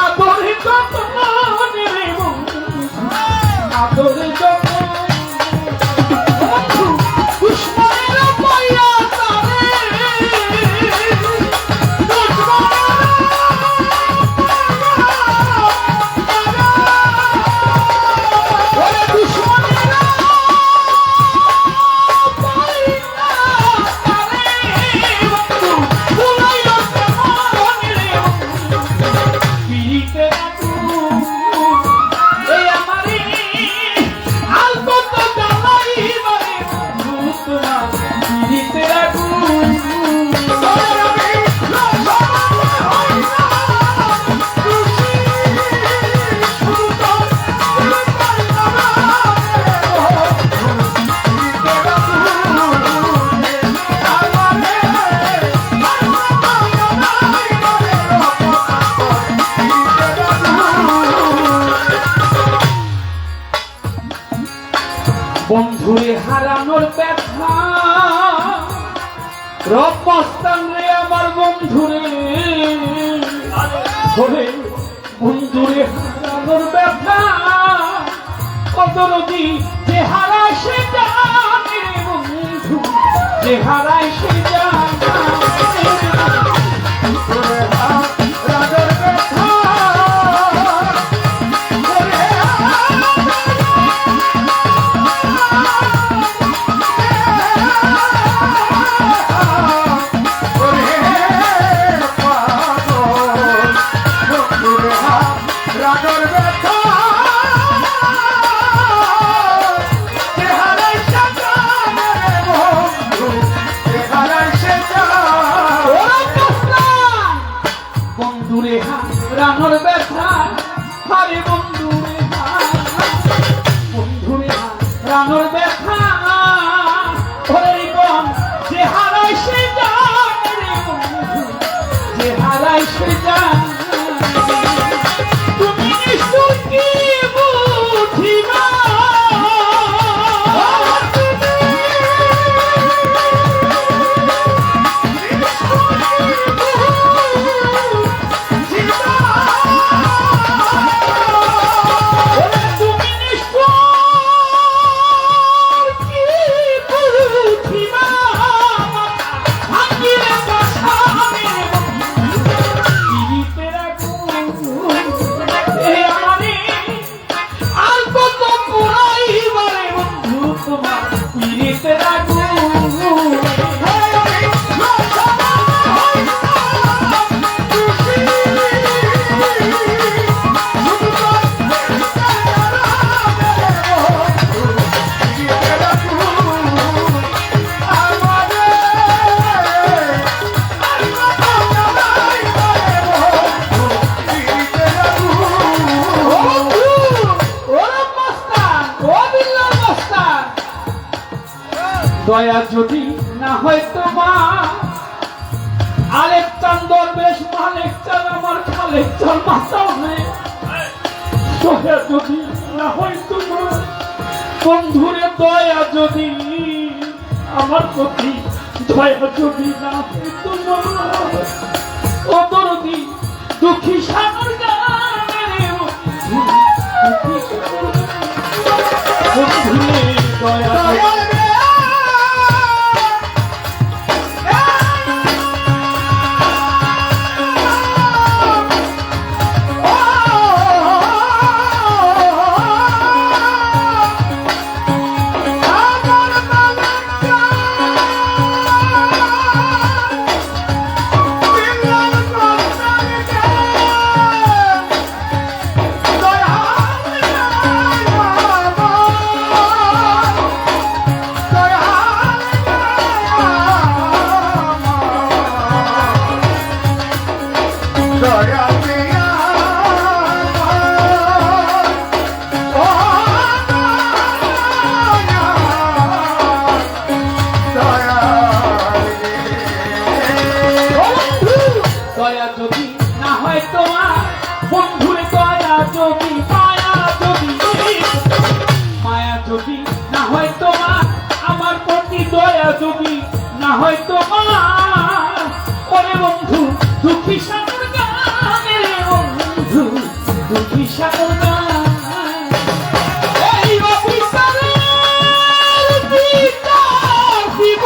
Speaker 4: আদরে যতন রে বন্ধু আদরে যতন বন্ধু দুশ্মনের পাইয়া তারে বন্ধুরে হারানোর ব্যথা রবস্তান রে আমার বন্ধুরে ওরে বন্ধুরে হারানোর ব্যথা কত নদী যে হারায় সে জানে রে বন্ধু যে হারায় সে জানে
Speaker 3: তোরে রাগের ব্যথা
Speaker 4: বন্ধুরে হারানোর ব্যথা আরে বন্ধুরে বন্ধুরে হারানোর ব্যথা ওরে বন যে হারায় সে জানে রে বন্ধু যে হারায় সে জানে তুমি নিশ্চয় কি বুঝিবা দয়া যদি না হয় তোমার আরেক চান দরবেশ মালিক চান আমার খালেক চান মাতাও নেই দয়া যদি না হয় তোমার বন্ধুরে দয়া যদি আমার প্রতি দয়া যদি না হয় তোমার ও দরদি দুঃখী সাগর গানে দুঃখী সাগর বন্ধুরে দয়া যদি না হয় তোমার ওরে বন্ধু দুঃখী সাগর গানে রে বন্ধু দুঃখী সাগর গান এই অফিসারের বিচার দিব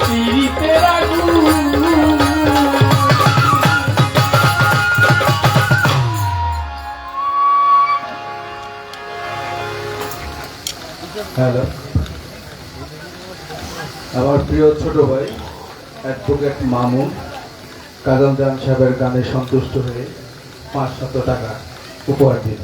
Speaker 4: পীড়িতের আগুন।
Speaker 5: হ্যালো, আমার প্রিয় ছোট ভাই অ্যাডভোকেট মামুন কাজলজান সাহেবের গানে সন্তুষ্ট হয়ে 500 টাকা উপহার দিন।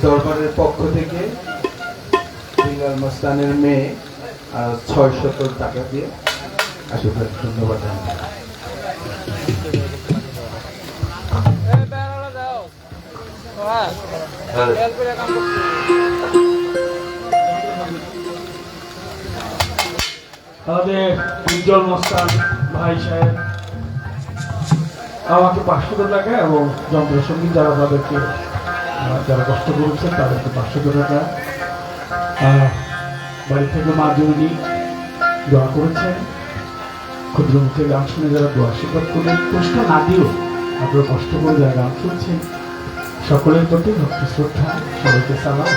Speaker 5: দরবারের পক্ষ থেকে সিঙ্গার মস্তানের মেয়ে 600 টাকা দিয়ে আশীর্বাদ ধন্যবাদ জানাই।
Speaker 4: আমাদের উজ্জ্বল মস্তান ভাই সাহেব আমাকে 500 টাকা এবং যন্ত্রসঙ্গীত যারা তাদেরকে যারা কষ্ট করেছেন তাদেরকে 500 টাকা, বাড়ি থেকে মা জননী দোয়া করেছেন, ক্ষুদ্র মুখে গান শুনে যারা দোয়া আশীর্বাদ করলেন, কষ্ট না দিয়েও আপনারা কষ্ট করে যারা গান শুনছেন সকলের প্রতি ভক্তি শ্রদ্ধা, সবাইকে সালাম।